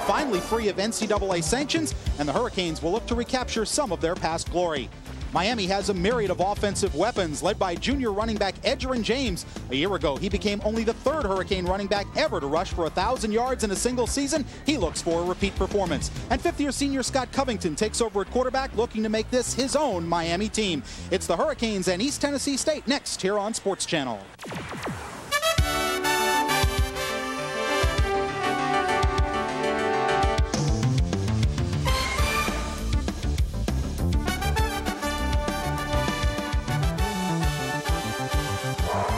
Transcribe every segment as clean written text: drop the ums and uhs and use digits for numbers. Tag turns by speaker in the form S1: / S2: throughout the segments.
S1: finally free of NCAA sanctions, and the Hurricanes will look to recapture some of their past glory. Miami has a myriad of offensive weapons, led by junior running back Edgerrin James. A year ago, he became only the third Hurricane running back ever to rush for 1,000 yards in a single season. He looks for a repeat performance. And fifth-year senior Scott Covington takes over at quarterback, looking to make this his own Miami team. It's the Hurricanes and East Tennessee State next here on Sports Channel.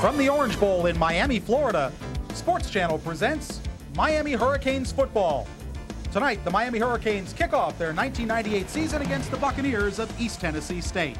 S1: From the Orange Bowl in Miami, Florida, Sports Channel presents Miami Hurricanes football. Tonight, the Miami Hurricanes kick off their 1998 season against the Buccaneers of East Tennessee State.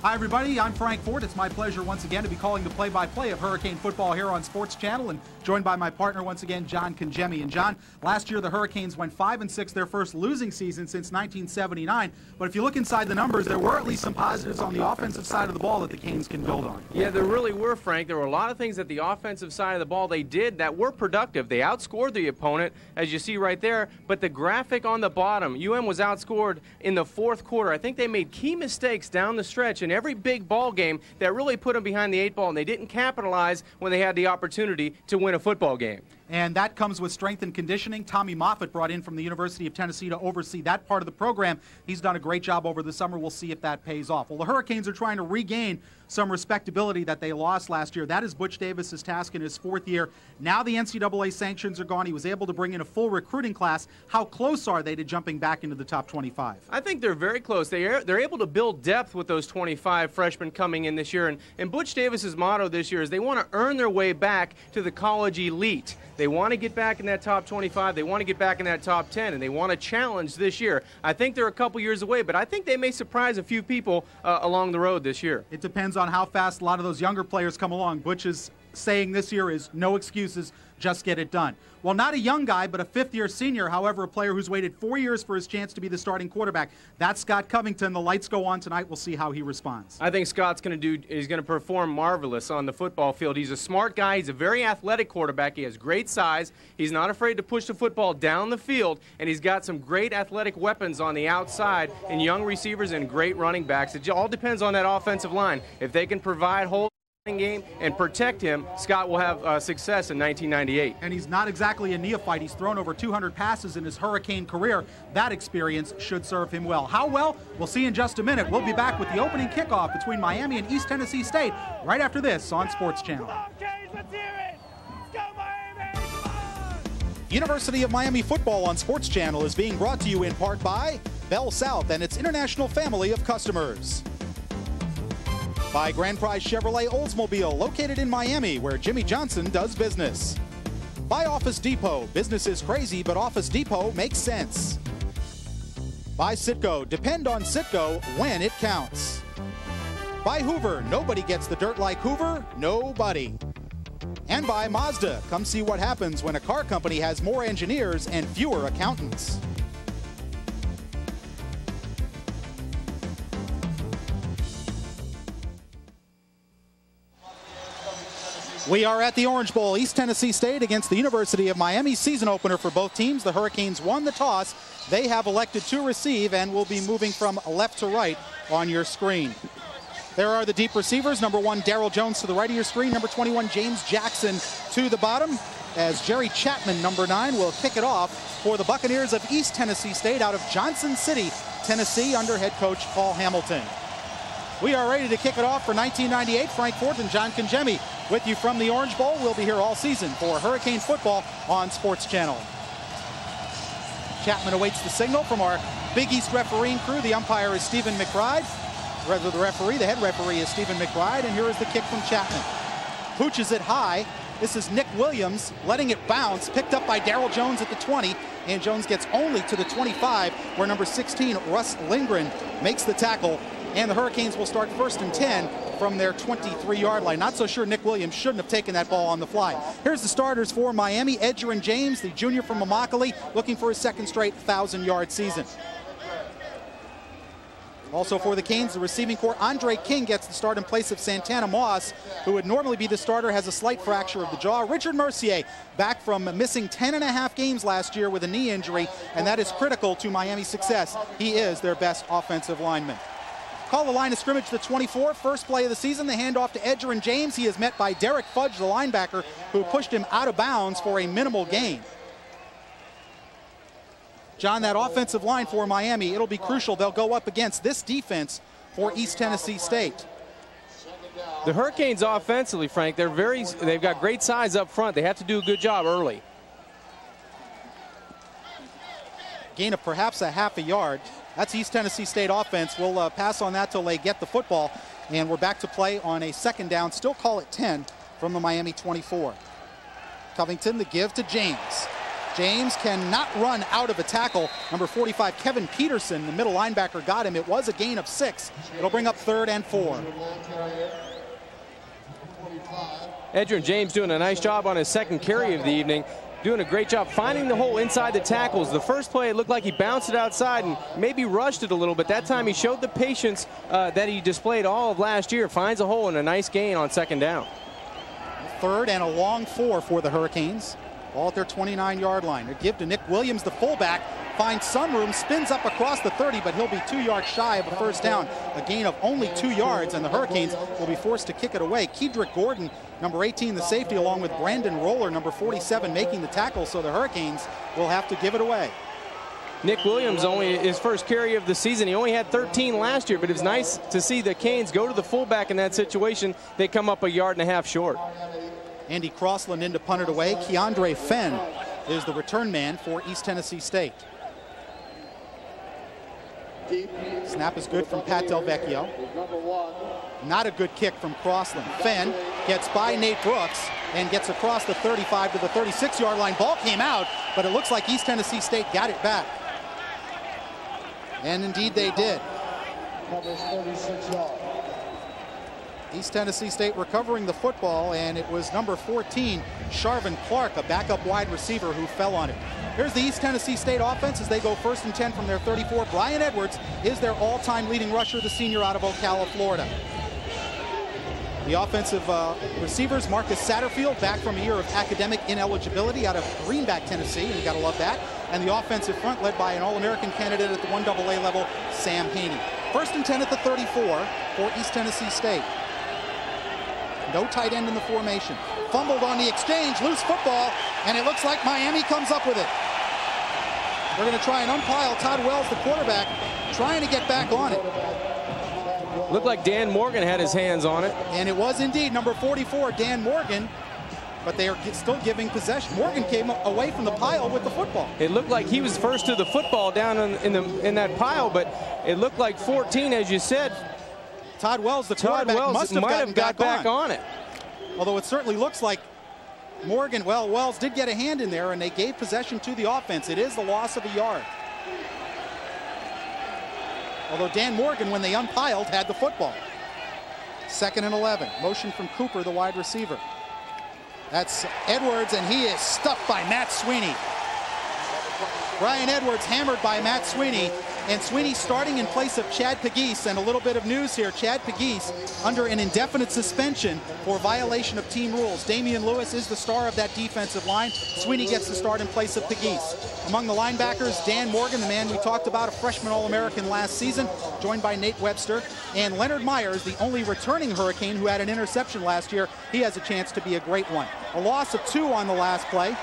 S1: Hi, everybody. I'm Frank Ford. It's my pleasure once again to be calling the play-by-play of Hurricane football here on Sports Channel, and joined by my partner once again, John Congemi. And John, last year the Hurricanes went 5-6, their first losing season since 1979. But if you look inside the numbers, there were at least some positives on the offensive side of the ball that the Canes can build on.
S2: Yeah, there really were, Frank. There were a lot of things that the offensive side of the ball they did that were productive. They outscored the opponent, as you see right there. But the graphic on the bottom, UM was outscored in the fourth quarter. I think they made key mistakes down the stretch in every big ball game that really put them behind the 8 ball, and they didn't capitalize when they had the opportunity to win a football game.
S1: And that comes with strength and conditioning. Tommy Moffitt, brought in from the University of Tennessee to oversee that part of the program. He's done a great job over the summer. We'll see if that pays off. Well, the Hurricanes are trying to regain some respectability that they lost last year. That is Butch Davis's task in his fourth year. Now the NCAA sanctions are gone. He was able to bring in a full recruiting class. How close are they to jumping back into the top 25?
S2: I think they're very close. They're able to build depth with those 25 freshmen coming in this year. And Butch Davis's motto this year is they want to earn their way back to the college elite. They want to get back in that top 25. They want to get back in that top 10, and they want to challenge this year. I think they're a couple years away, but I think they may surprise a few people along the road this year.
S1: It depends on how fast a lot of those younger players come along. Butch's saying this year is no excuses, just get it done. Well, not a young guy, but a fifth-year senior, however, a player who's waited 4 years for his chance to be the starting quarterback. That's Scott Covington. The lights go on tonight. We'll see how he responds.
S2: I think Scott's going to perform marvelous on the football field. He's a smart guy. He's a very athletic quarterback. He has great size. He's not afraid to push the football down the field, and he's got some great athletic weapons on the outside and young receivers and great running backs. It all depends on that offensive line. If they can provide hold game and protect him, Scott will have success in 1998.
S1: And he's not exactly a neophyte. He's thrown over 200 passes in his Hurricane career. That experience should serve him well. How well? We'll see in just a minute. We'll be back with the opening kickoff between Miami and East Tennessee State right after this on Sports Channel. University of Miami football on Sports Channel is being brought to you in part by Bell South and its international family of customers. By Grand Prize Chevrolet Oldsmobile, located in Miami, where Jimmy Johnson does business. By Office Depot, business is crazy, but Office Depot makes sense. By Citgo, depend on Citgo when it counts. By Hoover, nobody gets the dirt like Hoover, nobody. And by Mazda, come see what happens when a car company has more engineers and fewer accountants. We are at the Orange Bowl, East Tennessee State against the University of Miami. Season opener for both teams. The Hurricanes won the toss. They have elected to receive and will be moving from left to right on your screen. There are the deep receivers. Number 1, Darrell Jones to the right of your screen. Number 21, James Jackson to the bottom, as Jerry Chapman, number 9, will kick it off for the Buccaneers of East Tennessee State out of Johnson City, Tennessee, under head coach Paul Hamilton. We are ready to kick it off for 1998. Frank Ford and John Congemi with you from the Orange Bowl. We'll be here all season for Hurricane football on Sports Channel. Chapman awaits the signal from our Big East refereeing crew. The umpire is Stephen McBride. The head referee is Stephen McBride, and here is the kick from Chapman. Pooches it high. This is Nick Williams letting it bounce, picked up by Darrell Jones at the 20, and Jones gets only to the 25, where number 16, Russ Lindgren, makes the tackle, and the Hurricanes will start 1st and 10 from their 23-yard line. Not so sure Nick Williams shouldn't have taken that ball on the fly. Here's the starters for Miami. Edgerrin James, the junior from Immokalee, looking for his second straight 1,000-yard season. Also for the Canes, the receiving corps, Andre King gets the start in place of Santana Moss, who would normally be the starter, has a slight fracture of the jaw. Richard Mercier, back from missing 10.5 games last year with a knee injury, and that is critical to Miami's success. He is their best offensive lineman. Call the line of scrimmage to 24, first play of the season. The handoff to Edgerrin James. He is met by Derek Fudge, the linebacker, who pushed him out of bounds for a minimal gain. John, that offensive line for Miami, it'll be crucial. They'll go up against this defense for East Tennessee State.
S2: The Hurricanes offensively, Frank, they've got great size up front. They have to do a good job early.
S1: Gain of perhaps a half a yard. That's East Tennessee State offense. We'll pass on that till they get the football. And we're back to play on a second down. Still call it 10 from the Miami 24. Covington, the give to James. James cannot run out of a tackle. Number 45, Kevin Peterson, the middle linebacker, got him. It was a gain of 6. It'll bring up 3rd and 4.
S2: Edgerrin James doing a nice job on his second carry of the evening. Doing a great job finding the hole inside the tackles. The first play, it looked like he bounced it outside and maybe rushed it a little, but that time he showed the patience that he displayed all of last year. Finds a hole and a nice gain on second down.
S1: 3rd and a long 4 for the Hurricanes. Ball at their 29-yard line. A give to Nick Williams, the fullback. Finds some room, spins up across the 30, but he'll be 2 yards shy of a first down. A gain of only 2 yards, and the Hurricanes will be forced to kick it away. Kedrick Gordon, number 18, the safety, along with Brandon Roller, number 47, making the tackle, so the Hurricanes will have to give it away.
S2: Nick Williams, only his first carry of the season. He only had 13 last year, but it's nice to see the Canes go to the fullback in that situation. They come up 1.5 yards short.
S1: Andy Crossland in to punt it away. Keandre Fenn is the return man for East Tennessee State. Snap is good from Pat Del Vecchio. Not a good kick from Crossland. Fenn gets by Nate Brooks and gets across the 35 to the 36-yard line. Ball came out, but it looks like East Tennessee State got it back. And indeed they did. East Tennessee State recovering the football, and it was number 14, Charvin Clark, a backup wide receiver, who fell on it. Here's the East Tennessee State offense as they go 1st and 10 from their 34. Brian Edwards is their all-time leading rusher, the senior out of Ocala, Florida. The offensive receivers, Marcus Satterfield, back from a year of academic ineligibility out of Greenback, Tennessee, and you gotta love that. And the offensive front led by an All-American candidate at the 1AA level, Sam Haney. 1st and 10 at the 34 for East Tennessee State. No tight end in the formation. Fumbled on the exchange, loose football, and it looks like Miami comes up with it. They're going to try and umpile Todd Wells, the quarterback, trying to get back on it.
S2: Looked like Dan Morgan had his hands on it.
S1: And it was indeed number 44, Dan Morgan, but they are still giving possession. Morgan came away from the pile with the football.
S2: It looked like he was first to the football down in that pile, but it looked like 14, as you said.
S1: Todd Wells, the quarterback, must have got back on it. Although it certainly looks like Morgan, well, Wells did get a hand in there, and they gave possession to the offense. It is the loss of a yard. Although Dan Morgan, when they unpiled, had the football. 2nd and 11. Motion from Cooper, the wide receiver. That's Edwards, and he is stuffed by Matt Sweeney. Brian Edwards hammered by Matt Sweeney. And Sweeney starting in place of Chad Pegues. And a little bit of news here. Chad Pegues under an indefinite suspension for violation of team rules. Damian Lewis is the star of that defensive line. Sweeney gets the start in place of Pegues. Among the linebackers, Dan Morgan, the man we talked about, a freshman All-American last season, joined by Nate Webster. And Leonard Myers, the only returning Hurricane who had an interception last year. He has a chance to be a great one. A loss of 2 on the last play.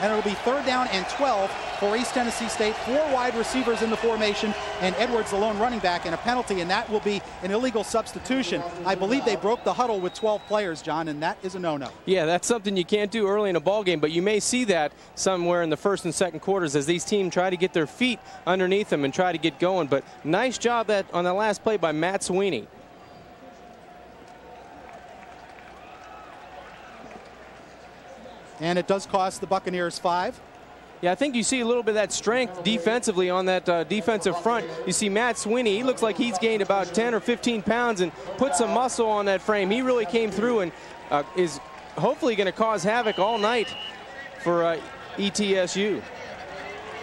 S1: And it'll be 3rd down and 12 for East Tennessee State. 4 wide receivers in the formation, and Edwards the lone running back, and a penalty, and that will be an illegal substitution. I believe they broke the huddle with 12 players, John, and that is a no-no. Yeah, that's something you can't do early in a ball game, but you may see that somewhere in the 1st and 2nd quarters as these teams try to get their feet underneath them and try to get going. But nice job on that last play by Matt Sweeney. And it does cost the Buccaneers 5. Yeah, I think you see a little bit of that strength defensively on that defensive front. You see Matt Sweeney, he looks like he's gained about 10 or 15 pounds and put some muscle on that frame. He really came through and is hopefully going to cause havoc all night for ETSU.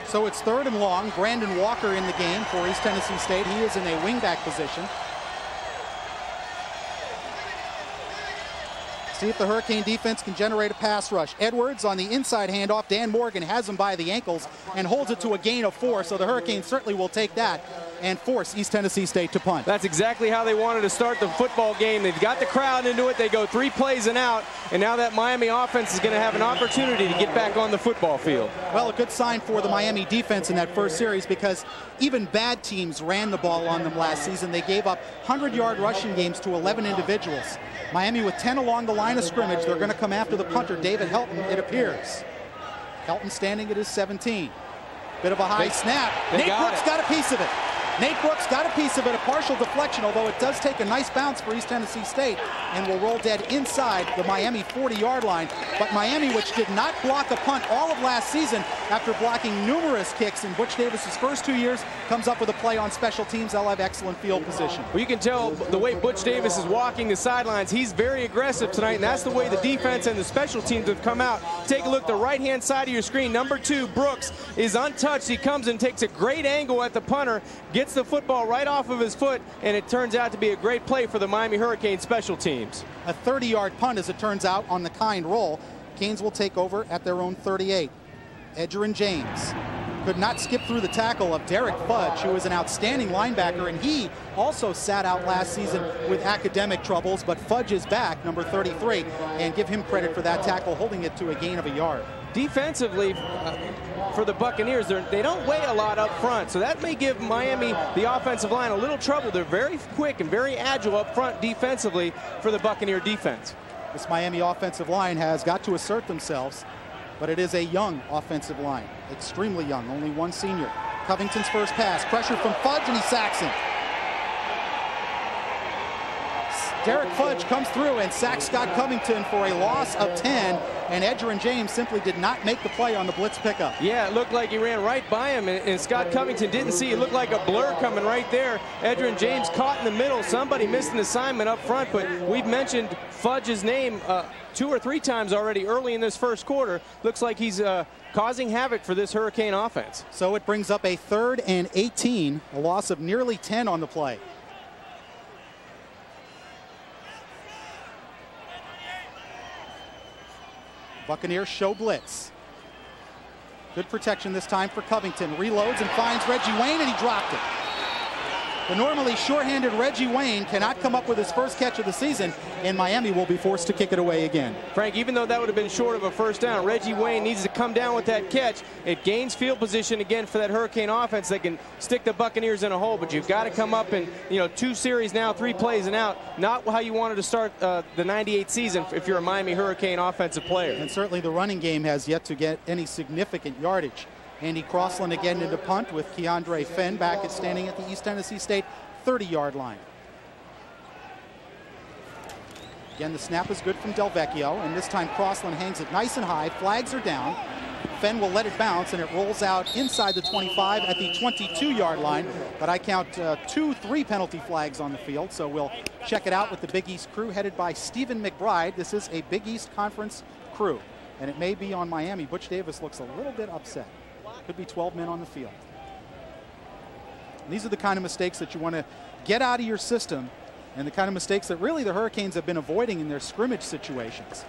S1: So it's 3rd and long. Brandon Walker in the game for East Tennessee State. He is in a wingback position. See if the Hurricane defense can generate a pass rush. Edwards on the inside handoff. Dan Morgan has him by the ankles and holds it to a gain of 4. So the Hurricanes certainly will take that and force East Tennessee State to punt.
S2: That's exactly how they wanted to start the football game. They've got the crowd into it. They go 3 plays and out. And now that Miami offense is going to have an opportunity to get back on the football field.
S1: Well, a good sign for the Miami defense in that first series, because even bad teams ran the ball on them last season. They gave up 100-yard rushing games to 11 individuals. Miami with 10 along the line of scrimmage. They're going to come after the punter, David Helton, it appears. Helton standing at his 17. Bit of a high snap. Nate Brooks got a piece of it. Nate Brooks got a piece of it, a partial deflection, although it does take a nice bounce for East Tennessee State and will roll dead inside the Miami 40-yard line. But Miami, which did not block a punt all of last season after blocking numerous kicks in Butch Davis's first 2 years, comes up with a play on special teams. They'll have excellent field position.
S2: Well, you can tell the way Butch Davis is walking the sidelines. He's very aggressive tonight, and that's the way the defense and the special teams have come out. Take a look at the right-hand side of your screen. Number 2, Brooks, is untouched. He comes and takes a great angle at the punter, gets the football right off of his foot, and it turns out to be a great play for the Miami Hurricanes special teams.
S1: A 30-yard punt, as it turns out, on the kind roll. Canes will take over at their own 38. Edgerrin James could not skip through the tackle of Derek Fudge, who is an outstanding linebacker, and he also sat out last season with academic troubles, but Fudge is back, number 33, and give him credit for that tackle, holding it to a gain of a yard.
S2: Defensively, for the Buccaneers, they don't weigh a lot up front, so that may give Miami, the offensive line, a little trouble. They're very quick and very agile up front defensively for the Buccaneer defense.
S1: This Miami offensive line has got to assert themselves, but it is a young offensive line, extremely young, only one senior. Covington's first pass, pressure from Fudge, and he sacks him. Derek Fudge comes through and sacks Scott Covington for a loss of 10, and Edgerrin James simply did not make the play on the blitz pickup.
S2: Yeah, it looked like he ran right by him, and Scott Covington didn't see. It looked like a blur coming right there. Edgerrin James caught in the middle. Somebody missed an assignment up front, but we've mentioned Fudge's name 2 or 3 times already early in this first quarter. Looks like he's causing havoc for this Hurricane offense.
S1: So it brings up a 3rd and 18, a loss of nearly 10 on the play. Buccaneers show blitz. Good protection this time for Covington. Reloads and finds Reggie Wayne, and he dropped it. The normally sure-handed Reggie Wayne cannot come up with his first catch of the season, and Miami will be forced to kick it away again.
S2: Frank, even though that would have been short of a first down, Reggie Wayne needs to come down with that catch. It gains field position again for that Hurricane offense that can stick the Buccaneers in a hole, but you've got to come up in 2 series now, 3 plays and out. Not how you wanted to start the 98 season if you're a Miami Hurricane offensive player.
S1: And certainly the running game has yet to get any significant yardage. Andy Crossland again into punt with Keandre Fenn back standing at the East Tennessee State 30-yard line. Again, the snap is good from Del Vecchio, and this time Crossland hangs it nice and high. Flags are down. Fenn will let it bounce, and it rolls out inside the 25 at the 22-yard line. But I count 2-3 penalty flags on the field, so we'll check it out with the Big East crew headed by Stephen McBride. This is a Big East Conference crew, and it may be on Miami. Butch Davis looks a little bit upset. Could be 12 men on the field. And these are the kind of mistakes that you want to get out of your system, and the kind of mistakes that really the Hurricanes have been avoiding in their scrimmage situations.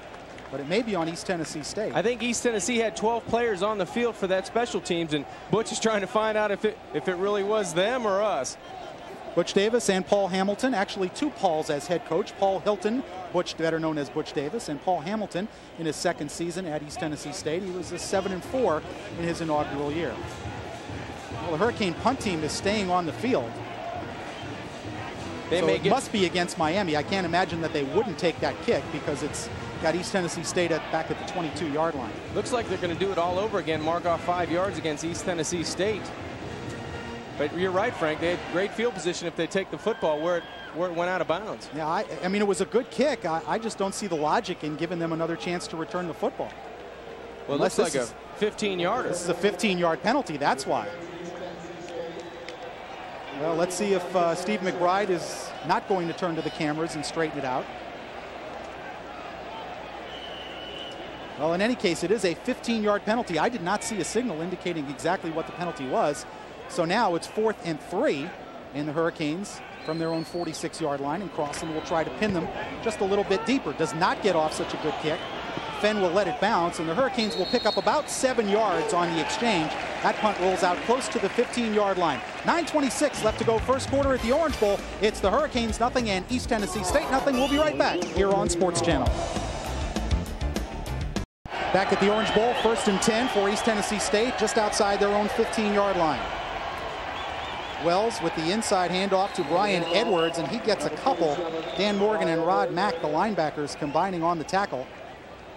S1: But it may be on East Tennessee State.
S2: I think East Tennessee had 12 players on the field for that special teams, and Butch is trying to find out if it really was them or us.
S1: Butch Davis and Paul Hamilton, actually 2 Pauls as head coach. Paul Hilton, Butch, better known as Butch Davis, and Paul Hamilton in his 2nd season at East Tennessee State. He was a 7-4 in his inaugural year. Well, the Hurricane punt team is staying on the field. It must be against Miami. I can't imagine that they wouldn't take that kick because it's got East Tennessee State back at the 22-yard line.
S2: Looks like they're going to do it all over again, mark off 5 yards against East Tennessee State. But you're right, Frank. They had great field position if they take the football where it went out of bounds.
S1: Yeah, I mean, it was a good kick. I just don't see the logic in giving them another chance to return the football.
S2: Well, it looks like a 15-yarder.
S1: This is a 15-yard penalty. That's why. Well, let's see if Steve McBride is not going to turn to the cameras and straighten it out. Well, in any case, it is a 15-yard penalty. I did not see a signal indicating exactly what the penalty was. So now it's 4th and 3, and the Hurricanes from their own 46-yard line, and Crosland will try to pin them just a little bit deeper. Does not get off such a good kick. Fenn will let it bounce, and the Hurricanes will pick up about 7 yards on the exchange. That punt rolls out close to the 15-yard line. 9:26 left to go first quarter at the Orange Bowl. It's the Hurricanes nothing and East Tennessee State nothing. We'll be right back here on Sports Channel. Back at the Orange Bowl, 1st and 10 for East Tennessee State, just outside their own 15-yard line. Wells with the inside handoff to Brian Edwards, and he gets a couple. Dan Morgan and Rod Mack, the linebackers, combining on the tackle.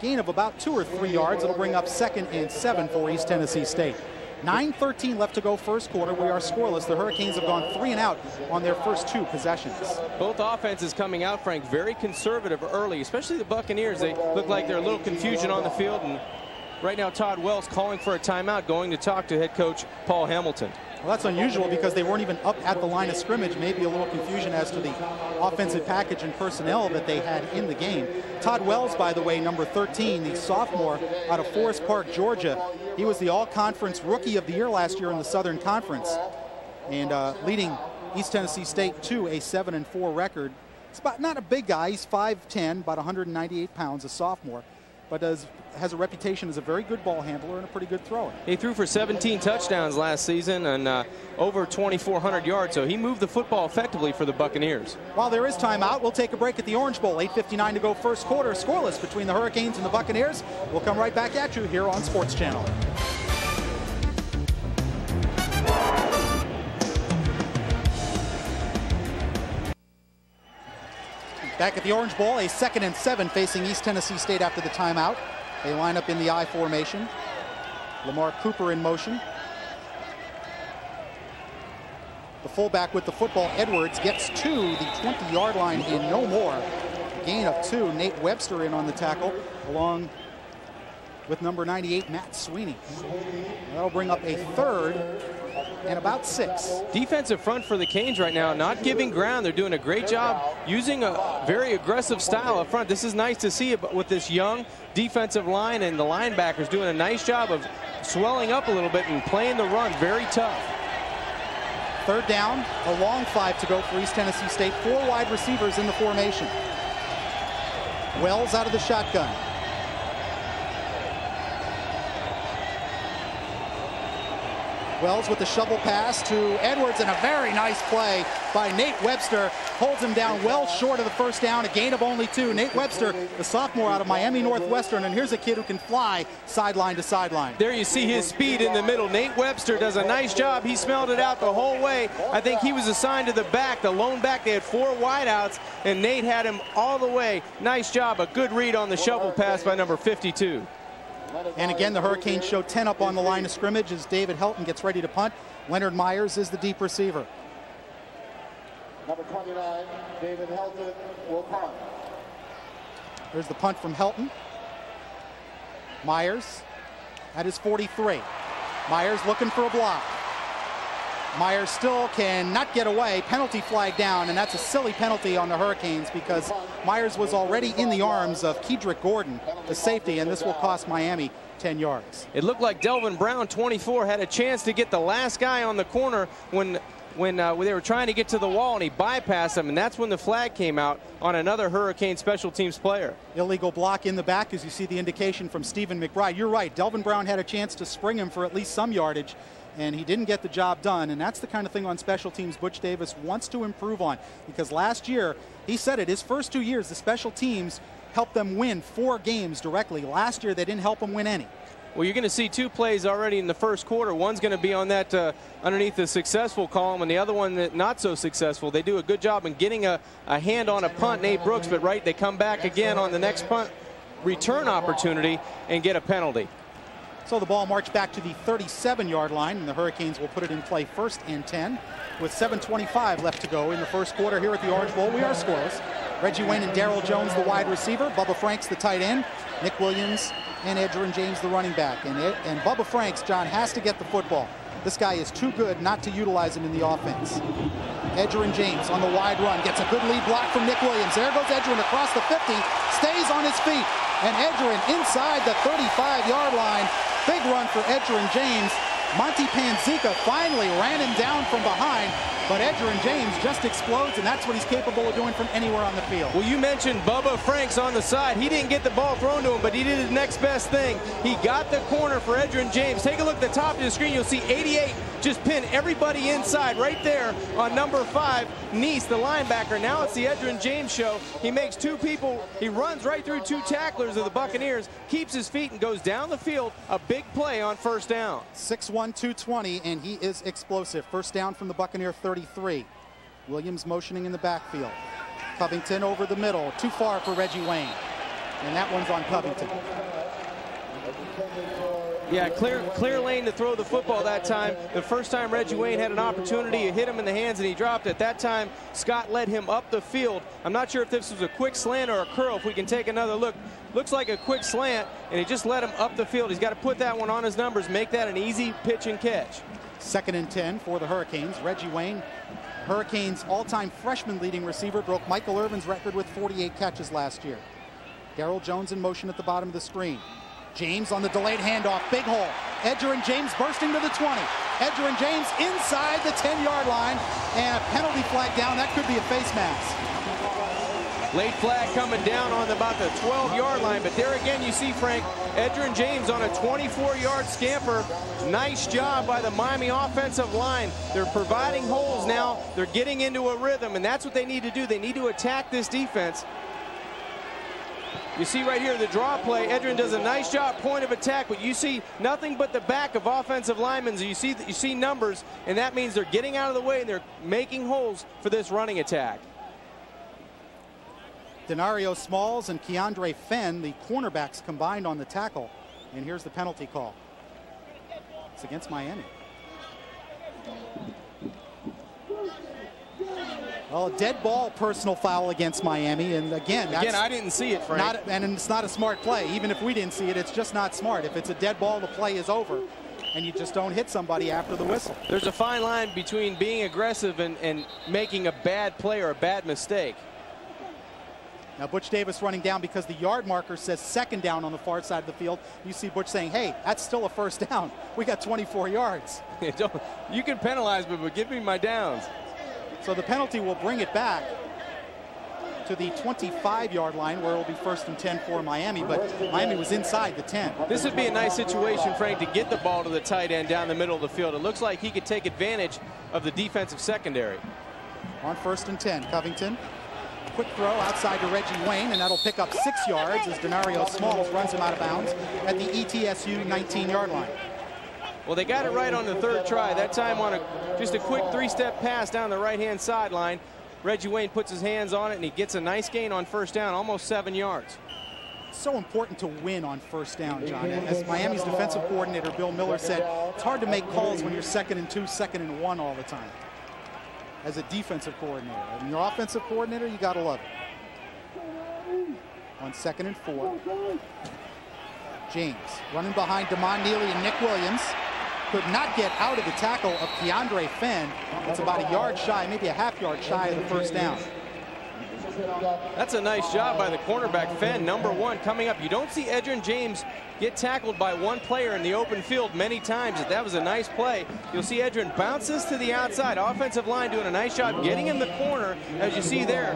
S1: Gain of about 2 or 3 yards. It'll bring up 2nd and 7 for East Tennessee State. 9:13 left to go first quarter. We are scoreless. The Hurricanes have gone 3 and out on their first 2 possessions.
S2: Both offenses coming out, Frank, very conservative early, especially the Buccaneers. They look like they're a little confusion on the field, and right now Todd Wells calling for a timeout, going to talk to head coach Paul Hamilton.
S1: Well, that's unusual because they weren't even up at the line of scrimmage. Maybe a little confusion as to the offensive package and personnel that they had in the game. Todd Wells, by the way, number 13, the sophomore out of Forest Park, Georgia. He was the all-conference rookie of the year last year in the Southern Conference, and leading East Tennessee State to a 7-4 record. It's not a big guy. He's 5'10", about 198 pounds, a sophomore, but has a reputation as a very good ball handler and a pretty good thrower.
S2: He threw for 17 touchdowns last season and over 2,400 yards, so he moved the football effectively for the Buccaneers.
S1: While there is timeout, we'll take a break at the Orange Bowl. 8:59 to go first quarter. Scoreless between the Hurricanes and the Buccaneers. We'll come right back at you here on Sports Channel. Back at the Orange Bowl, a 2nd and 7 facing East Tennessee State after the timeout. They line up in the I formation. Lamar Cooper in motion. The fullback with the football, Edwards, gets to the 20-yard line and no more. Gain of 2. Nate Webster in on the tackle, along with number 98, Matt Sweeney. That'll bring up a 3rd and about 6.
S2: Defensive front for the Canes right now, not giving ground. They're doing a great job using a very aggressive style up front. This is nice to see with this young defensive line, and the linebackers doing a nice job of swelling up a little bit and playing the run very tough.
S1: 3rd down, a long 5 to go for East Tennessee State. 4 wide receivers in the formation. Wells out of the shotgun. Wells with the shovel pass to Edwards, and a very nice play by Nate Webster. Holds him down well short of the first down, a gain of only 2. Nate Webster, the sophomore out of Miami Northwestern, and here's a kid who can fly sideline to sideline.
S2: There you see his speed in the middle. Nate Webster does a nice job. He smelled it out the whole way. I think he was assigned to the back, the lone back. They had 4 wideouts, and Nate had him all the way. Nice job, a good read on the shovel pass by number 52.
S1: And again, the Hurricanes show 10 up on the line of scrimmage as David Helton gets ready to punt. Leonard Myers is the deep receiver.
S3: Number 29, David Helton will punt.
S1: There's the punt from Helton. Myers at his 43. Myers looking for a block. Myers still cannot get away. Penalty flag down, and that's a silly penalty on the Hurricanes because Myers was already in the arms of Kedrick Gordon, the safety, and this will cost Miami 10 yards.
S2: It looked like Delvin Brown, 24, had a chance to get the last guy on the corner when they were trying to get to the wall, and he bypassed him, and that's when the flag came out on another Hurricane special teams player.
S1: Illegal block in the back, as you see the indication from Stephen McBride. You're right, Delvin Brown had a chance to spring him for at least some yardage, and he didn't get the job done, and that's the kind of thing on special teams Butch Davis wants to improve on, because last year, he said it, his first 2 years, the special teams helped them win 4 games directly. Last year, they didn't help them win any.
S2: Well, you're going to see 2 plays already in the first quarter. One's going to be on that underneath the successful column, and the other one that not so successful. They do a good job in getting a hand on a punt, Nate Brooks, but right, they come back again on the next punt return opportunity and get a penalty.
S1: So the ball marched back to the 37-yard line, and the Hurricanes will put it in play 1st and 10 with 7:25 left to go in the first quarter here at the Orange Bowl. We are scoreless. Reggie Wayne and Daryl Jones, the wide receiver. Bubba Franks, the tight end. Nick Williams and Edgerrin James, the running back. And Bubba Franks, John, has to get the football. This guy is too good not to utilize him in the offense. Edgerrin James on the wide run gets a good lead block from Nick Williams. There goes Edgerrin across the 50, stays on his feet. And Edgerrin inside the 35-yard line. Big run for Edgerrin James. Monty Panzica finally ran him down from behind, but Edgerrin James just explodes, and that's what he's capable of doing from anywhere on the field.
S2: Well, you mentioned Bubba Franks on the side. He didn't get the ball thrown to him, but he did the next best thing. He got the corner for Edgerrin James. Take a look at the top of the screen. You'll see 88 just pin everybody inside right there on number 5, Neese, the linebacker. Now it's the Edgerrin James show. He makes 2 people. He runs right through 2 tacklers of the Buccaneers, keeps his feet, and goes down the field. A big play on first down.
S1: 6'1", 220, and he is explosive. First down from the Buccaneer 33. Williams motioning in the backfield. Covington over the middle. Too far for Reggie Wayne. And that one's on Covington.
S2: Yeah, clear lane to throw the football that time. The first time Reggie Wayne had an opportunity, he hit him in the hands and he dropped it. That time, Scott led him up the field. I'm not sure if this was a quick slant or a curl. If we can take another look. Looks like a quick slant, and he just led him up the field. He's got to put that one on his numbers, make that an easy pitch and catch.
S1: 2nd and 10 for the Hurricanes. Reggie Wayne, Hurricanes all-time freshman leading receiver, broke Michael Irvin's record with 48 catches last year. Darrell Jones in motion at the bottom of the screen. James on the delayed handoff, big hole. Edgerrin James bursting to the 20. Edgerrin James inside the 10-yard line, and a penalty flag down. That could be a face mask.
S2: Late flag coming down on about the 12-yard line, but there again you see, Frank, Edgerrin James on a 24-yard scamper. Nice job by the Miami offensive line. They're providing holes now. They're getting into a rhythm, and that's what they need to do. They need to attack this defense. You see right here the draw play. Edgerrin does a nice job, point of attack, but you see nothing but the back of offensive linemen. You see numbers, and that means they're getting out of the way and they're making holes for this running attack.
S1: Denario Smalls and Keandre Fenn, the cornerbacks, combined on the tackle. And here's the penalty call. It's against Miami. Well, a dead ball personal foul against Miami. And again,
S2: I didn't see it, Frank.
S1: And it's not a smart play. Even if we didn't see it, it's just not smart. If it's a dead ball, the play is over. And you just don't hit somebody after the whistle.
S2: There's a fine line between being aggressive and making a bad play or a bad mistake.
S1: Now Butch Davis running down because the yard marker says 2nd down on the far side of the field. You see Butch saying, hey, that's still a first down. We got 24 yards.
S2: You can penalize me, but give me my downs.
S1: So the penalty will bring it back to the 25-yard line, where it will be 1st and 10 for Miami, but Miami was inside the 10.
S2: This would be a nice situation, Frank, to get the ball to the tight end down the middle of the field. It looks like he could take advantage of the defensive secondary.
S1: On 1st and 10, Covington. Quick throw outside to Reggie Wayne, and that'll pick up 6 yards as Denario Smalls runs him out of bounds at the ETSU 19-yard line.
S2: Well, they got it right on the 3rd try. That time on just a quick 3-step pass down the right-hand sideline. Reggie Wayne puts his hands on it, and he gets a nice gain on first down, almost 7 yards.
S1: So important to win on first down, John. As Miami's defensive coordinator, Bill Miller, said, it's hard to make calls when you're 2nd and 2, 2nd and 1 all the time. As a defensive coordinator. And your offensive coordinator, you got to love it. On 2nd and 4. James running behind Damon Neely and Nick Williams. Could not get out of the tackle of Keandre Fenn. It's about a yard shy, maybe a half yard shy of the first down.
S2: That's a nice job by the cornerback, Fenn, number 1, coming up. You don't see Edgerrin James get tackled by one player in the open field many times. That was a nice play. You'll see Edgerrin bounces to the outside. Offensive line doing a nice job getting in the corner, as you see there.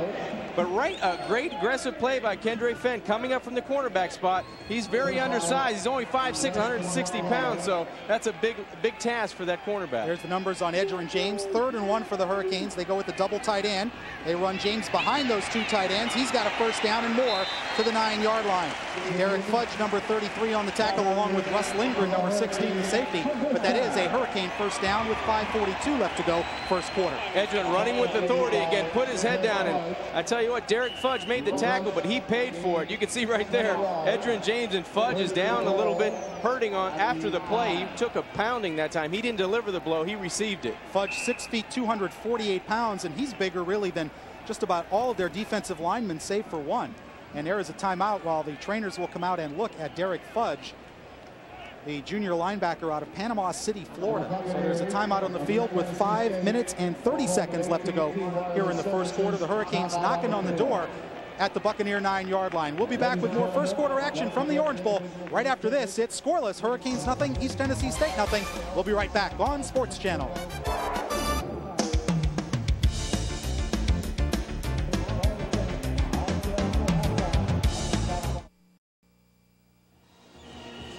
S2: But a great aggressive play by Keandre Fenn coming up from the cornerback spot. He's very undersized. He's only 5'6", 160 pounds, so that's a big task for that cornerback.
S1: There's the numbers on Edgerrin James. 3rd and 1 for the Hurricanes. They go with the double tight end. They run James behind those 2 tight ends. He's got a first down and more to the 9-yard line. Derek Fudge, number 33 on the tackle, along with Russ Lindgren, number 16, the safety. But that is a Hurricane first down with 5:42 left to go, first quarter.
S2: Edgerrin running with authority again, put his head down, and I tell you what, Derek Fudge made the tackle, but he paid for it. You can see right there, Edgerrin James, and Fudge is down a little bit, hurting after the play. He took a pounding that time. He didn't deliver the blow, he received it.
S1: Fudge 6 feet, 248 pounds, and he's bigger really than just about all of their defensive linemen, save for one. And there is a timeout while the trainers will come out and look at Derek Fudge, the junior linebacker out of Panama City, Florida. So there's a timeout on the field with 5 minutes and 30 seconds left to go here in the first quarter. The Hurricanes knocking on the door. at the Buccaneer 9-yard line. We'll be back with more first quarter action from the Orange Bowl. Right after this, it's scoreless. Hurricanes nothing, East Tennessee State nothing. We'll be right back on Sports Channel.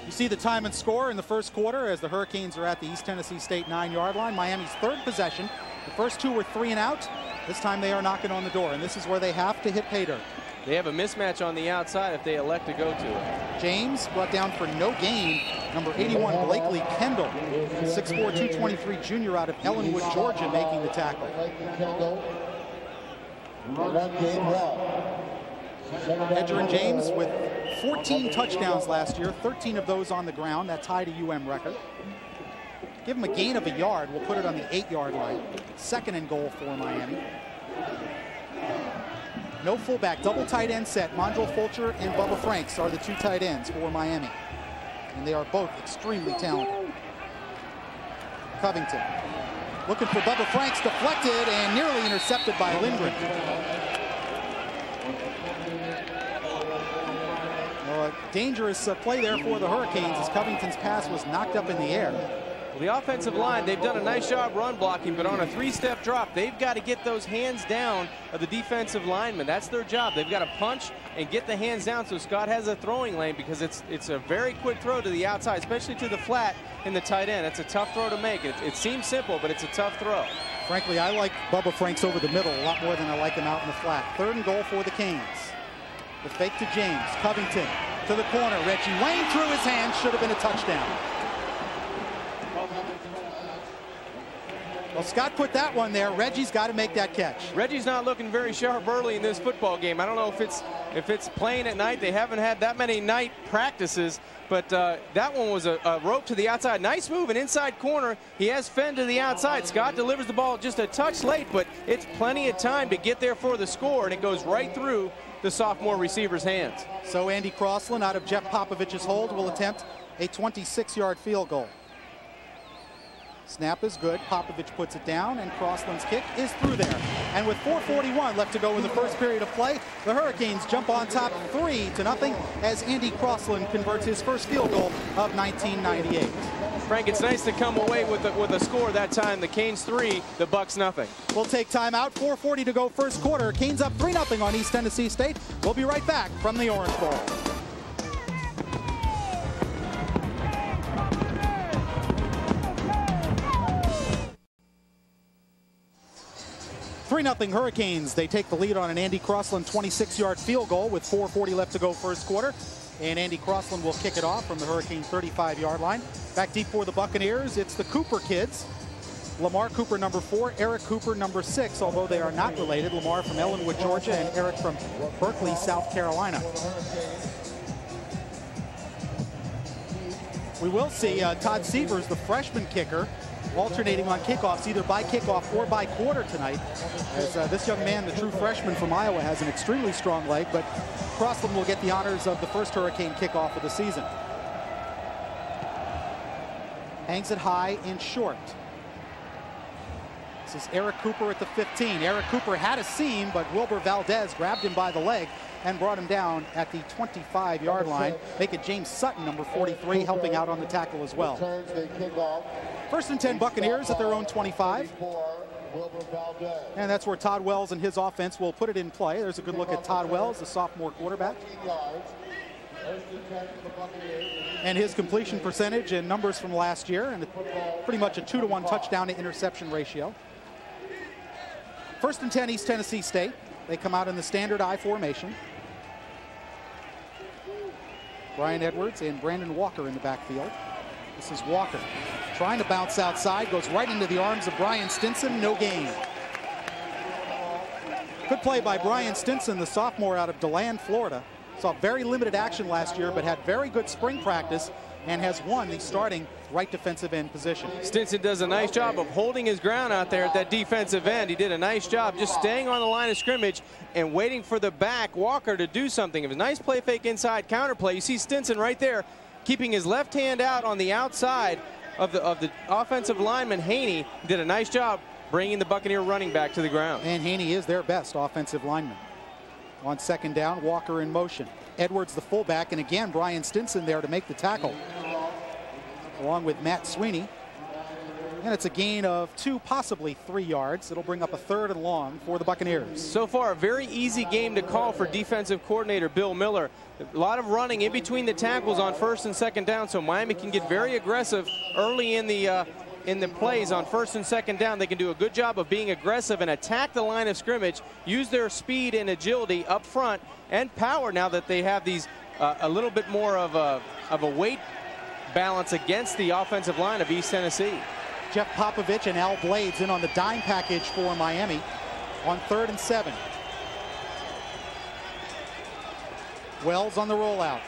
S1: You see the time and score in the first quarter as the Hurricanes are at the East Tennessee State 9-yard line. Miami's third possession. The first two were 3 and out. This time they are knocking on the door, and this is where they have to hit pay dirt.
S2: They have a mismatch on the outside if they elect to go to it.
S1: James brought down for no gain. Number 81, Blakely Kendall, 6'4", 223 junior out of Ellenwood, Georgia, making the tackle. Edgerrin James with 14 touchdowns last year, 13 of those on the ground. That tied a UM record. Give him a gain of a yard. We'll put it on the 8-yard line. Second and goal for Miami. No fullback, double tight end set. Mondrell Fulcher and Bubba Franks are the 2 tight ends for Miami. And they are both extremely talented. Covington looking for Bubba Franks, deflected and nearly intercepted by Lindgren. Well, a dangerous play there for the Hurricanes as Covington's pass was knocked up in the air.
S2: Well, the offensive line, they've done a nice job run blocking, but on a 3-step drop, they've got to get those hands down of the defensive linemen. That's their job. They've got to punch and get the hands down so Scott has a throwing lane, because it's a very quick throw to the outside, especially to the flat in the tight end. It's a tough throw to make. It seems simple, but it's a tough throw.
S1: Frankly, I like Bubba Franks over the middle a lot more than I like him out in the flat. Third and goal for the Canes. The fake to James. Covington to the corner. Reggie Wayne through his hands. Should have been a touchdown. Well, Scott put that one there. Reggie's got to make that catch.
S2: Reggie's not looking very sharp early in this football game. I don't know if it's playing at night. They haven't had that many night practices, but that one was a rope to the outside. Nice move, an inside corner. He has Fenn to the outside. Scott delivers the ball just a touch late, but it's plenty of time to get there for the score, and it goes right through the sophomore receiver's hands.
S1: So Andy Crossland, out of Jeff Popovich's hold, will attempt a 26-yard field goal. Snap is good. Popovich puts it down, and Crossland's kick is through there. And with 4:41 left to go in the first period of play, the Hurricanes jump on top 3-0 as Andy Crossland converts his first field goal of 1998.
S2: Frank, it's nice to come away with a score that time. The Canes 3, the Bucks nothing.
S1: We'll take time out. 4:40 to go first quarter. Canes up 3-0 on East Tennessee State. We'll be right back from the Orange Bowl. 3-0 Hurricanes. They take the lead on an Andy Crossland 26-yard field goal with 4:40 left to go first quarter. And Andy Crossland will kick it off from the Hurricane 35-yard line. Back deep for the Buccaneers, it's the Cooper kids. Lamar Cooper, number 4, Eric Cooper, number 6, although they are not related. Lamar from Ellenwood, Georgia, and Eric from Berkeley, South Carolina. We will see Todd Sievers, the freshman kicker, alternating on kickoffs, either by kickoff or by quarter tonight, as this young man, the true freshman from Iowa, has an extremely strong leg, but Crossland will get the honors of the first Hurricane kickoff of the season. Hangs it high and short. This is Eric Cooper at the 15. Eric Cooper had a seam, but Wilbur Valdez grabbed him by the leg and brought him down at the 25-yard line. Make it James Sutton, number 43, helping out on the tackle as well. First and 10 Buccaneers at their own 25. And that's where Todd Wells and his offense will put it in play. There's a good look at Todd Wells, the sophomore quarterback. And his completion percentage and numbers from last year, and pretty much a 2-to-1 touchdown to interception ratio. First and 10 East Tennessee State. They come out in the standard I formation. Brian Edwards and Brandon Walker in the backfield. This is Walker trying to bounce outside, goes right into the arms of Brian Stinson, no gain. Good play by Brian Stinson, the sophomore out of DeLand, Florida. Saw very limited action last year, but had very good spring practice and has won the starting right defensive end position.
S2: Stinson does a nice job of holding his ground out there at that defensive end. He did a nice job just staying on the line of scrimmage and waiting for the back, Walker, to do something. It was a nice play fake inside counter play. You see Stinson right there keeping his left hand out on the outside of the offensive lineman. Haney did a nice job bringing the Buccaneer running back to the ground.
S1: And Haney is their best offensive lineman. On second down, Walker in motion. Edwards the fullback, and again Brian Stinson there to make the tackle, along with Matt Sweeney. And it's a gain of 2, possibly 3 yards. It'll bring up a 3rd and long for the Buccaneers.
S2: So far, a very easy game to call for defensive coordinator Bill Miller. A lot of running in between the tackles on 1st and 2nd down, so Miami can get very aggressive early in the plays on 1st and 2nd down. They can do a good job of being aggressive and attack the line of scrimmage, use their speed and agility up front and power now that they have these a little bit more of a weight balance against the offensive line of East Tennessee.
S1: Jeff Popovich and Al Blades in on the dime package for Miami on 3rd and 7. Wells on the rollout.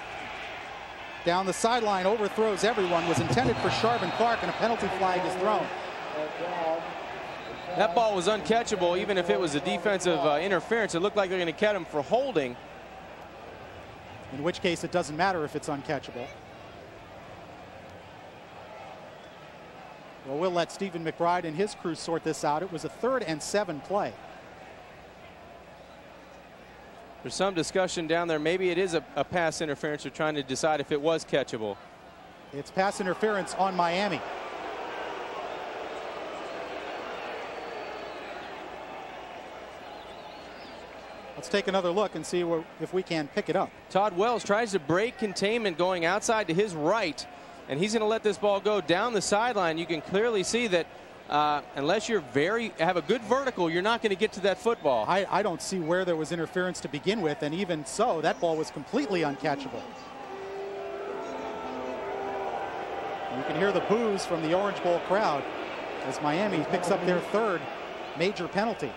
S1: Down the sideline, overthrows everyone. Was intended for Sharvin Clark, and a penalty flag is thrown.
S2: That ball was uncatchable, even if it was a defensive interference. It looked like they're going to catch him for holding.
S1: In which case, it doesn't matter if it's uncatchable. Well, we'll let Stephen McBride and his crew sort this out. It was a 3rd and 7 play.
S2: There's some discussion down there. Maybe it is a pass interference. They're trying to decide if it was catchable.
S1: It's pass interference on Miami. Let's take another look and see if we can pick it up.
S2: Todd Wells tries to break containment going outside to his right, and he's going to let this ball go down the sideline. You can clearly see that unless you're have a good vertical, you're not going to get to that football.
S1: I don't see where there was interference to begin with, and even so, that ball was completely uncatchable. You can hear the boos from the Orange Bowl crowd as Miami picks up their 3rd major penalty.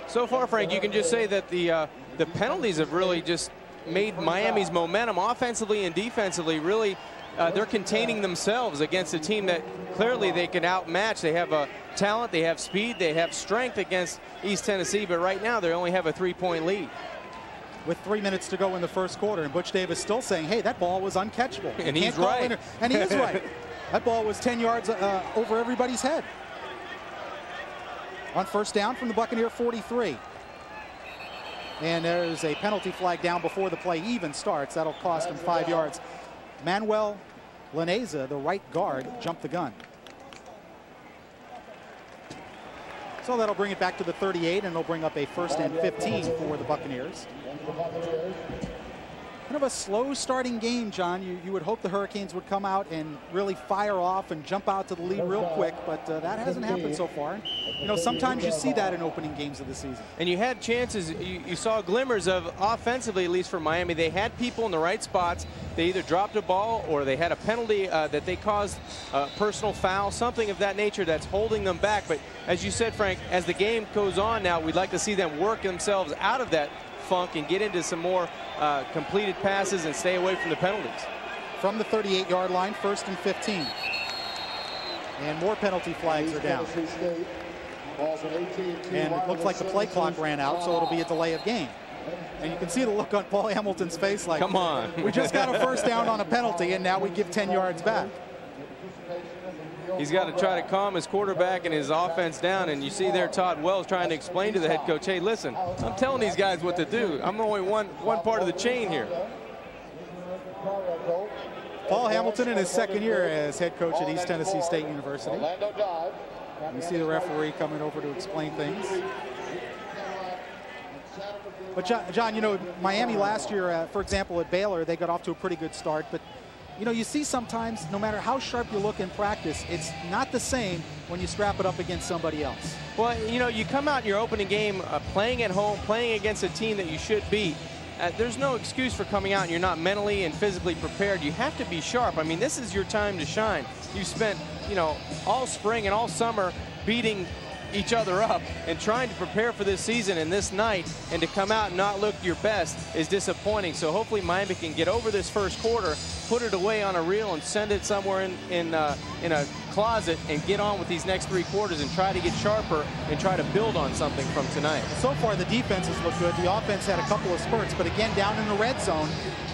S2: So far, Frank, you can just say that the penalties have really just made Miami's momentum offensively and defensively really they're containing themselves against a team that clearly they can outmatch. They have talent, they have speed, they have strength against East Tennessee, but right now they only have a 3-point lead.
S1: With 3 minutes to go in the 1st quarter, and Butch Davis still saying, hey, that ball was uncatchable.
S2: And he's right.
S1: And he is right. That ball was 10 yards over everybody's head. On 1st down from the Buccaneer 43. And there's a penalty flag down before the play even starts. That'll cost him 5 yards. Manuel Laneza, the right guard, jumped the gun. So that'll bring it back to the 38, and it'll bring up a 1st and 15 for the Buccaneers. Kind of a slow starting game, John. You would hope the Hurricanes would come out and really fire off and jump out to the lead real quick, but that hasn't happened so far. You know, sometimes you see that in opening games of the season.
S2: And you had chances, you saw glimmers of offensively, at least for Miami. They had people in the right spots. They either dropped a ball or they had a penalty that they caused a personal foul, something of that nature that's holding them back. But as you said, Frank, as the game goes on now, we'd like to see them work themselves out of that funk and get into some more completed passes and stay away from the penalties.
S1: From the 38-yard line, 1st and 15. And more penalty flags are down. And it looks like the play clock ran out, so it'll be a delay of game. And you can see the look on Paul Hamilton's face like,
S2: come on.
S1: We just got a 1st down on a penalty, and now we give 10 yards back.
S2: He's got to try to calm his quarterback and his offense down, and you see there Todd Wells trying to explain to the head coach, hey, listen, I'm telling these guys what to do. I'm only one part of the chain here.
S1: Paul Hamilton in his 2nd year as head coach at East Tennessee State University. You see the referee coming over to explain things. But John, you know, Miami last year, for example, at Baylor, they got off to a pretty good start, but you know, you see sometimes, no matter how sharp you look in practice, it's not the same when you strap it up against somebody else.
S2: Well, you know, you come out in your opening game playing at home, playing against a team that you should beat. There's no excuse for coming out and you're not mentally and physically prepared. You have to be sharp. I mean, this is your time to shine. You spent, you know, all spring and all summer beating each other up and trying to prepare for this season and this night, and to come out and not look your best is disappointing. So hopefully Miami can get over this 1st quarter, put it away on a reel and send it somewhere in a closet and get on with these next 3 quarters and try to get sharper and try to build on something from tonight.
S1: So far the defenses look good. The offense had a couple of spurts, but again down in the red zone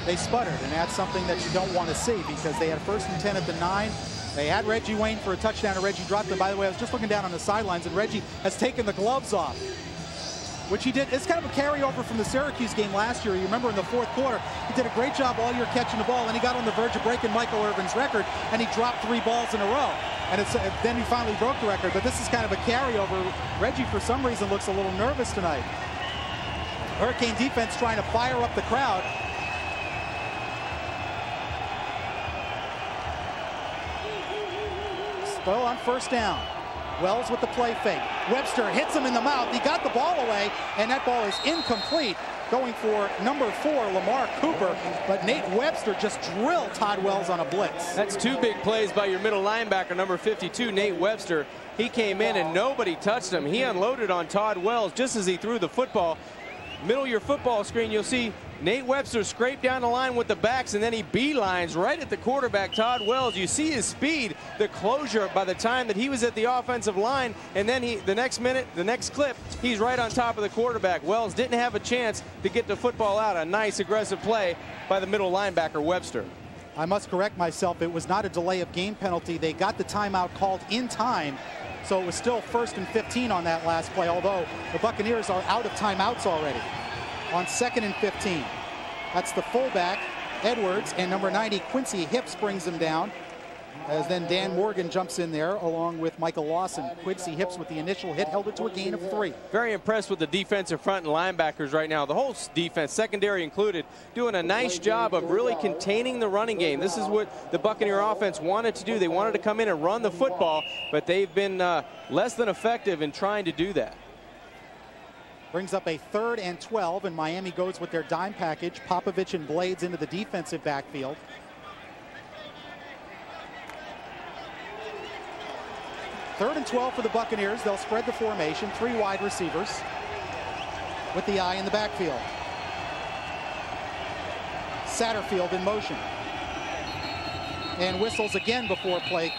S1: they sputtered, and that's something that you don't want to see because they had 1st and 10 at the 9. They had Reggie Wayne for a touchdown, and Reggie dropped it. By the way, I was just looking down on the sidelines, and Reggie has taken the gloves off. which he did. It's kind of a carryover from the Syracuse game last year. You remember in the fourth quarter, he did a great job all year catching the ball, and he got on the verge of breaking Michael Irvin's record, and he dropped 3 balls in a row. And then he finally broke the record, but this is kind of a carryover. Reggie, for some reason, looks a little nervous tonight. Hurricane defense trying to fire up the crowd. Still on first down. Wells with the play fake. Webster hits him in the mouth. He got the ball away, and that ball is incomplete. Going for number 4, Lamar Cooper, but Nate Webster just drilled Todd Wells on a blitz.
S2: That's 2 big plays by your middle linebacker, number 52, Nate Webster. He came in and nobody touched him. He unloaded on Todd Wells just as he threw the football. Middle of your football screen, you'll see Nate Webster scraped down the line with the backs, and then he beelines right at the quarterback, Todd Wells. You see his speed, the closure by the time that he was at the offensive line, and then the next clip, he's right on top of the quarterback. Wells didn't have a chance to get the football out. A nice aggressive play by the middle linebacker, Webster.
S1: I must correct myself. It was not a delay of game penalty. They got the timeout called in time, so it was still 1st and 15 on that last play, although the Buccaneers are out of timeouts already. On 2nd and 15. That's the fullback, Edwards, and number 90, Quincy Hips, brings him down. As then Dan Morgan jumps in there along with Michael Lawson. Quincy Hips with the initial hit held it to a gain of 3.
S2: Very impressed with the defensive front and linebackers right now. The whole defense, secondary included, doing a nice job of really containing the running game. This is what the Buccaneer offense wanted to do. They wanted to come in and run the football, but they've been less than effective in trying to do that.
S1: Brings up a 3rd and 12, and Miami goes with their dime package. Popovich and Blades into the defensive backfield. Third and 12 for the Buccaneers. They'll spread the formation. 3 wide receivers with the eye in the backfield. Satterfield in motion. And whistles again before play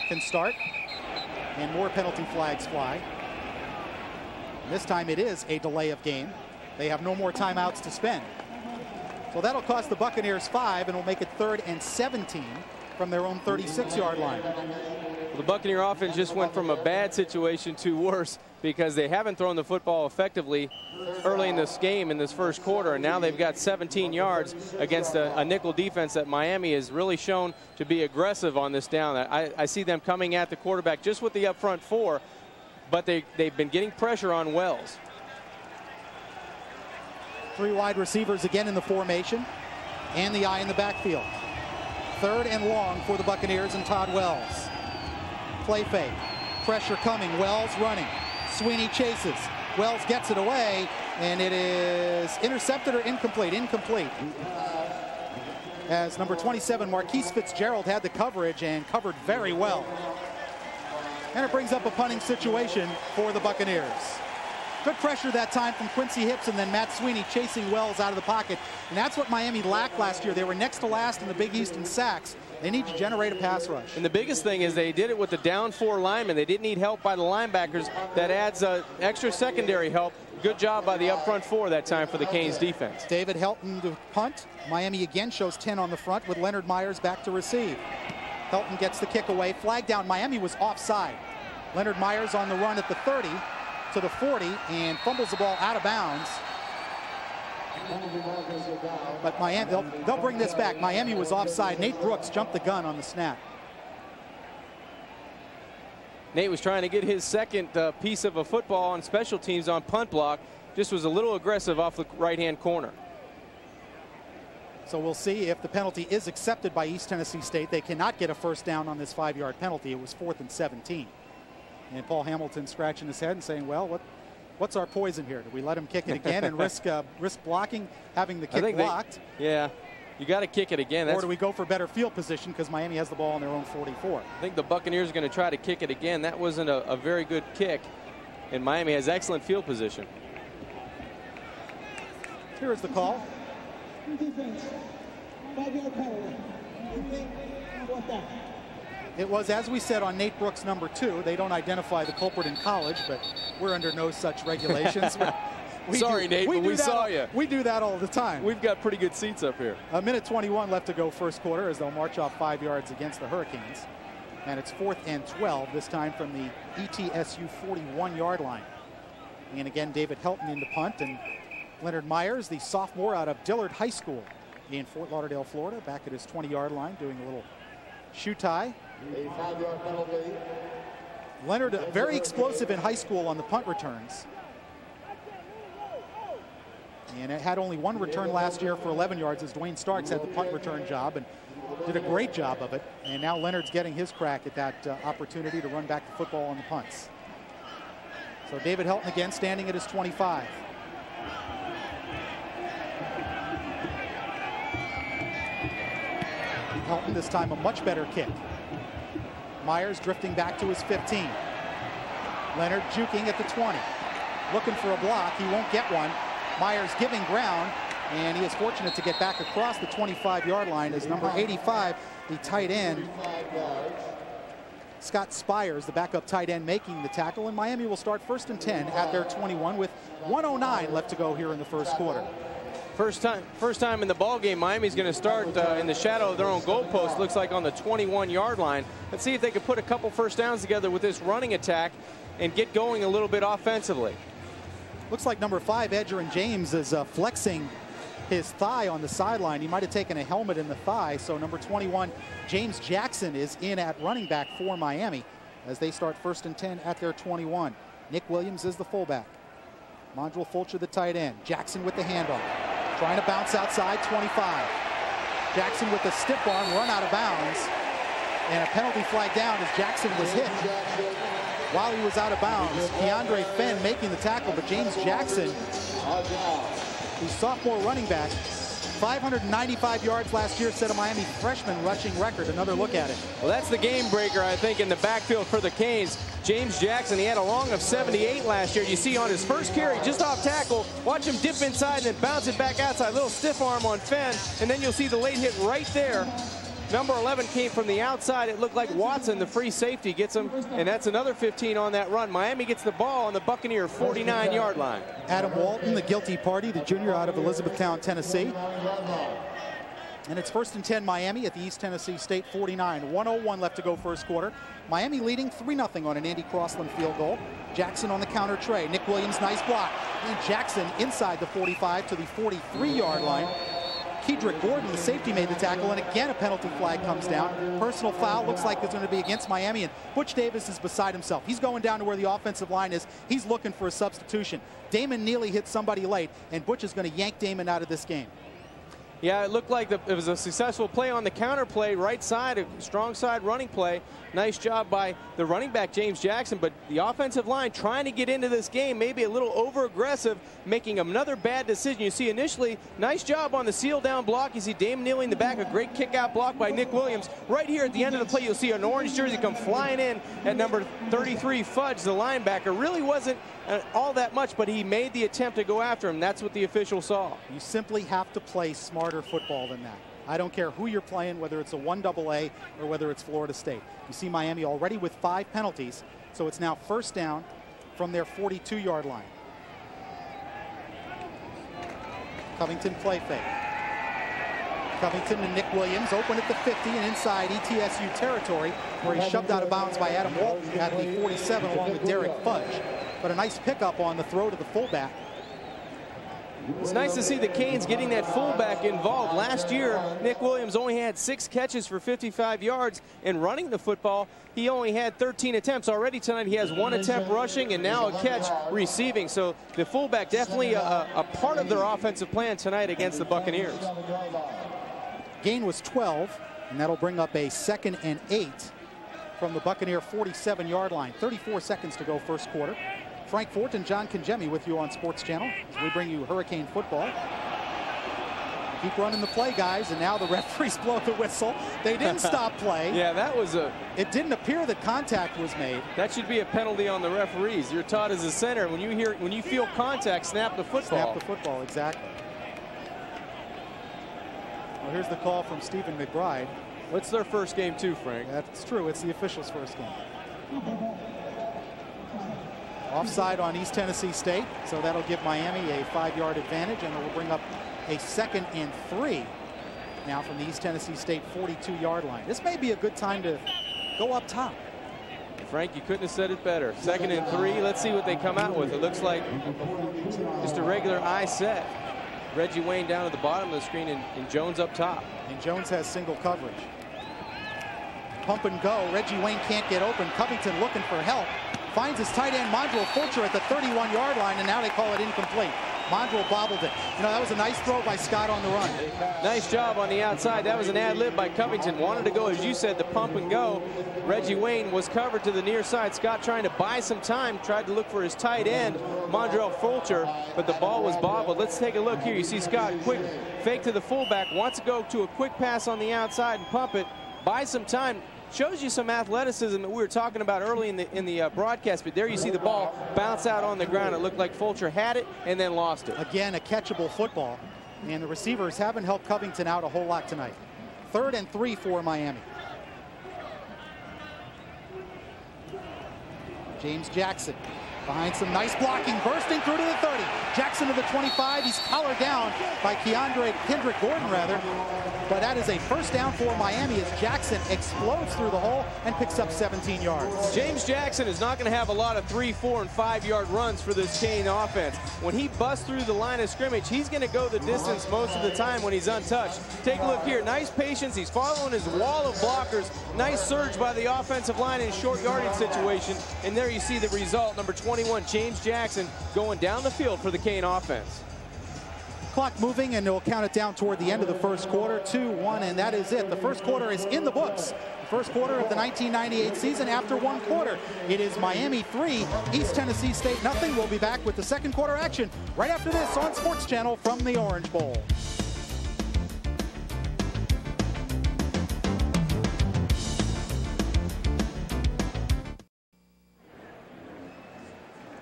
S1: can start. And more penalty flags fly. This time it is a delay of game. They have no more timeouts to spend. So that'll cost the Buccaneers 5 and will make it 3rd and 17 from their own 36-yard line.
S2: Well, the Buccaneer offense just went from a bad situation to worse because they haven't thrown the football effectively early in this game in this first quarter, and now they've got 17 yards against a nickel defense that Miami has really shown to be aggressive on this down. I see them coming at the quarterback just with the up front 4, but they've been getting pressure on Wells.
S1: 3 wide receivers again in the formation, and the eye in the backfield. 3rd and long for the Buccaneers and Todd Wells. Play fake. Pressure coming. Wells running. Sweeney chases. Wells gets it away, and it is intercepted or incomplete? Incomplete. As number 27, Marquise Fitzgerald, had the coverage and covered very well. And it brings up a punting situation for the Buccaneers. Good pressure that time from Quincy Hips, and then Matt Sweeney chasing Wells out of the pocket. And that's what Miami lacked last year. They were next to last in the Big East in sacks. They need to generate a pass rush.
S2: And the biggest thing is they did it with the down 4 linemen. They didn't need help by the linebackers. That adds extra secondary help. Good job by the up front 4 that time for the Canes defense.
S1: David Helton to punt. Miami again shows 10 on the front with Leonard Myers back to receive. Helton gets the kick away. Flag down. Miami was offside. Leonard Myers on the run at the 30 to the 40 and fumbles the ball out of bounds. But Miami, they'll bring this back. Miami was offside. Nate Brooks jumped the gun on the snap.
S2: Nate was trying to get his second piece of a football on special teams on punt block. Just was a little aggressive off the right-hand corner.
S1: So we'll see if the penalty is accepted by East Tennessee State. They cannot get a first down on this 5-yard penalty. It was 4th and 17. And Paul Hamilton scratching his head and saying, well, what's our poison here? Do we let him kick it again and risk blocking, having the kick blocked?
S2: Yeah, you got to kick it again.
S1: Or do we go for better field position because Miami has the ball on their own 44?
S2: I think the Buccaneers are going to try to kick it again. That wasn't a very good kick, and Miami has excellent field position.
S1: Here is the call.
S3: Defense, 5-yard penalty. What that?
S1: It was, as we said, on Nate Brooks number 2. They don't identify the culprit in college, but we're under no such regulations.
S2: Sorry, Nate, but we saw you.
S1: We do that all the time.
S2: We've got pretty good seats up here.
S1: A minute 21 left to go first quarter as they'll march off 5 yards against the Hurricanes. And it's 4th and 12, this time from the ETSU 41-yard line. And again, David Helton in the punt, and Leonard Myers, the sophomore out of Dillard High School in Fort Lauderdale, Florida, back at his 20-yard line doing a little shoe tie.
S4: A 5-yard penalty.
S1: Leonard, very explosive in high school on the punt returns. And it had only one return last year for 11 yards as Dwayne Starks had the punt return job and did a great job of it. And now Leonard's getting his crack at that opportunity to run back the football on the punts. So David Helton again standing at his 25. Helton this time a much better kick. Myers drifting back to his 15. Leonard juking at the 20. Looking for a block. He won't get one. Myers giving ground, and he is fortunate to get back across the 25-yard line as number 85, the tight end, Scott Spires, the backup tight end, making the tackle. And Miami will start 1st and 10 at their 21 with 1:09 left to go here in the first quarter.
S2: First time in the ball game, Miami's going to start in the shadow of their own goalpost. Looks like on the 21-yard line. Let's see if they can put a couple first downs together with this running attack and get going a little bit offensively.
S1: Looks like number 5, Edgerrin James, is flexing his thigh on the sideline. He might have taken a helmet in the thigh. So number 21, James Jackson, is in at running back for Miami as they start 1st and 10 at their 21. Nick Williams is the fullback. Mondrell Fulcher the tight end. Jackson with the handoff. Trying to bounce outside, 25. Jackson with a stiff arm, run out of bounds. And a penalty flag down as Jackson was hit while he was out of bounds. Keandre Fenn making the tackle, but James Jackson, the sophomore running back, 595 yards last year, set a Miami freshman rushing record. Another look at it.
S2: Well, that's the game breaker, I think, in the backfield for the Canes. James Jackson, he had a long of 78 last year. You see on his first carry, just off tackle, watch him dip inside and then bounce it back outside. Little stiff arm on Fenn, and then you'll see the late hit right there. Number 11 came from the outside. It looked like Watson, the free safety, gets him, and that's another 15 on that run. Miami gets the ball on the Buccaneer 49-yard line.
S1: Adam Walton, the guilty party, the junior out of Elizabethtown, Tennessee. And it's 1st and 10 Miami at the East Tennessee State 49. 1:01 left to go first quarter. Miami leading 3-0 on an Andy Crossland field goal. Jackson on the counter tray. Nick Williams, nice block. And Jackson inside the 45 to the 43-yard line. Kedrick Gordon, the safety, made the tackle, and again a penalty flag comes down. Personal foul looks like it's going to be against Miami, and Butch Davis is beside himself. He's going down to where the offensive line is. He's looking for a substitution. Damon Neely hit somebody late, and Butch is going to yank Damon out of this game.
S2: Yeah, it looked like it was a successful play on the counter play, right side, a strong side running play. Nice job by the running back, James Jackson, but the offensive line trying to get into this game, maybe a little over-aggressive, making another bad decision. You see initially, nice job on the seal down block. You see Damon Neely in the back, a great kick-out block by Nick Williams. Right here at the end of the play, you'll see an orange jersey come flying in at number 33, Fudge, the linebacker. Really wasn't all that much, but he made the attempt to go after him. That's what the official saw.
S1: You simply have to play smarter football than that. I don't care who you're playing, whether it's a 1AA or whether it's Florida State. You see Miami already with 5 penalties, so it's now 1st down from their 42-yard line. Covington play fake. Covington to Nick Williams, open at the 50 and inside ETSU territory, where he's shoved out of bounds by Adam Walton at the 47 along with Derek Fudge. But a nice pickup on the throw to the fullback.
S2: It's nice to see the Canes getting that fullback involved. Last year, Nick Williams only had 6 catches for 55 yards, and running the football, he only had 13 attempts. Already tonight, he has 1 attempt rushing and now a catch receiving. So the fullback definitely a part of their offensive plan tonight against the Buccaneers.
S1: Gain was 12, and that'll bring up a 2nd and 8 from the Buccaneer 47-yard line. 34 seconds to go first quarter. Frank Fort and John Congemi with you on Sports Channel as we bring you Hurricane football. Keep running the play, guys, and now the referees blow the whistle. They didn't stop play.
S2: Yeah, that was
S1: It didn't appear that contact was made.
S2: That should be a penalty on the referees. You're taught as a center, when you feel contact, snap the football.
S1: Snap the football, exactly. Well, here's the call from Stephen McBride.
S2: What's their first game too, Frank?
S1: That's true. It's the officials' first game. Offside on East Tennessee State, so that'll give Miami a 5-yard advantage, and it will bring up a 2nd and 3 now from the East Tennessee State 42-yard line. This may be a good time to go up top.
S2: Frank, you couldn't have said it better. 2nd and 3. Let's see what they come out with. It looks like just a regular eye set. Reggie Wayne down at the bottom of the screen and Jones up top.
S1: And Jones has single coverage. Pump and go. Reggie Wayne can't get open. Covington looking for help. Finds his tight end, Mondrell Fulcher, at the 31-yard line, and now they call it incomplete. Mondrell bobbled it. You know, that was a nice throw by Scott on the run.
S2: Nice job on the outside. That was an ad-lib by Covington. Wanted to go, as you said, the pump and go. Reggie Wayne was covered to the near side. Scott trying to buy some time, tried to look for his tight end, Mondrell Fulcher, but the ball was bobbled. Let's take a look here. You see Scott, quick fake to the fullback, wants to go to a quick pass on the outside and pump it. Buy some time. Shows you some athleticism that we were talking about early in the broadcast, but there you see the ball bounce out on the ground. It looked like Fulcher had it and then lost it.
S1: Again, a catchable football, and the receivers haven't helped Covington out a whole lot tonight. 3rd and 3 for Miami. James Jackson behind some nice blocking, bursting through to the 30. Jackson to the 25. He's collared down by Kendrick Gordon, but that is a first down for Miami as Jackson explodes through the hole and picks up 17 yards.
S2: James Jackson is not going to have a lot of 3, 4, and 5-yard runs for this Cane offense. When he busts through the line of scrimmage, he's going to go the distance most of the time when he's untouched. Take a look here. Nice patience. He's following his wall of blockers. Nice surge by the offensive line in short yardage situation. And there you see the result. Number 21, James Jackson, going down the field for the Cane offense.
S1: Clock moving, and they'll count it down toward the end of the first quarter. 2-1, and that is it. The first quarter is in the books. The first quarter of the 1998 season. After one quarter, it is Miami 3, East Tennessee State nothing. We'll be back with the second quarter action right after this on Sports Channel from the Orange Bowl.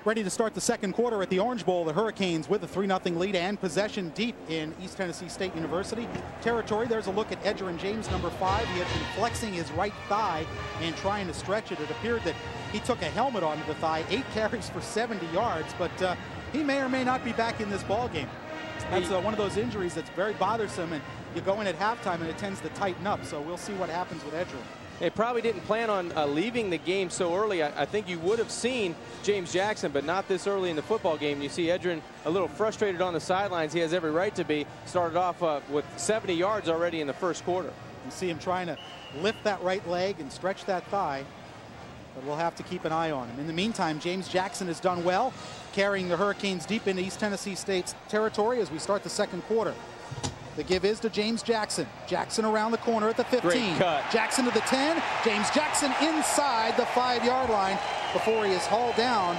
S1: Ready to start the second quarter at the Orange Bowl. The Hurricanes with a 3-0 lead and possession deep in East Tennessee State University territory. There's a look at Edgerrin James, number 5. He had been flexing his right thigh and trying to stretch it. It appeared that he took a helmet onto the thigh. 8 carries for 70 yards, but he may or may not be back in this ball game. That's one of those injuries that's very bothersome, and you go in at halftime and it tends to tighten up. So we'll see what happens with Edgerrin.
S2: They probably didn't plan on leaving the game so early. I think you would have seen James Jackson, but not this early in the football game. You see Edgerrin a little frustrated on the sidelines. He has every right to be. Started off with 70 yards already in the first quarter.
S1: You see him trying to lift that right leg and stretch that thigh, but we'll have to keep an eye on him. In the meantime, James Jackson has done well, carrying the Hurricanes deep into East Tennessee State's territory as we start the second quarter. The give is to James Jackson. Jackson around the corner at the 15.
S2: Great cut.
S1: Jackson to the 10. James Jackson inside the 5-yard line before he is hauled down.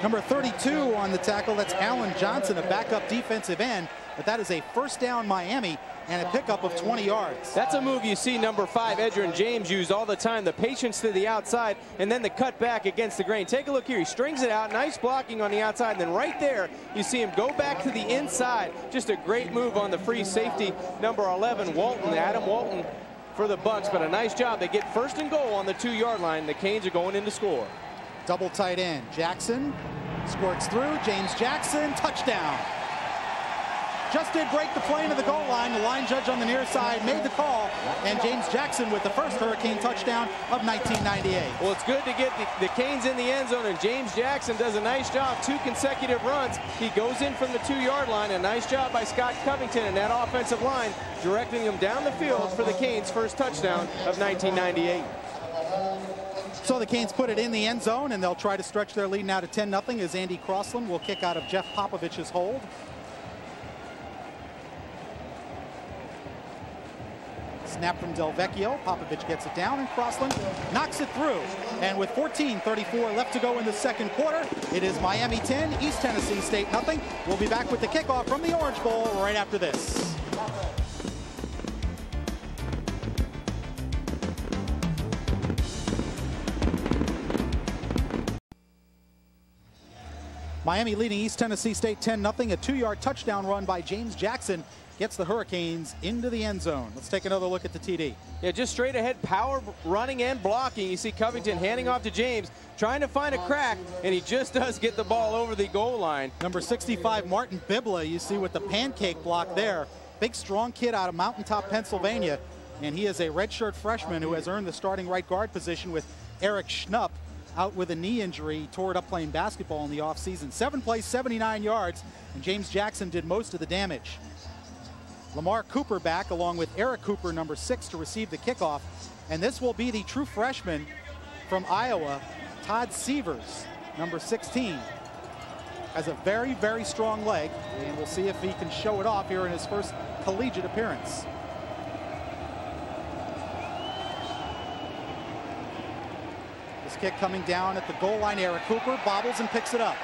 S1: Number 32 on the tackle. That's Alan Johnson, a backup defensive end. But that is a first down Miami and a pickup of 20 yards.
S2: That's a move you see number 5, Edgerrin James, use all the time. The patience to the outside and then the cut back against the grain. Take a look here. He strings it out. Nice blocking on the outside. And then right there, you see him go back to the inside. Just a great move on the free safety, number 11, Walton, Adam Walton for the Bucks. But a nice job. They get first and goal on the 2-yard line. The Canes are going in to score.
S1: Double tight end. Jackson squirts through. James Jackson, touchdown. Just did break the plane of the goal line. The line judge on the near side made the call, and James Jackson with the first Hurricane touchdown of 1998.
S2: Well, it's good to get the Canes in the end zone, and James Jackson does a nice job. 2 consecutive runs. He goes in from the 2-yard line. A nice job by Scott Covington and that offensive line, directing him down the field for the Canes' first touchdown of 1998.
S1: So the Canes put it in the end zone, and they'll try to stretch their lead now to 10-0 as Andy Crossland will kick out of Jeff Popovich's hold. Snap from Del Vecchio. Popovich gets it down, and Crossland knocks it through. And with 14:34 left to go in the second quarter, it is Miami 10, East Tennessee State nothing. We'll be back with the kickoff from the Orange Bowl right after this. Miami leading East Tennessee State 10-0. A 2-yard touchdown run by James Jackson gets the Hurricanes into the end zone. Let's take another look at the TD.
S2: Yeah, just straight ahead power running and blocking. You see Covington handing off to James, trying to find a crack, and he just does get the ball over the goal line.
S1: Number 65, Martin Bibla, you see with the pancake block there. Big, strong kid out of Mountaintop, Pennsylvania. And he is a redshirt freshman who has earned the starting right guard position with Eric Schnupp out with a knee injury. He tore it up playing basketball in the offseason. 7 plays, 79 yards, and James Jackson did most of the damage. Lamar Cooper back along with Eric Cooper, number 6, to receive the kickoff. And this will be the true freshman from Iowa, Todd Severs, number 16. Has a very, very strong leg, and we'll see if he can show it off here in his first collegiate appearance. This kick coming down at the goal line. Eric Cooper bobbles and picks it up.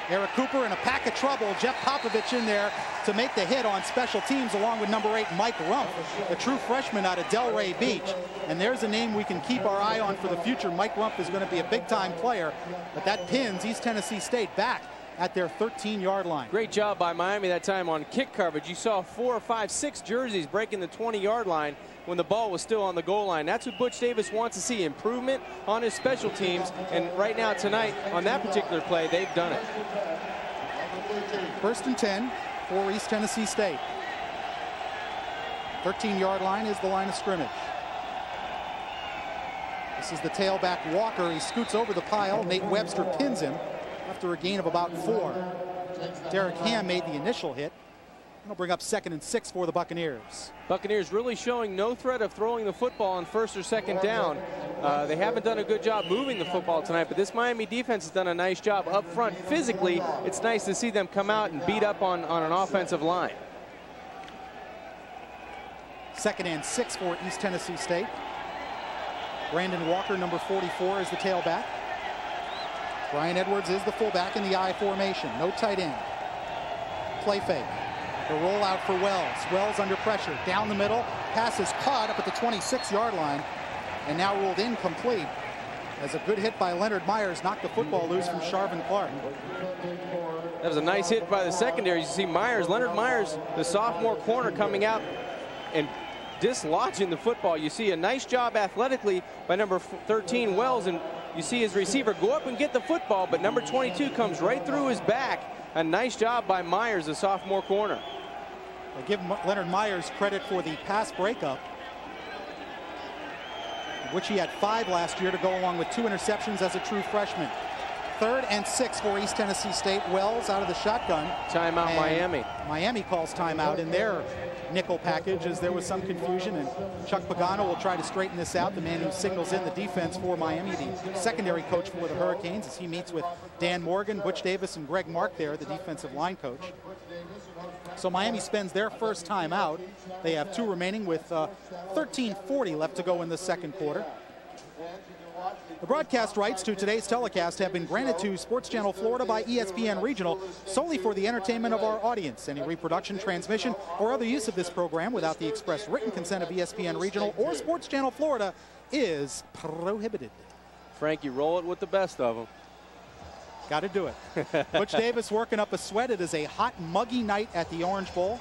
S1: Eric Cooper in a pack of trouble. Jeff Popovich in there to make the hit on special teams along with number 8, Mike Rumpf, the true freshman out of Delray Beach. And there's a name we can keep our eye on for the future. Mike Rumpf is going to be a big-time player, but that pins East Tennessee State back at their 13-yard line.
S2: Great job by Miami that time on kick coverage. You saw 4, 5, 6 jerseys breaking the 20-yard line when the ball was still on the goal line. That's what Butch Davis wants to see, improvement on his special teams. And right now tonight on that particular play, they've done it.
S1: 1st and 10 for East Tennessee State. 13-yard line is the line of scrimmage. This is the tailback Walker. He scoots over the pile. Nate Webster pins him after a gain of about 4. Derek Ham made the initial hit. It'll bring up 2nd and 6 for the Buccaneers.
S2: Buccaneers really showing no threat of throwing the football on 1st or 2nd down. They haven't done a good job moving the football tonight, but this Miami defense has done a nice job up front. Physically, it's nice to see them come out and beat up on an offensive line.
S1: 2nd and 6 for East Tennessee State. Brandon Walker, number 44, is the tailback. Brian Edwards is the fullback in the I formation. No tight end. Play fake. The rollout for Wells. Wells under pressure. Down the middle. Pass is caught up at the 26-yard line and now ruled incomplete as a good hit by Leonard Myers knocked the football loose from Charvin Clark.
S2: That was a nice hit by the secondary. You see Myers, Leonard Myers, the sophomore corner, coming out and dislodging the football. You see a nice job athletically by number 13, Wells, and you see his receiver go up and get the football, but number 22 comes right through his back. A nice job by Myers, the sophomore corner.
S1: I give Leonard Myers credit for the pass breakup, which he had 5 last year to go along with 2 interceptions as a true freshman. 3rd and 6 for East Tennessee State. Wells out of the shotgun.
S2: Timeout Miami.
S1: Miami calls timeout in their nickel package as there was some confusion, and Chuck Pagano will try to straighten this out, the man who signals in the defense for Miami, the secondary coach for the Hurricanes, as he meets with Dan Morgan, Butch Davis, and Greg Mark there, the defensive line coach. So Miami spends their first time out. They have 2 remaining with 13:40 left to go in the second quarter. The broadcast rights to today's telecast have been granted to Sports Channel Florida by ESPN Regional solely for the entertainment of our audience. Any reproduction, transmission, or other use of this program without the express written consent of ESPN Regional or Sports Channel Florida is prohibited.
S2: Frankie, roll it with the best of them.
S1: Got to do it. Butch Davis working up a sweat. It is a hot, muggy night at the Orange Bowl.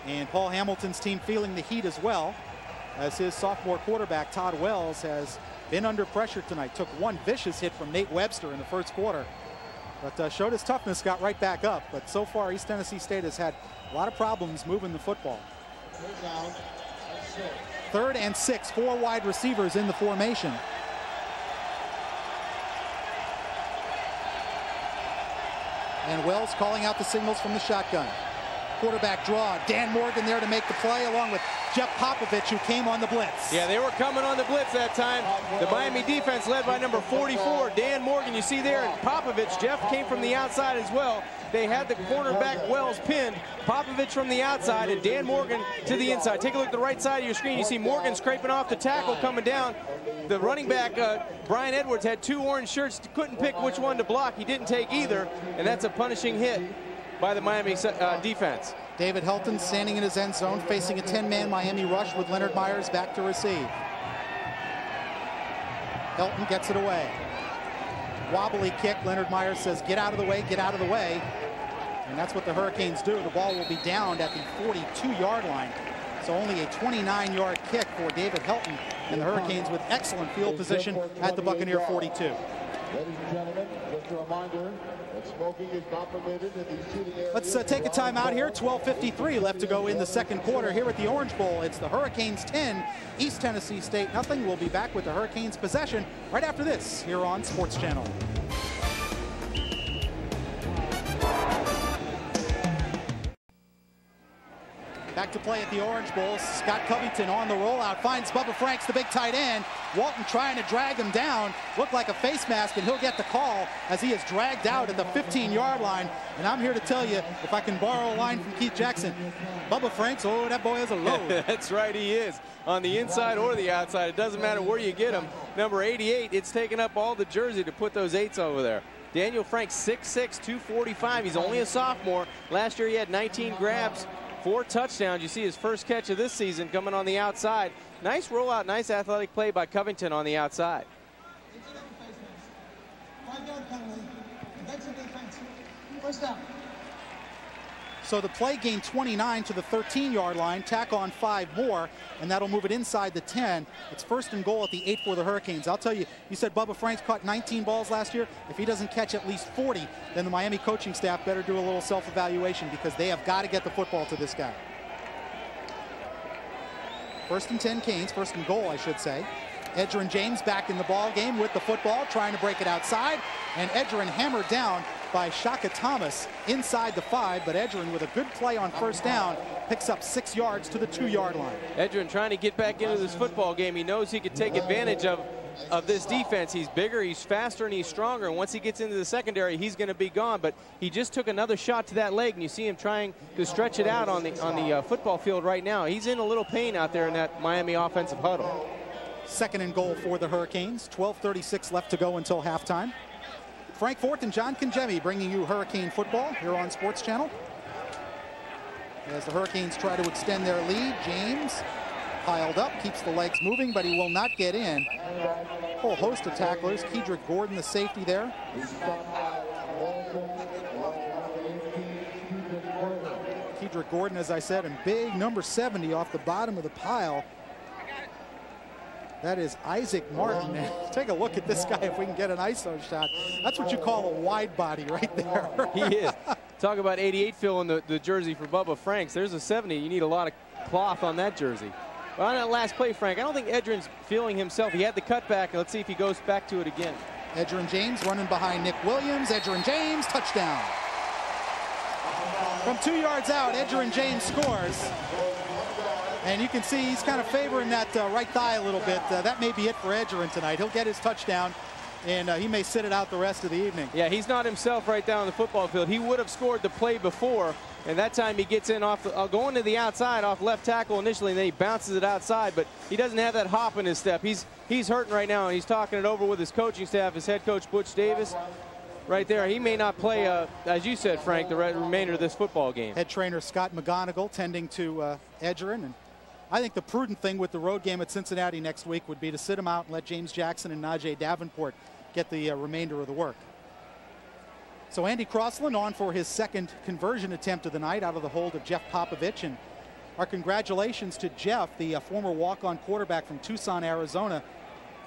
S1: And Paul Hamilton's team feeling the heat as well, as his sophomore quarterback, Todd Wells, has been under pressure tonight. Took 1 vicious hit from Nate Webster in the first quarter, but showed his toughness, got right back up. But so far, East Tennessee State has had a lot of problems moving the football. 3rd and 6, 4 wide receivers in the formation. And Wells calling out the signals from the shotgun. Quarterback draw. Dan Morgan there to make the play, along with Jeff Popovich, who came on the blitz.
S2: Yeah, they were coming on the blitz that time. The Miami defense led by number 44, Dan Morgan, you see there, and Popovich. Jeff came from the outside as well. They had the cornerback Wells pinned. Popovich from the outside and Dan Morgan to the inside. Take a look at the right side of your screen. You see Morgan scraping off the tackle coming down. The running back, Brian Edwards, had 2 orange shirts. Couldn't pick which one to block. He didn't take either, and that's a punishing hit by the Miami defense.
S1: David Helton standing in his end zone, facing a 10-man Miami rush with Leonard Myers back to receive. Helton gets it away. Wobbly kick. Leonard Myers says, get out of the way, get out of the way. And that's what the Hurricanes do. The ball will be downed at the 42-yard line. So only a 29-yard kick for David Helton, and the Hurricanes with excellent field position at the Buccaneer 42.
S4: Ladies and gentlemen, just a reminder that smoking is not permitted in the seating area.
S1: Let's take a timeout here. 12:53 left to go in the second quarter here at the Orange Bowl. It's the Hurricanes 10, East Tennessee State nothing. We'll be back with the Hurricanes possession right after this here on Sports Channel. Back to play at the Orange Bowl. Scott Covington on the rollout. Finds Bubba Franks, the big tight end. Walton trying to drag him down. Looked like a face mask, and he'll get the call as he is dragged out at the 15-yard line. And I'm here to tell you, if I can borrow a line from Keith Jackson, Bubba Franks, oh, that boy is a load.
S2: That's right, he is. On the inside or the outside, it doesn't matter where you get him. Number 88, it's taking up all the jersey to put those 8s over there. Daniel Franks, 6'6", 245. He's only a sophomore. Last year he had 19 grabs. 4 touchdowns. You see his first catch of this season coming on the outside. Nice rollout, nice athletic play by Covington on the outside.
S3: First down.
S1: So the play gained 29 to the 13-yard line, tack on 5 more, and that'll move it inside the 10. It's 1st and goal at the 8 for the Hurricanes. I'll tell you, you said Bubba Franks caught 19 balls last year. If he doesn't catch at least 40, then the Miami coaching staff better do a little self-evaluation because they have got to get the football to this guy. 1st and 10 Canes, 1st and goal, I should say. Edgerrin James back in the ball game with the football, trying to break it outside, and Edgerrin hammered down by Shaka Thomas inside the 5, but Edgerrin with a good play on 1st down picks up 6 yards to the 2-yard line.
S2: Edgerrin trying to get back into this football game. He knows he could take advantage of this defense. He's bigger, he's faster, and he's stronger, and once he gets into the secondary, he's going to be gone. But he just took another shot to that leg, and you see him trying to stretch it out on the football field right now. He's in a little pain out there in that Miami offensive huddle.
S1: 2nd and goal for the Hurricanes. 12:36 left to go until halftime. Frank Fort and John Congemi bringing you Hurricane football here on Sports Channel. As the Hurricanes try to extend their lead, James piled up, keeps the legs moving, but he will not get in. A whole host of tacklers. Kedrick Gordon, the safety there. Kedrick Gordon, as I said, and big number 70 off the bottom of the pile. That is Isaac Martin. Take a look at this guy if we can get an ISO shot. That's what you call a wide body right there.
S2: He is. Talk about 88 filling the jersey for Bubba Franks. There's a 70. You need a lot of cloth on that jersey. But on that last play, Frank, I don't think Edgerrin's feeling himself. He had the cutback, and let's see if he goes back to it again.
S1: Edgerrin James running behind Nick Williams. Edgerrin James, touchdown. From 2 yards out, Edgerrin James scores. And you can see he's kind of favoring that right thigh a little bit. That may be it for Edgerrin tonight. He'll get his touchdown, and he may sit it out the rest of the evening.
S2: Yeah, he's not himself right down on the football field. He would have scored the play before, and that time he gets in off going to the outside off left tackle initially, and then he bounces it outside, but he doesn't have that hop in his step. He's hurting right now, and he's talking it over with his coaching staff, his head coach Butch Davis. Right there, he may not play, as you said, Frank, the remainder of this football game.
S1: Head trainer Scott McGonigal tending to Edgerrin, and I think the prudent thing with the road game at Cincinnati next week would be to sit him out and let James Jackson and Najee Davenport get the remainder of the work. So Andy Crossland on for his 2nd conversion attempt of the night out of the hold of Jeff Popovich. And our congratulations to Jeff, the former walk-on quarterback from Tucson, Arizona,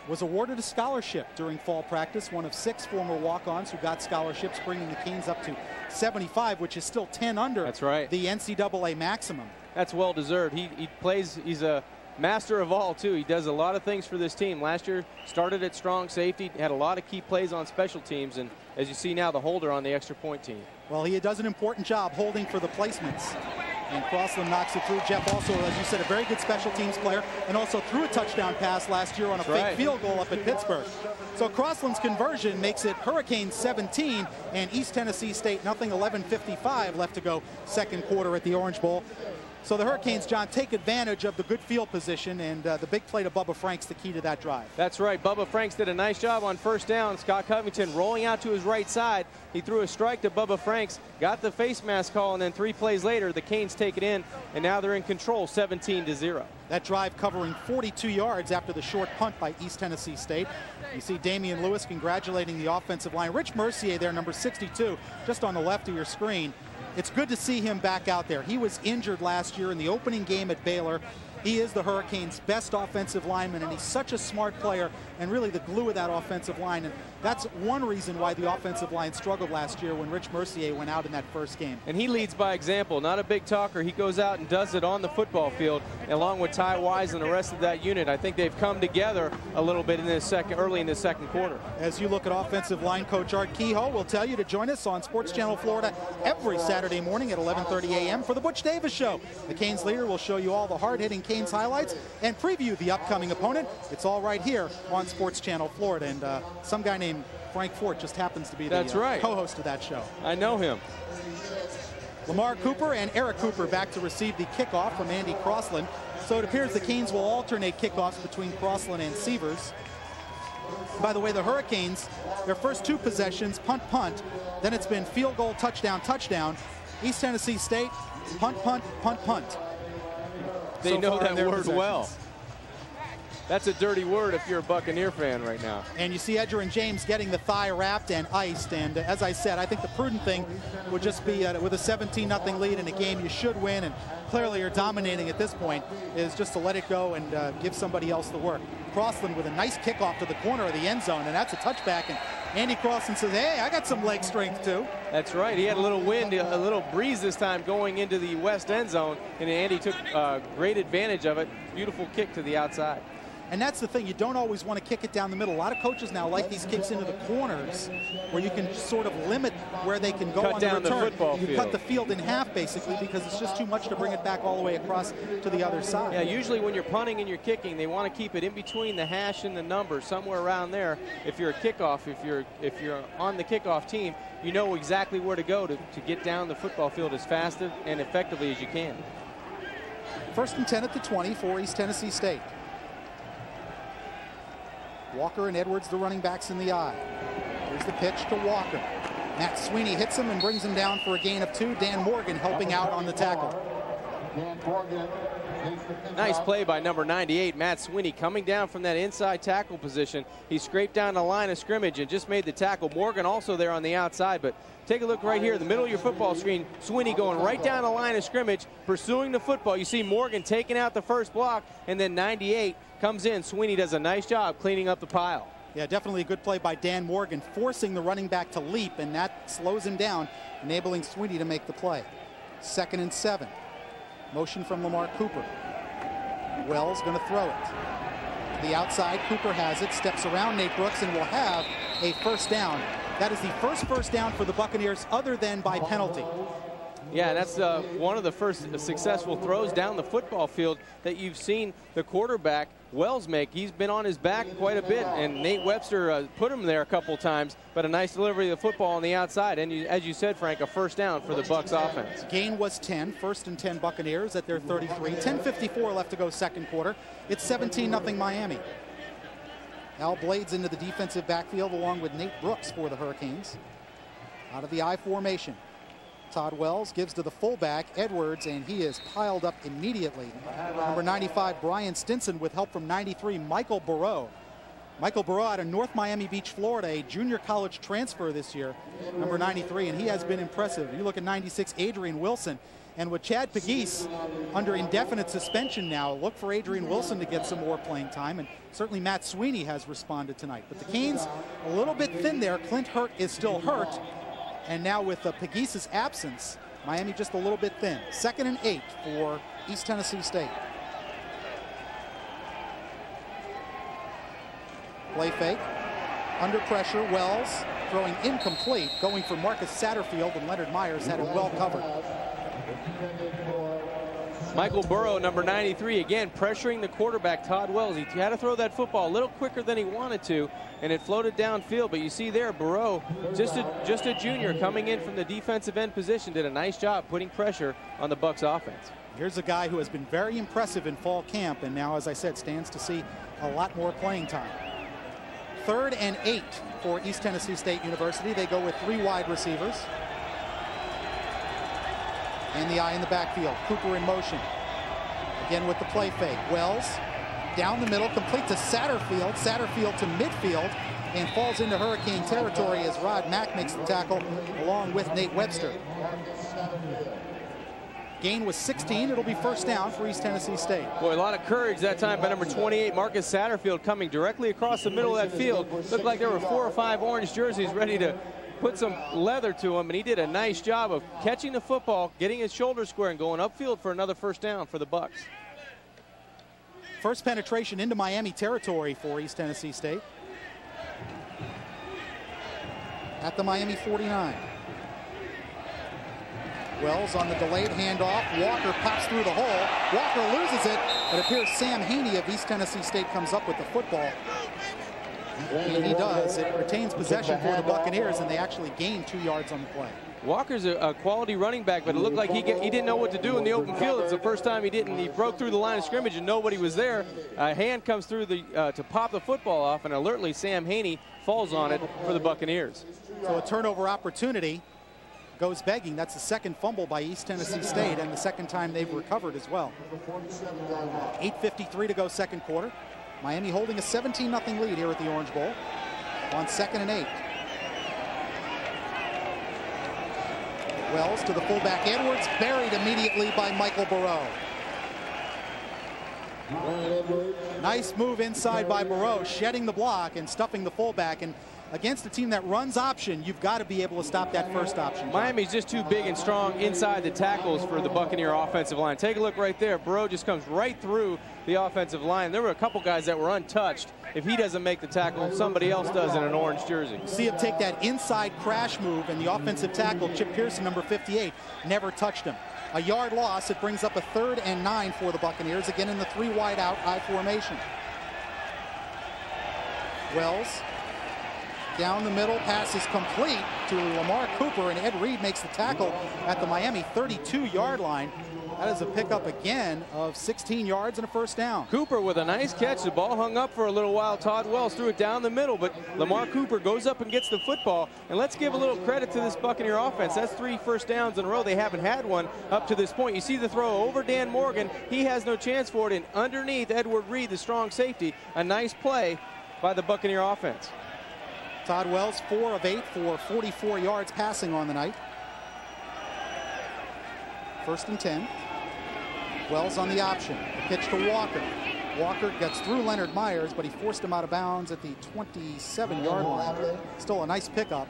S1: was awarded a scholarship during fall practice, one of 6 former walk-ons who got scholarships, bringing the Canes up to 75, which is still 10 under
S2: That's right.
S1: the NCAA maximum.
S2: That's well deserved. He plays, he's a master of all too. He does a lot of things for this team. Last year started at strong safety, had a lot of key plays on special teams, and as you see now, the holder on the extra point team.
S1: Well, he does an important job holding for the placements. And Crossland knocks it through. Jeff also, as you said, a very good special teams player, and also threw a touchdown pass last year on a fake field goal up at Pittsburgh. So Crossland's conversion makes it Hurricanes 17 and East Tennessee State nothing. 11:55 left to go, 2nd quarter at the Orange Bowl. So the Hurricanes, John, take advantage of the good field position, and the big play to Bubba Franks, the key to that drive.
S2: That's right. Bubba Franks did a nice job on 1st down. Scott Covington rolling out to his right side. He threw a strike to Bubba Franks, got the face mask call, and then 3 plays later, the Canes take it in, and now they're in control, 17-0.
S1: That drive covering 42 yards after the short punt by East Tennessee State. You see Damian Lewis congratulating the offensive line. Rich Mercier there, number 62, just on the left of your screen. It's good to see him back out there. He was injured last year in the opening game at Baylor. He is the Hurricanes' best offensive lineman, and he's such a smart player and really the glue of that offensive line. And that's one reason why the offensive line struggled last year when Rich Mercier went out in that first game.
S2: And he leads by example. Not a big talker. He goes out and does it on the football field, along with Ty Wise and the rest of that unit. I think they've come together a little bit in this early in the second quarter.
S1: As you look at offensive line coach Art Kehoe, will tell you to join us on Sports Channel Florida every Saturday morning at 11:30 a.m. for the Butch Davis Show. The Canes leader will show you all the hard-hitting Canes highlights and preview the upcoming opponent. It's all right here on Sports Channel Florida. And some guy named Frank Fort just happens to be the co-host of that show.
S2: I know him.
S1: Lamar Cooper and Eric Cooper back to receive the kickoff from Andy Crossland. So it appears the Canes will alternate kickoffs between Crossland and Sievers. By the way, the Hurricanes, their first two possessions, punt, punt. Then it's been field goal, touchdown, touchdown. East Tennessee State, punt, punt, punt, punt.
S2: They know that word well. That's a dirty word if you're a Buccaneer fan right now.
S1: And you see Edgerrin James getting the thigh wrapped and iced. And as I said, I think the prudent thing would just be with a 17-0 lead in a game you should win, and clearly you're dominating at this point, is just to let it go and give somebody else the work. Crossland with a nice kickoff to the corner of the end zone, and that's a touchback. And Andy Crossland says, hey, I got some leg strength too.
S2: That's right. He had a little wind, a little breeze this time going into the west end zone, and Andy took great advantage of it. Beautiful kick to the outside.
S1: And that's the thing, you don't always want to kick it down the middle. A lot of coaches now like these kicks into the corners where you can sort of limit where they can go on the return.
S2: The football field.
S1: You cut the field in half basically because it's just too much to bring it back all the way across to the other side.
S2: Yeah, usually when you're punting and you're kicking, they want to keep it in between the hash and the number, somewhere around there. If you're a kickoff, if you're on the kickoff team, you know exactly where to go to get down the football field as fast and effectively as you can.
S1: 1st and 10 at the 20 for East Tennessee State. Walker and Edwards, the running backs in the eye. Here's the pitch to Walker. Matt Sweeney hits him and brings him down for a gain of 2. Dan Morgan helping out on the tackle.
S2: Nice play by number 98, Matt Sweeney, coming down from that inside tackle position. He scraped down the line of scrimmage and just made the tackle. Morgan also there on the outside, but take a look right here in the middle of your football screen. Sweeney going right down the line of scrimmage, pursuing the football. You see Morgan taking out the first block, and then 98 comes in. Sweeney does a nice job cleaning up the pile.
S1: Yeah, definitely a good play by Dan Morgan, forcing the running back to leap, and that slows him down, enabling Sweeney to make the play. 2nd and 7. Motion from Lamar Cooper. Wells going to throw it. To the outside, Cooper has it, steps around Nate Brooks, and will have a first down. That is the first down for the Buccaneers other than by penalty.
S2: Yeah, that's one of the first successful throws down the football field that you've seen the quarterback, Wells, make. He's been on his back quite a bit, and Nate Webster put him there a couple times, but a nice delivery of the football on the outside. And as you said, Frank, a first down for the Bucs offense.
S1: Gain was 10, 1st and 10 Buccaneers at their 33. 10:54 left to go second quarter. It's 17-0 Miami. Al Blades into the defensive backfield along with Nate Brooks for the Hurricanes. Out of the I formation. Todd Wells gives to the fullback, Edwards, and he is piled up immediately. Number 95, Brian Stinson, with help from 93, Michael Burrow. Michael Burrow out of North Miami Beach, Florida, a junior college transfer this year, number 93, and he has been impressive. You look at 96, Adrian Wilson. And with Chad Pegues under indefinite suspension now, look for Adrian Wilson to get some more playing time. And certainly Matt Sweeney has responded tonight. But the Canes a little bit thin there. Clint Hurt is still hurt. And now with Pegues' absence, Miami just a little bit thin. 2nd and 8 for East Tennessee State. Play fake. Under pressure, Wells throwing incomplete. Going for Marcus Satterfield, and Leonard Myers had it well covered.
S2: Michael Burrow, number 93, again pressuring the quarterback, Todd Wells. He had to throw that football a little quicker than he wanted to, and it floated downfield. But you see there, Burrow, just a junior coming in from the defensive end position, did a nice job putting pressure on the Bucs offense.
S1: Here's a guy who has been very impressive in fall camp, and now, as I said, stands to see a lot more playing time. 3rd and 8 for East Tennessee State University. They go with 3 wide receivers. And the eye in the backfield. Cooper in motion. Again with the play fake. Wells down the middle, complete to Satterfield. Satterfield to midfield, and falls into Hurricane territory as Rod Mack makes the tackle along with Nate Webster. Gain was 16. It'll be first down for East Tennessee State.
S2: Boy, a lot of courage that time by number 28, Marcus Satterfield, coming directly across the middle of that field. Looked like there were 4 or 5 orange jerseys ready to put some leather to him, and he did a nice job of catching the football, getting his shoulder square, and going upfield for another first down for the Bucks.
S1: First penetration into Miami territory for East Tennessee State. At the Miami 49. Wells on the delayed handoff. Walker pops through the hole. Walker loses it. It appears Sam Haney of East Tennessee State comes up with the football. And he does. It retains possession for the Buccaneers, and they actually gain 2 yards on the play.
S2: Walker's a quality running back, but it looked like he didn't know what to do in the open field. It's the first time he didn't. He broke through the line of scrimmage, and nobody was there. A hand comes through to pop the football off, and alertly Sam Haney falls on it for the Buccaneers.
S1: So a turnover opportunity goes begging. That's the second fumble by East Tennessee State, and the second time they've recovered as well. 8:53 to go second quarter. Miami holding a 17-0 lead here at the Orange Bowl on 2nd and 8. Wells to the fullback Edwards, buried immediately by Michael Burrow. Nice move inside by Burrow, shedding the block and stuffing the fullback. And against a team that runs option, you've got to be able to stop that first option.
S2: Miami's just too big and strong inside the tackles for the Buccaneer offensive line. Take a look right there. Burrow just comes right through the offensive line. There were a couple guys that were untouched. If he doesn't make the tackle, somebody else does in an orange jersey.
S1: See him take that inside crash move, and the offensive tackle, Chip Pearson, number 58, never touched him. A yard loss. It brings up a 3rd and 9 for the Buccaneers, again in the 3 wide out I formation. Wells down the middle, pass is complete to Lamar Cooper, and Ed Reed makes the tackle at the Miami 32-yard line. That is a pickup again of 16 yards and a first down.
S2: Cooper with a nice catch. The ball hung up for a little while. Todd Wells threw it down the middle, but Lamar Cooper goes up and gets the football. And let's give a little credit to this Buccaneer offense. That's 3 first downs in a row. They haven't had one up to this point. You see the throw over Dan Morgan. He has no chance for it. And underneath Edward Reed, the strong safety, a nice play by the Buccaneer offense.
S1: Todd Wells, 4 of 8 for 44 yards passing on the night. 1st and 10. Wells on the option. The pitch to Walker. Walker gets through Leonard Myers, but he forced him out of bounds at the 27-yard line. Still a nice pickup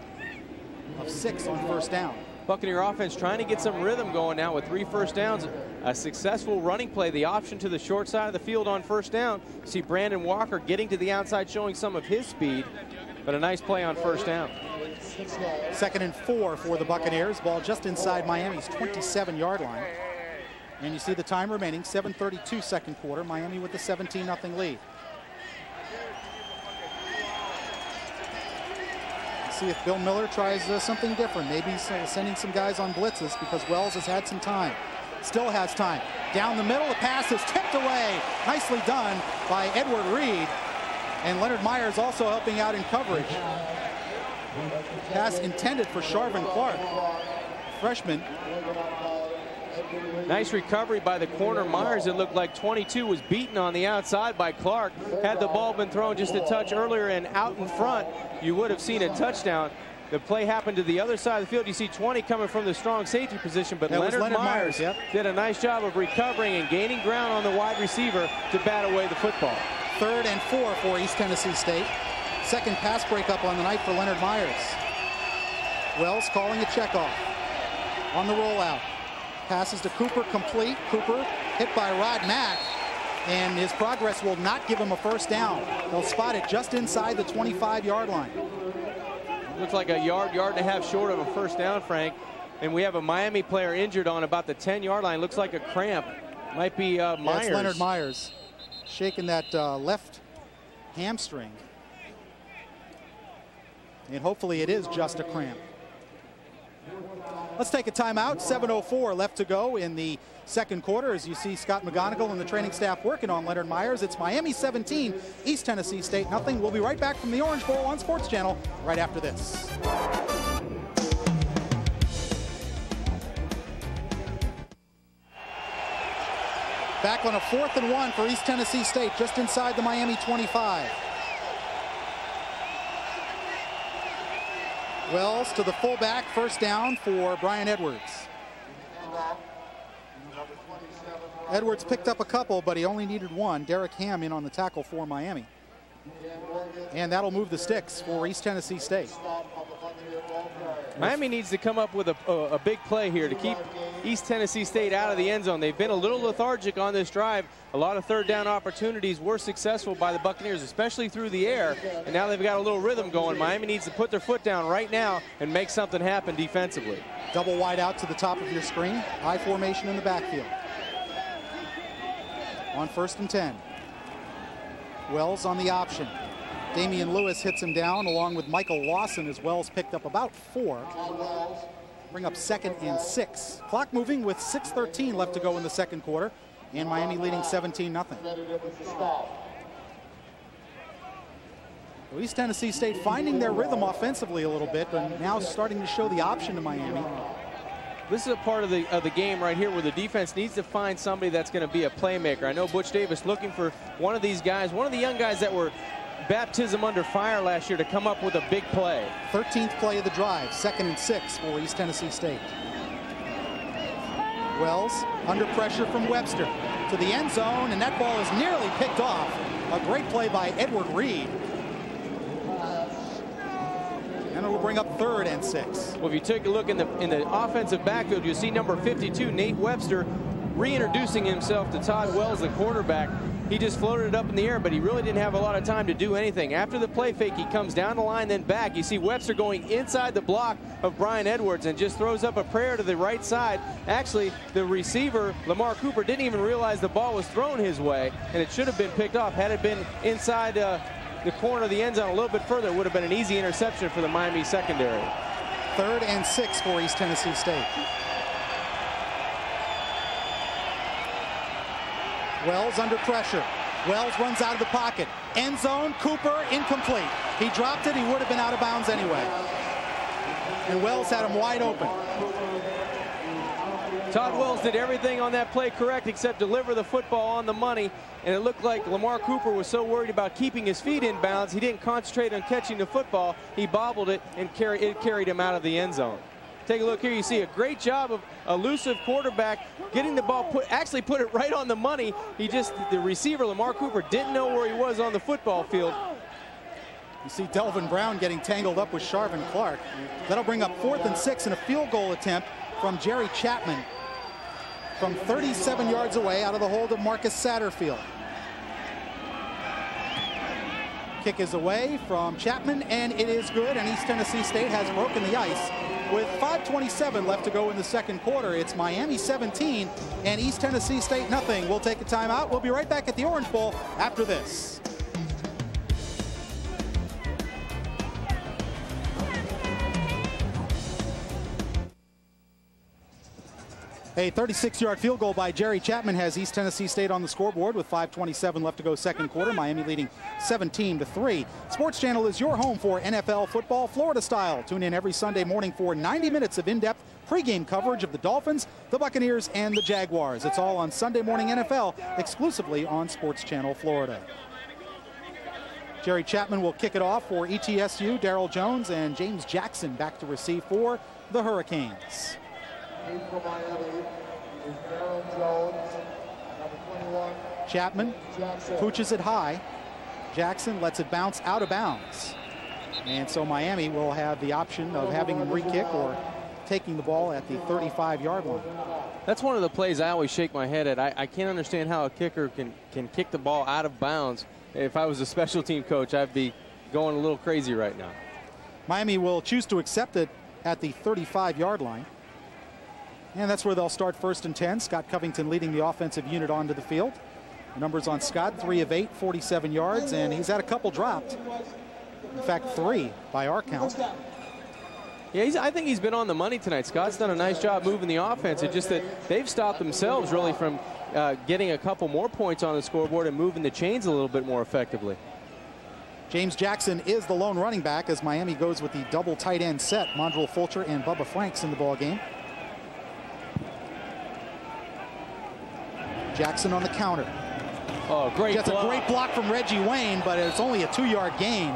S1: of 6 on first down.
S2: Buccaneer offense trying to get some rhythm going now with 3 first downs. A successful running play, the option to the short side of the field on first down. See Brandon Walker getting to the outside, showing some of his speed, but a nice play on first down.
S1: 2nd and 4 for the Buccaneers. Ball just inside Miami's 27-yard line. And you see the time remaining, 7:32 second quarter. Miami with the 17-0 lead. See if Bill Miller tries something different. Maybe sending some guys on blitzes, because Wells has had some time. Still has time. Down the middle, the pass is tipped away. Nicely done by Edward Reed. And Leonard Myers also helping out in coverage. Pass intended for Charvin Clark, freshman.
S2: Nice recovery by the corner. Myers, it looked like 22 was beaten on the outside by Clark. Had the ball been thrown just a touch earlier and out in front, you would have seen a touchdown. The play happened to the other side of the field. You see 20 coming from the strong safety position, but Leonard Myers did a nice job of recovering and gaining ground on the wide receiver to bat away the football.
S1: 3rd and 4 for East Tennessee State. Second pass breakup on the night for Leonard Myers. Wells calling a checkoff on the rollout. Passes to Cooper, complete. Cooper hit by Rod Mack, and his progress will not give him a first down. They'll spot it just inside the 25-yard line.
S2: Looks like a yard and a half short of a first down, Frank. And we have a Miami player injured on about the 10-yard line. Looks like a cramp. Might be Myers.
S1: That's Leonard Myers, shaking that left hamstring. And hopefully it is just a cramp. Let's take a timeout. 7:04 left to go in the second quarter. As you see Scott McGonigal and the training staff working on Leonard Myers. It's Miami 17, East Tennessee State nothing. We'll be right back from the Orange Bowl on Sports Channel right after this. Back on a 4th and 1 for East Tennessee State, just inside the Miami 25. Wells to the fullback, first down for Brian Edwards. Edwards picked up a couple, but he only needed one. Derek Ham in on the tackle for Miami. And that'll move the sticks for East Tennessee State.
S2: Miami needs to come up with a big play here to keep East Tennessee State out of the end zone. They've been a little lethargic on this drive. A lot of third down opportunities were successful by the Buccaneers, especially through the air. And now they've got a little rhythm going. Miami needs to put their foot down right now and make something happen defensively.
S1: Double wide out to the top of your screen. I formation in the backfield. On 1st and 10. Wells on the option. Damian Lewis hits him down along with Michael Lawson as Wells picked up about 4. Bring up 2nd and 6. Clock moving with 6:13 left to go in the second quarter. And Miami leading 17-0. East Tennessee State finding their rhythm offensively a little bit, but now starting to show the option to Miami.
S2: This is a part of the game right here where the defense needs to find somebody that's going to be a playmaker. I know Butch Davis looking for one of these guys, one of the young guys that were baptism under fire last year to come up with a big play.
S1: 13th play of the drive, 2nd and 6 for East Tennessee State. Wells under pressure from Webster to the end zone, and that ball is nearly picked off. A great play by Edward Reed. And it will bring up 3rd and 6.
S2: Well, if you take a look in the offensive backfield, you see number 52, Nate Webster, reintroducing himself to Todd Wells, the quarterback. He just floated it up in the air, but he really didn't have a lot of time to do anything. After the play fake, he comes down the line, then back. You see Webster going inside the block of Brian Edwards and just throws up a prayer to the right side. Actually, the receiver, Lamar Cooper, didn't even realize the ball was thrown his way, and it should have been picked off. Had it been inside the corner of the end zone a little bit further, it would have been an easy interception for the Miami secondary.
S1: 3rd and 6 for East Tennessee State. Wells under pressure. Wells runs out of the pocket. End zone, Cooper, incomplete. He dropped it, he would have been out of bounds anyway. And Wells had him wide open.
S2: Todd Wells did everything on that play correct except deliver the football on the money, and it looked like Lamar Cooper was so worried about keeping his feet in bounds, he didn't concentrate on catching the football. He bobbled it, and it carried him out of the end zone. Take a look here. You see a great job of elusive quarterback getting the ball, actually put it right on the money. The receiver, Lamar Cooper, didn't know where he was on the football field.
S1: You see Delvin Brown getting tangled up with Charvin Clark. That'll bring up 4th and 6 and a field goal attempt from Jerry Chapman from 37 yards away out of the hold of Marcus Satterfield. Kick is away from Chapman, and it is good, and East Tennessee State has broken the ice. With 5:27 left to go in the second quarter, it's Miami 17 and East Tennessee State nothing. We'll take a timeout. We'll be right back at the Orange Bowl after this. A 36-yard field goal by Jerry Chapman has East Tennessee State on the scoreboard with 5:27 left to go second quarter. Miami leading 17-3. Sports Channel is your home for NFL football, Florida style. Tune in every Sunday morning for 90 minutes of in-depth pregame coverage of the Dolphins, the Buccaneers, and the Jaguars. It's all on Sunday Morning NFL, exclusively on Sports Channel Florida. Jerry Chapman will kick it off for ETSU. Darrell Jones and James Jackson back to receive for the Hurricanes. Chapman pooches it high. Jackson lets it bounce out of bounds. And so Miami will have the option of having him re-kick or taking the ball at the 35-yard line.
S2: That's one of the plays I always shake my head at. I can't understand how a kicker can kick the ball out of bounds. If I was a special team coach, I'd be going a little crazy right now.
S1: Miami will choose to accept it at the 35-yard line. And that's where they'll start 1st and 10. Scott Covington leading the offensive unit onto the field. The numbers on Scott, 3 of 8, 47 yards, and he's had a couple dropped. In fact, 3 by our count.
S2: Yeah, I think he's been on the money tonight. Scott's done a nice job moving the offense. It's just that they've stopped themselves really from getting a couple more points on the scoreboard and moving the chains a little bit more effectively.
S1: James Jackson is the lone running back as Miami goes with the double tight end set. Mondrell Fulcher and Bubba Franks in the ball game. Jackson on the counter.
S2: Oh, great
S1: Gets
S2: block.
S1: a great block from Reggie Wayne, but it's only a 2-yard gain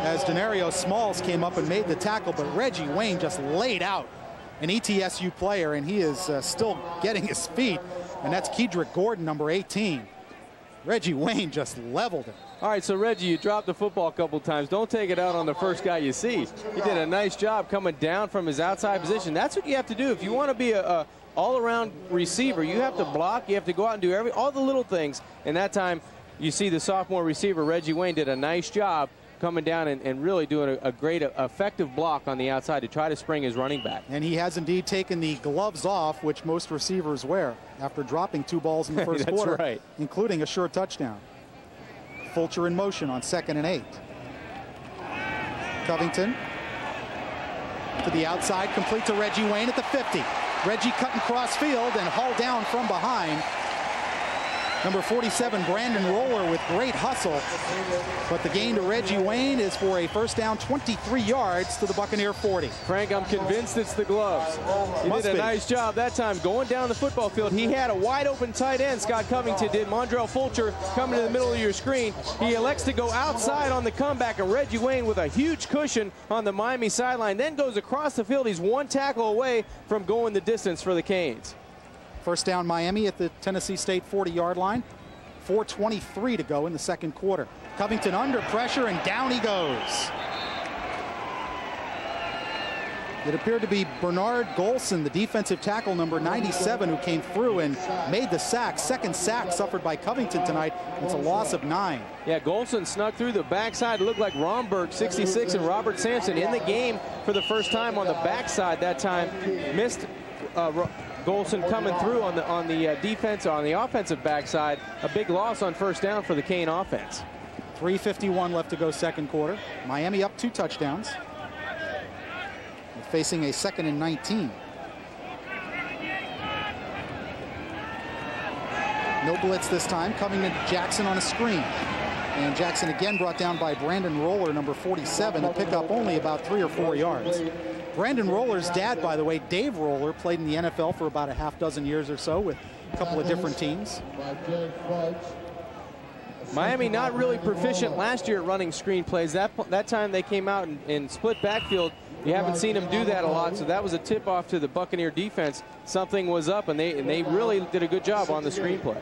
S1: as Denario Smalls came up and made the tackle, but Reggie Wayne just laid out an ETSU player, and he is still getting his feet. And that's Kedrick Gordon, number 18. Reggie Wayne just leveled him.
S5: All right, so Reggie, you dropped the football a couple times. Don't take it out on the first guy you see. He did a nice job coming down from his outside position. That's what you have to do. If you want to be a all-around receiver, you have to block. You have to go out and do all the little things. And that time, you see the sophomore receiver, Reggie Wayne, did a nice job coming down and really doing a great, effective block on the outside to try to spring his running back.
S1: And he has indeed taken the gloves off, which most receivers wear, after dropping 2 balls in the first
S5: That's
S1: quarter,
S5: right.
S1: including a short touchdown. Fulcher in motion on 2nd and 8. Covington to the outside, complete to Reggie Wayne at the 50. Reggie cutting cross field and hauled down from behind. Number 47, Brandon Roller, with great hustle. But the gain to Reggie Wayne is for a first down, 23 yards to the Buccaneer 40.
S5: Frank, I'm convinced it's the gloves. He did a nice job that time going down the football field. He had a wide open tight end, Scott Covington did. Mondrell Fulcher coming to the middle of your screen. He elects to go outside on the comeback, and Reggie Wayne with a huge cushion on the Miami sideline, then goes across the field. He's 1 tackle away from going the distance for the Canes.
S1: First down Miami at the Tennessee State 40-yard line. 4:23 to go in the second quarter. Covington under pressure, and down he goes. It appeared to be Bernard Golson, the defensive tackle, number 97, who came through and made the sack. Second sack suffered by Covington tonight. It's a loss of 9.
S5: Yeah, Golson snuck through the backside. It looked like Romberg, 66, and Robert Sampson in the game for the first time on the backside that time. Missed Golson coming through on the defense, on the offensive backside. A big loss on first down for the Cane offense.
S1: 3:51 left to go second quarter. Miami up 2 touchdowns. Facing a 2nd and 19. No blitz this time. Coming to Jackson on a screen. And Jackson again brought down by Brandon Roller, number 47, to pick up only about 3 or 4 yards. Brandon Roller's dad, by the way, Dave Roller, played in the NFL for about a half dozen years or so with a couple of different teams.
S5: Miami not really proficient last year at running screen plays. That time they came out in split backfield. You haven't seen them do that a lot, so that was a tip-off to the Buccaneer defense. Something was up, and they really did a good job on the screenplay.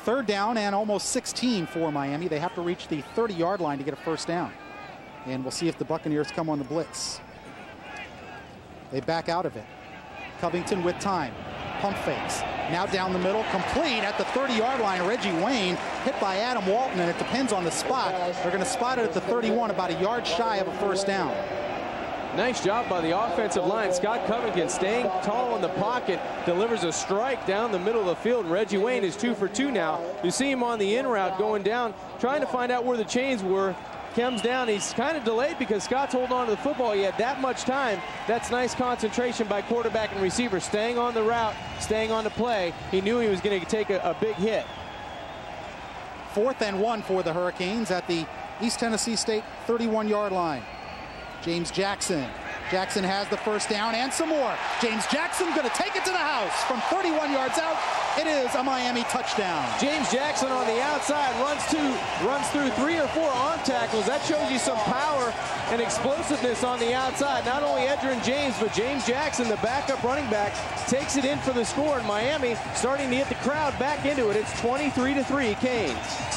S1: Third down and almost 16 for Miami. They have to reach the 30-yard line to get a first down. And we'll see if the Buccaneers come on the blitz. They back out of it. Covington with time. Pump fakes. Now down the middle, complete at the 30-yard line. Reggie Wayne hit by Adam Walton, and it depends on the spot. They're going to spot it at the 31, about a yard shy of a first down.
S5: Nice job by the offensive line. Scott Covington staying tall in the pocket, delivers a strike down the middle of the field. And Reggie Wayne is 2 for 2 now. You see him on the in route going down, trying to find out where the chains were. Comes down. He's kind of delayed because Scott's holding on to the football. He had that much time. That's nice concentration by quarterback and receiver, staying on the route, staying on the play. He knew he was going to take a big hit.
S1: 4th and 1 for the Hurricanes at the East Tennessee State 31-yard line. James Jackson. Jackson has the first down and some more. James Jackson going to take it to the house from 31 yards out. It is a Miami touchdown.
S5: James Jackson on the outside runs through 3 or 4 arm tackles. That shows you some power and explosiveness on the outside. Not only Edgerrin James, but James Jackson, the backup running back, takes it in for the score. And Miami starting to get the crowd back into it. It's 23-3 Canes.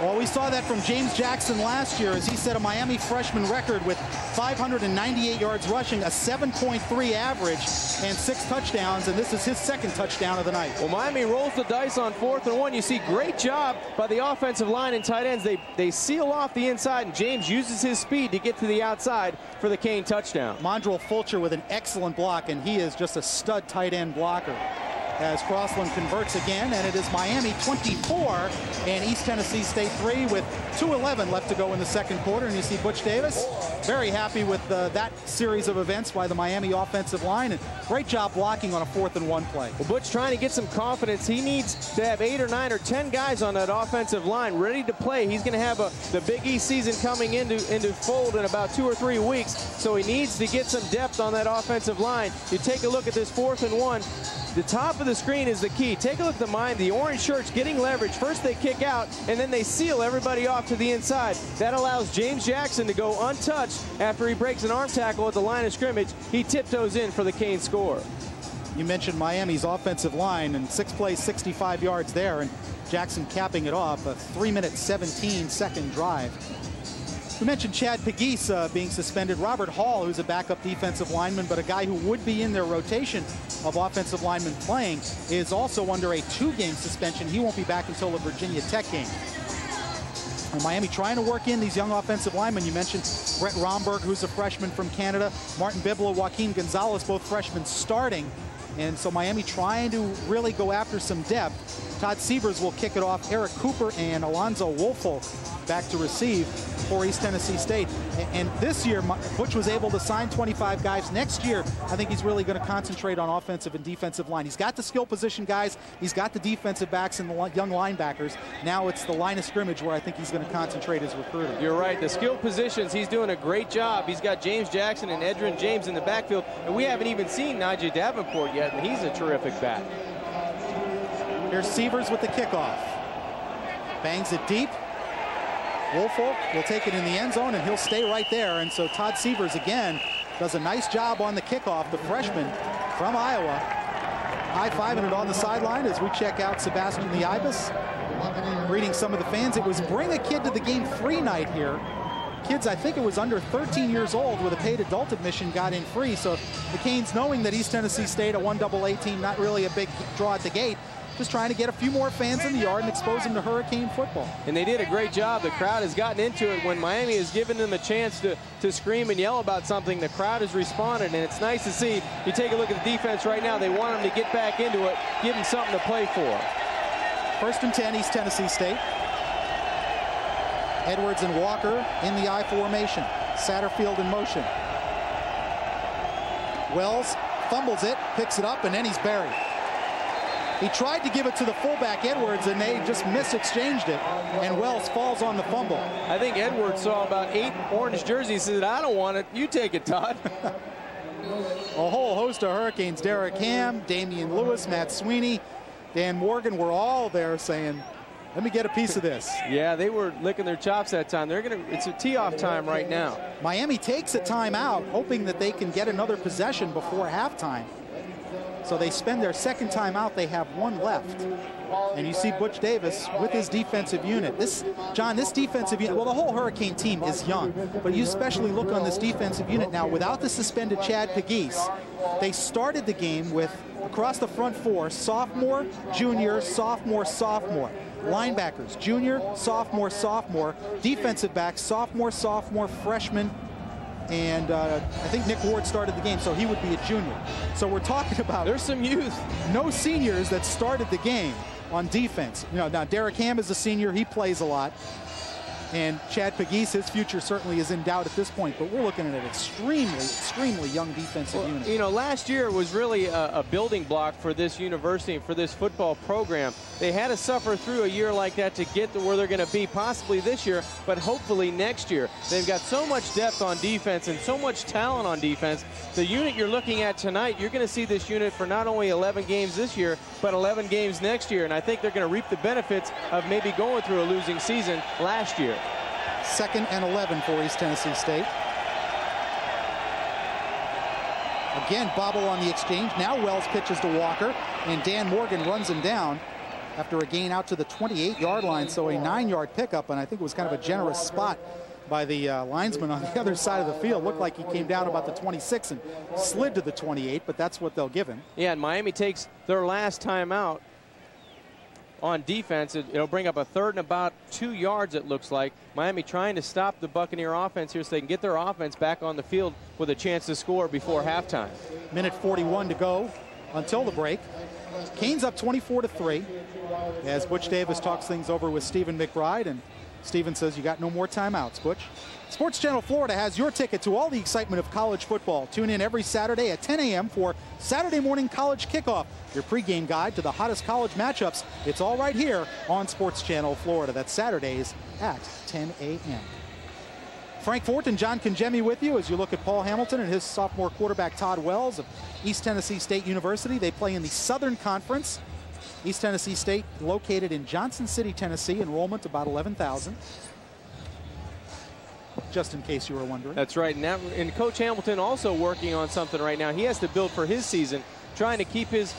S1: Well, we saw that from James Jackson last year as he set a Miami freshman record with 598 yards rushing, a 7.3 average, and 6 touchdowns, and this is his 2nd touchdown of the night.
S5: Well, Miami rolls the dice on 4th and 1. You see great job by the offensive line and tight ends. They seal off the inside, and James uses his speed to get to the outside for the Cane touchdown.
S1: Mondrell Fulcher with an excellent block, and he is just a stud tight end blocker. As Crossland converts again, and it is Miami 24 and East Tennessee State 3 with 2:11 left to go in the second quarter. And you see Butch Davis very happy with that series of events by the Miami offensive line, and great job blocking on a 4th and 1 play.
S5: Well, Butch trying to get some confidence. He needs to have 8 or 9 or 10 guys on that offensive line ready to play. He's going to have the Big East season coming into fold in about 2 or 3 weeks, so he needs to get some depth on that offensive line. You take a look at this 4th and 1. The top of the screen is the key. Take a look at the Miami. The orange shirts getting leverage. First they kick out, and then they seal everybody off to the inside. That allows James Jackson to go untouched after he breaks an arm tackle at the line of scrimmage. He tiptoes in for the Cane score.
S1: You mentioned Miami's offensive line, and 6 plays, 65 yards there, and Jackson capping it off, a 3-minute, 17-second drive. We mentioned Chad Pegues being suspended. Robert Hall, who's a backup defensive lineman, but a guy who would be in their rotation of offensive linemen playing, is also under a 2-game suspension. He won't be back until the Virginia Tech game. And Miami trying to work in these young offensive linemen. You mentioned Brett Romberg, who's a freshman from Canada. Martin Bibla, Joaquin Gonzalez, both freshmen starting. And so Miami trying to really go after some depth. Todd Sievers will kick it off. Eric Cooper and Alonzo Woolfolk back to receive for East Tennessee State. And this year, Butch was able to sign 25 guys. Next year, I think he's really going to concentrate on offensive and defensive line. He's got the skill position guys. He's got the defensive backs and the young linebackers. Now it's the line of scrimmage where I think he's going to concentrate his recruiting.
S5: You're right. The skill positions, he's doing a great job. He's got James Jackson and Edrin James in the backfield. And we haven't even seen Najee Davenport yet, and he's a terrific back.
S1: Here's Sievers with the kickoff. Bangs it deep. Woolfolk will take it in the end zone, and he'll stay right there. And so Todd Sievers, again, does a nice job on the kickoff. The freshman from Iowa, high-fiving it on the sideline as we check out Sebastian the Ibis. Greeting some of the fans. It was Bring a Kid to the Game free night here. Kids, I think it was under 13 years old with a paid adult admission, got in free. So the Canes, knowing that East Tennessee State, a 1AA team, not really a big draw at the gate, just trying to get a few more fans in the yard and expose them to Hurricane football.
S5: And they did a great job. The crowd has gotten into it. When Miami has given them a chance to scream and yell about something, the crowd has responded, and it's nice to see. You take a look at the defense right now. They want them to get back into it, give them something to play for. 1st and 10, East Tennessee State. Edwards and Walker in the I formation. Satterfield in motion. Wells fumbles it, picks it up, and then he's buried. He tried to give it to the fullback, Edwards, and they just misexchanged it, and Wells falls on the fumble. I think Edwards saw about 8 orange jerseys and said, I don't want it. You take it, Todd. A whole host of Hurricanes. Derek Ham, Damian Lewis, Matt Sweeney, Dan Morgan were all there saying, let me get a piece of this. Yeah, they were licking their chops that time. It's a tee-off time right now. Miami takes a timeout, hoping that they can get another possession before halftime. So they spend their second timeout. They have 1 left. And you see Butch Davis with his defensive unit. This defensive unit, well, the whole Hurricane team is young, but you especially look on this defensive unit now without the suspended Chad Pegues. They started the game with, across the front 4, sophomore, junior, sophomore, sophomore. Linebackers, junior, sophomore, sophomore. Defensive backs, sophomore, sophomore, freshman, and I think Nick Ward started the game, so he would be a junior. So we're talking about, there's some youth, no seniors that started the game on defense. You know, now Derek Ham is a senior, he plays a lot. And Chad Pegues, his future certainly is in doubt at this point, but we're looking at an extremely young defensive unit. You know, last year was really a building block for this university and for this football program. They had to suffer through a year like that to get to where they're going to be possibly this year, but hopefully next year. They've got so much depth on defense and so much talent on defense. The unit you're looking at tonight, you're going to see this unit for not only 11 games this year, but 11 games next year, and I think they're going to reap the benefits of maybe going through a losing season last year. 2nd and 11 for East Tennessee State. Again, bobble on the exchange. Now Wells pitches to Walker, and Dan Morgan runs him down after a gain out to the 28-yard line, so a 9-yard pickup, and I think it was kind of a generous spot by the linesman on the other side of the field. Looked like he came down about the 26 and slid to the 28, but that's what they'll give him. Yeah, and Miami takes their last timeout on defense. It'll bring up a 3rd and about 2 yards, it looks like. Miami trying to stop the Buccaneer offense here so they can get their offense back on the field with a chance to score before halftime. Minute 41 to go until the break. Canes up 24-3 as Butch Davis talks things over with Stephen McBride, and Stephen says you got no more timeouts, Butch. Sports Channel Florida has your ticket to all the excitement of college football. Tune in every Saturday at 10 a.m. for Saturday Morning College Kickoff, your pregame guide to the hottest college matchups. It's all right here on Sports Channel Florida. That's Saturdays at 10 a.m. Frank Fort and John Congemi with you as you look at Paul Hamilton and his sophomore quarterback Todd Wells of East Tennessee State University. They play in the Southern Conference. East Tennessee State located in Johnson City, Tennessee. Enrollment about 11,000. Just in case you were wondering. That's right. And Coach Hamilton also working on something right now. He has to build for his season. trying to keep his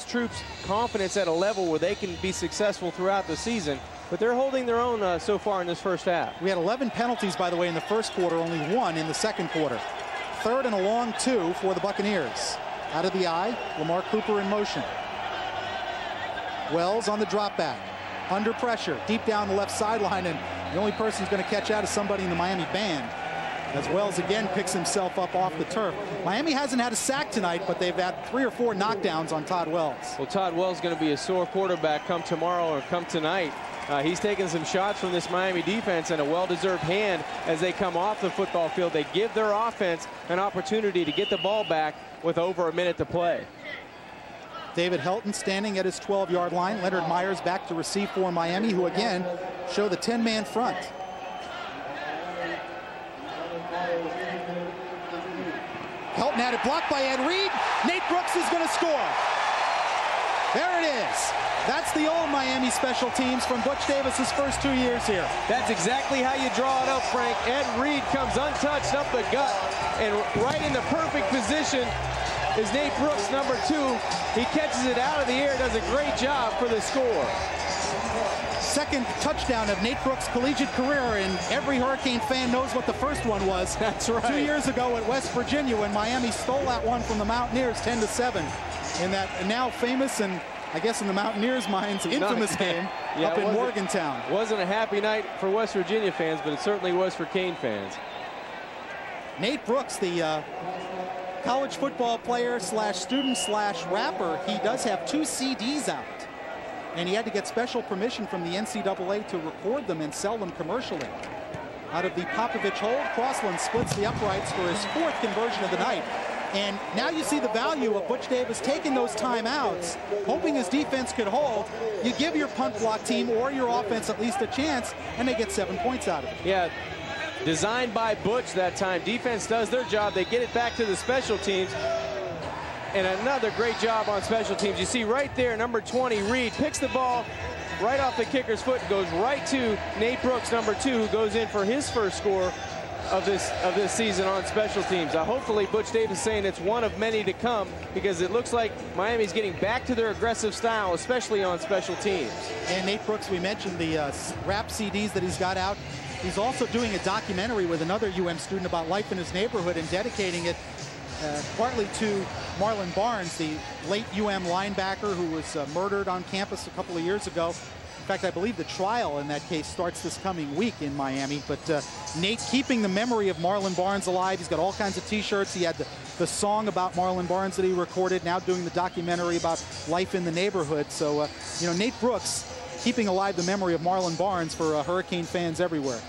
S5: troops' confidence at a level where they can be successful throughout the season. But they're holding their own so far in this first half.
S1: We had 11 penalties, by the way, in the first quarter, only 1 in the second quarter. 3rd and a long 2 for the Buccaneers. Out of the eye, Lamar Cooper in motion. Wells on the drop back. Under pressure, deep down the left sideline, and the only person who's going to catch out is somebody in the Miami band. As Wells again picks himself up off the turf. Miami hasn't had a sack tonight, but they've had 3 or 4 knockdowns on Todd Wells.
S5: Well, Todd Wells is going to be a sore quarterback come tomorrow or come tonight. He's taking some shots from this Miami defense, and a well-deserved hand as they come off the football field. They give their offense an opportunity to get the ball back with over a minute to play.
S1: David Helton standing at his 12-yard line. Leonard Myers back to receive for Miami, who again show the 10-man front. Helton had it blocked by Ed Reed. Nate Brooks is going to score. There it is. That's the old Miami special teams from Butch Davis's first 2 years here.
S5: That's exactly how you draw it up, Frank. Ed Reed comes untouched up the gut, and right in the perfect position is Nate Brooks, number 2. He catches it out of the air, does a great job for the score.
S1: Second touchdown of Nate Brooks' collegiate career, and every Hurricane fan knows what the first one was.
S5: That's right.
S1: 2 years ago at West Virginia when Miami stole that one from the Mountaineers 10-7 in that now famous, and I guess in the Mountaineers' minds, infamous game up in Morgantown.
S5: Wasn't a happy night for West Virginia fans, but it certainly was for Cane fans.
S1: Nate Brooks, the college football player slash student slash rapper, he does have 2 CDs out. And he had to get special permission from the NCAA to record them and sell them commercially. Out of the Popovich hold, Crossland splits the uprights for his 4th conversion of the night. And now you see the value of Butch Davis taking those timeouts, hoping his defense could hold. You give your punt block team or your offense at least a chance, and they get 7 points out of it.
S5: Yeah, designed by Butch that time. Defense does their job. They get it back to the special teams. And another great job on special teams. You see right there, number 20, Reed, picks the ball right off the kicker's foot and goes right to Nate Brooks, number 2, who goes in for his first score of this season on special teams. Hopefully Butch Davis saying it's one of many to come, because it looks like Miami's getting back to their aggressive style, especially on special teams.
S1: And Nate Brooks, we mentioned the rap CDs that he's got out. He's also doing a documentary with another student about life in his neighborhood and dedicating it partly to Marlon Barnes, the late linebacker who was murdered on campus a couple of years ago. In fact, I believe the trial in that case starts this coming week in Miami. But Nate keeping the memory of Marlon Barnes alive. He's got all kinds of T-shirts. He had the song about Marlon Barnes that he recorded, now doing the documentary about life in the neighborhood. So, Nate Brooks keeping alive the memory of Marlon Barnes for Hurricane fans everywhere.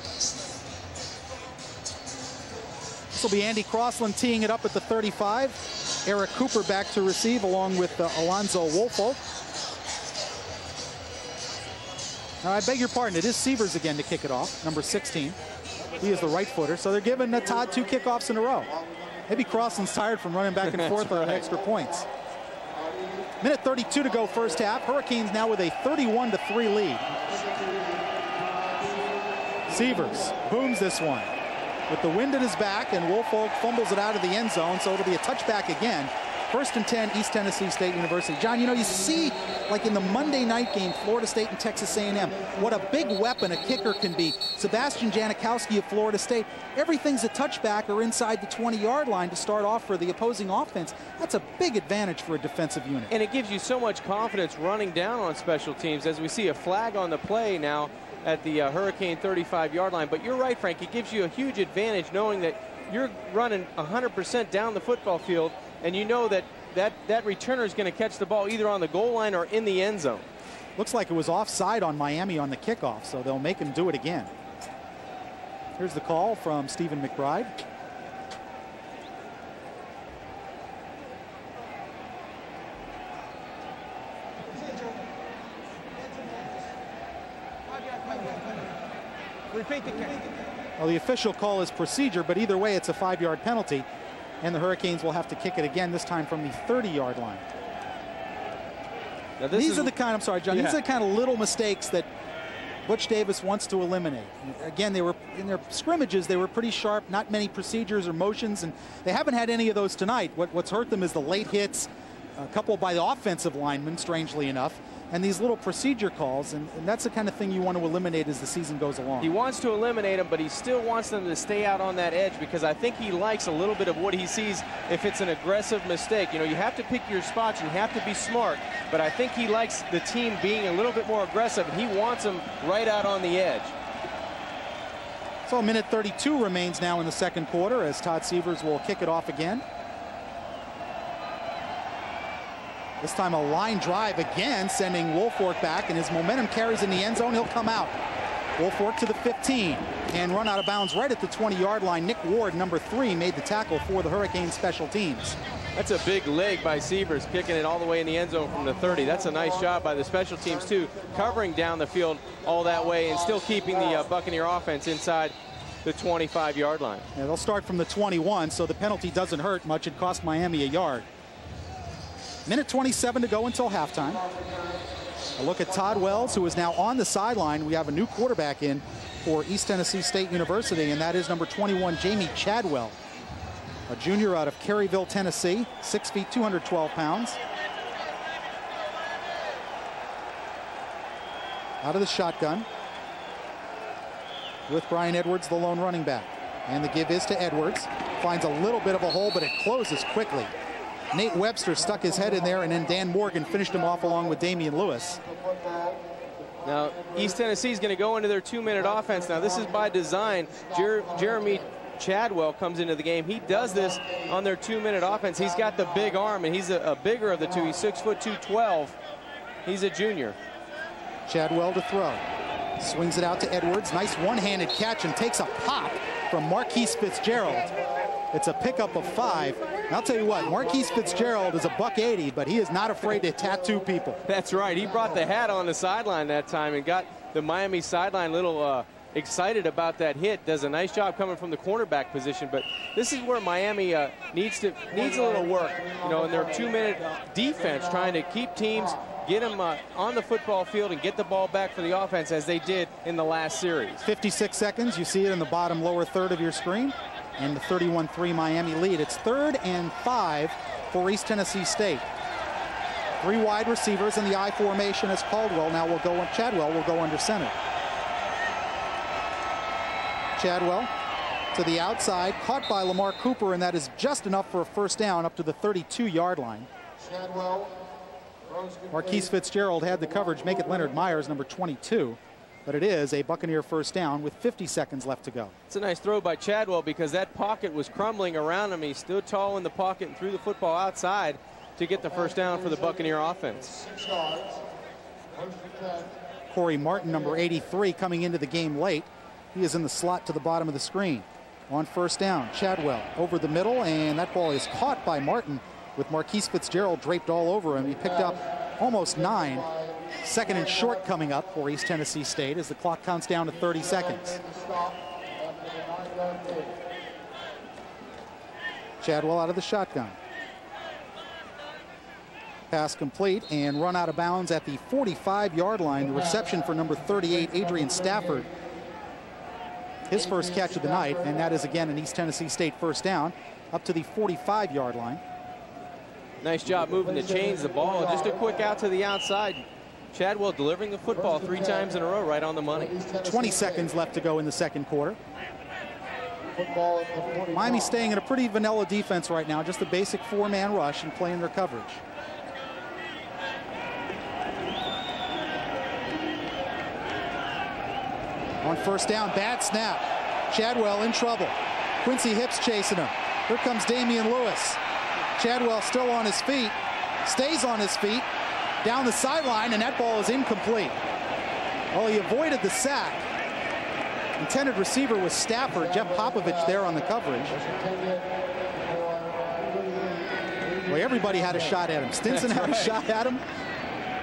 S1: This will be Andy Crossland teeing it up at the 35. Eric Cooper back to receive along with Alonzo Woolfolk. Now, I beg your pardon, it is Severs again to kick it off, number 16. He is the right footer, so they're giving Todd 2 kickoffs in a row. Maybe Crossland's tired from running back and forth on extra points. Minute 32 to go first half. Hurricanes now with a 31-3 lead. Severs booms this one with the wind at his back, and Woolfolk fumbles it out of the end zone, so it'll be a touchback again. 1st and 10, East Tennessee State University. John, you see, like in the Monday night game, Florida State and Texas A&M, what a big weapon a kicker can be. Sebastian Janikowski of Florida State, everything's a touchback or inside the 20-yard line to start off for the opposing offense. That's a big advantage for a defensive unit.
S5: And it gives you so much confidence running down on special teams, as we see a flag on the play now at the Hurricane 35-yard line. But you're right, Frank, it gives you a huge advantage knowing that you're running 100% down the football field, and you know that returner is going to catch the ball either on the goal line or in the end zone.
S1: Looks like it was offside on Miami on the kickoff, so they'll make him do it again. Here's the call from Stephen McBride.
S3: Repeat the kick.
S1: Well, the official call is procedure, but either way, it's a 5-yard penalty, and the Hurricanes will have to kick it again, this time from the 30-yard line.
S5: Now
S1: these are the kind, I'm sorry, John, these are the kind of little mistakes that Butch Davis wants to eliminate. Again, they were in their scrimmages, they were pretty sharp, not many procedures or motions, and they haven't had any of those tonight. What's hurt them is the late hits, a couple by the offensive linemen, strangely enough, and these little procedure calls, and that's the kind of thing you want to eliminate as the season goes along.
S5: He wants to eliminate them, but he still wants them to stay out on that edge, because I think he likes a little bit of what he sees if it's an aggressive mistake. You know, you have to pick your spots, you have to be smart, but I think he likes the team being a little bit more aggressive, and he wants them right out on the edge.
S1: So a minute 32 remains now in the second quarter as Todd Sievers will kick it off again. This time a line drive again, sending Woolfolk back, and his momentum carries in the end zone. He'll come out. Woolfolk to the 15 and run out of bounds right at the 20-yard line. Nick Ward, number 3, made the tackle for the Hurricanes special teams.
S5: That's a big leg by Sievers, kicking it all the way in the end zone from the 30. That's a nice job by the special teams, too, covering down the field all that way and still keeping the Buccaneer offense inside the 25-yard line.
S1: Yeah, they'll start from the 21, so the penalty doesn't hurt much. It cost Miami a yard. Minute 27 to go until halftime. A look at Todd Wells, who is now on the sideline. We have a new quarterback in for East Tennessee State University, and that is number 21, Jamie Chadwell, a junior out of Caryville, Tennessee, 6 feet, 212 pounds. Out of the shotgun with Brian Edwards, the lone running back. And the give is to Edwards. Finds a little bit of a hole, but it closes quickly. Nate Webster stuck his head in there, and then Dan Morgan finished him off along with Damian Lewis.
S5: Now, East Tennessee is going to go into their 2-minute offense. Now, this is by design. Jeremy Chadwell comes into the game. He does this on their 2-minute offense. He's got the big arm, and he's a bigger of the two. He's 6 foot 212. He's a junior.
S1: Chadwell to throw. Swings it out to Edwards. Nice one-handed catch, and takes a pop from Marquise Fitzgerald. It's a pickup of 5. I'll tell you what, Marquise Fitzgerald is a $180, but he is not afraid to tattoo people.
S5: That's right. He brought the hat on the sideline that time and got the Miami sideline a little excited about that hit. Does a nice job coming from the cornerback position, but this is where Miami needs a little work, you know, in their 2-minute defense, trying to keep teams, get them on the football field and get the ball back for the offense as they did in the last series.
S1: 56 seconds. You see it in the bottom lower third of your screen. And the 31-3 Miami lead. It's 3rd and 5 for East Tennessee State. 3 wide receivers in the I formation as Chadwell will go under center. Chadwell to the outside, caught by Lamar Cooper, and that is just enough for a first down up to the 32-yard line. Marquise Fitzgerald had the coverage, make it Leonard Myers, number 22. But it is a Buccaneer first down with 50 seconds left to go.
S5: It's a nice throw by Chadwell because that pocket was crumbling around him. He stood tall in the pocket and threw the football outside to get the first down for the Buccaneer offense.
S1: Corey Martin, number 83, coming into the game late. He is in the slot to the bottom of the screen. On first down, Chadwell over the middle, and that ball is caught by Martin with Marquise Fitzgerald draped all over him. He picked up almost 9. 2nd and short coming up for East Tennessee State as the clock counts down to 30 seconds. Chadwell out of the shotgun. Pass complete and run out of bounds at the 45-yard line. The reception for number 38, Adrian Stafford. His first catch of the night, and that is again an East Tennessee State first down up to the 45-yard line.
S5: Nice job moving the chains, the ball. Just a quick out to the outside. Chadwell delivering the football 3 times in a row, right on the money.
S1: 20 seconds left to go in the second quarter. Miami staying in a pretty vanilla defense right now, just a basic 4-man rush and playing their coverage. On first down, bad snap. Chadwell in trouble. Quincy Hips chasing him. Here comes Damian Lewis. Chadwell still on his feet, stays on his feet, down the sideline, and that ball is incomplete. Well, he avoided the sack. Intended receiver was Stafford. Jeff Popovich there on the coverage. Well, everybody had a shot at him. Stinson had a shot at him.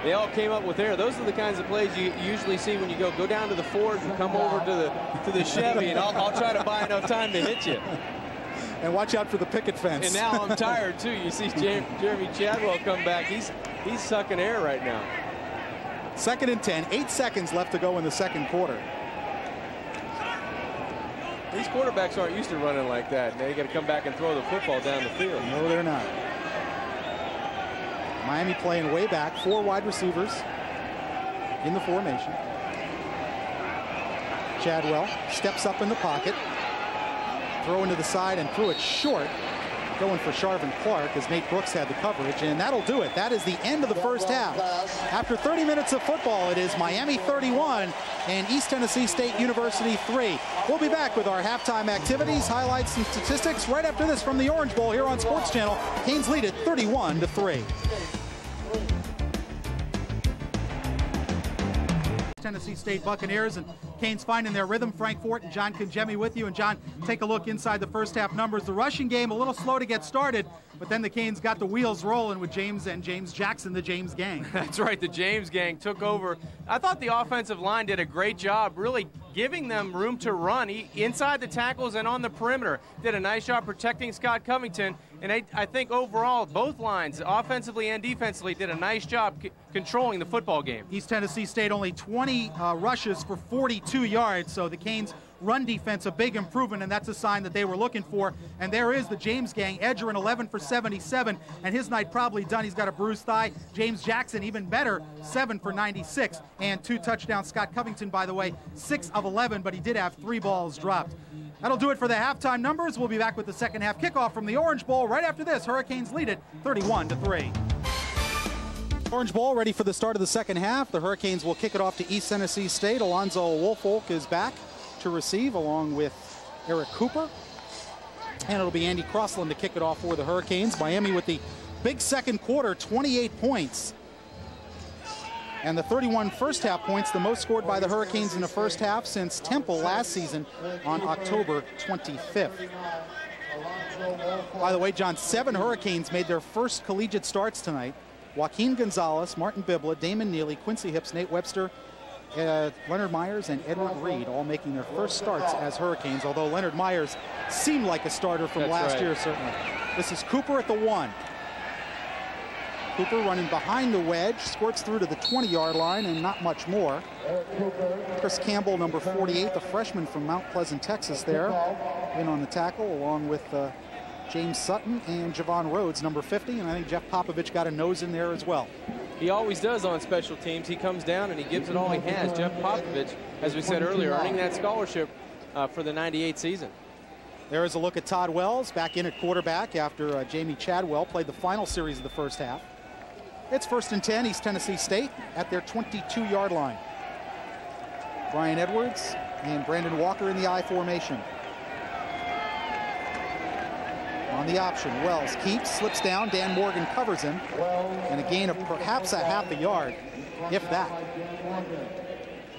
S5: They all came up with air. Those are the kinds of plays you usually see when you go down to the Ford and come over to the Chevy, and I'll try to buy enough time to hit you.
S1: And watch out for the picket fence.
S5: And now I'm tired too. You see Jeremy Chadwell come back. He's sucking air right now.
S1: 2nd and 10, 8 seconds left to go in the second quarter.
S5: These quarterbacks aren't used to running like that. Now you got to come back and throw the football down the field.
S1: No, they're not. Miami playing way back, 4 wide receivers in the formation. Chadwell steps up in the pocket, throwing to the side and threw it short, going for Charvin Clark as Nate Brooks had the coverage, and that'll do it. That is the end of the first half. After 30 minutes of football, it is Miami 31 and East Tennessee State University 3. We'll be back with our halftime activities, highlights, and statistics right after this from the Orange Bowl here on Sports Channel. Canes lead it 31-3. Tennessee State Buccaneers, and Canes finding their rhythm. Frank Fort and John Congemi with you. And John, take a look inside the first half numbers. The rushing game a little slow to get started, but then the Canes got the wheels rolling with James and James Jackson, the James gang.
S2: That's right, the James gang took over. I thought the offensive line did a great job really giving them room to run inside the tackles and on the perimeter. Did a nice job protecting Scott Covington. And I think overall, both lines, offensively and defensively, did a nice job controlling the football game.
S1: East Tennessee State only 20 rushes for 42 yards, so the Canes' run defense a big improvement, and that's a sign that they were looking for. And there is the James gang. Edgerrin 11 for 77, and his night probably done. He's got a bruised thigh. James Jackson, even better, 7 for 96, and 2 touchdowns. Scott Covington, by the way, 6 of 11, but he did have 3 balls dropped. That'll do it for the halftime numbers. We'll be back with the second half kickoff from the Orange Bowl right after this. Hurricanes lead it 31-3. Orange Bowl ready for the start of the second half. The Hurricanes will kick it off to East Tennessee State. Alonzo Woolfolk is back to receive along with Eric Cooper. And it'll be Andy Crossland to kick it off for the Hurricanes. Miami with the big second quarter, 28 points. And the 31 first half points, the most scored by the Hurricanes in the first half since Temple last season on October 25th. By the way, John, 7 Hurricanes made their first collegiate starts tonight. Joaquin Gonzalez, Martin Bibla, Damon Neely, Quincy Hips, Nate Webster, Leonard Myers, and Edward Reed all making their first starts as Hurricanes, although Leonard Myers seemed like a starter from last year, certainly. This is Cooper at the 1. Cooper running behind the wedge, squirts through to the 20-yard line and not much more. Chris Campbell, number 48, the freshman from Mount Pleasant, Texas there, in on the tackle, along with James Sutton and Javon Rhodes, number 50, and I think Jeff Popovich got a nose in there as well.
S5: He always does on special teams. He comes down and he gives it all he has. Jeff Popovich, as we said earlier, earning that scholarship for the 98 season.
S1: There is a look at Todd Wells back in at quarterback after Jamie Chadwell played the final series of the first half. It's 1st and 10, East Tennessee State at their 22-yard line. Brian Edwards and Brandon Walker in the I formation. On the option, Wells keeps, slips down, Dan Morgan covers him, and a gain of perhaps a half a yard, if that.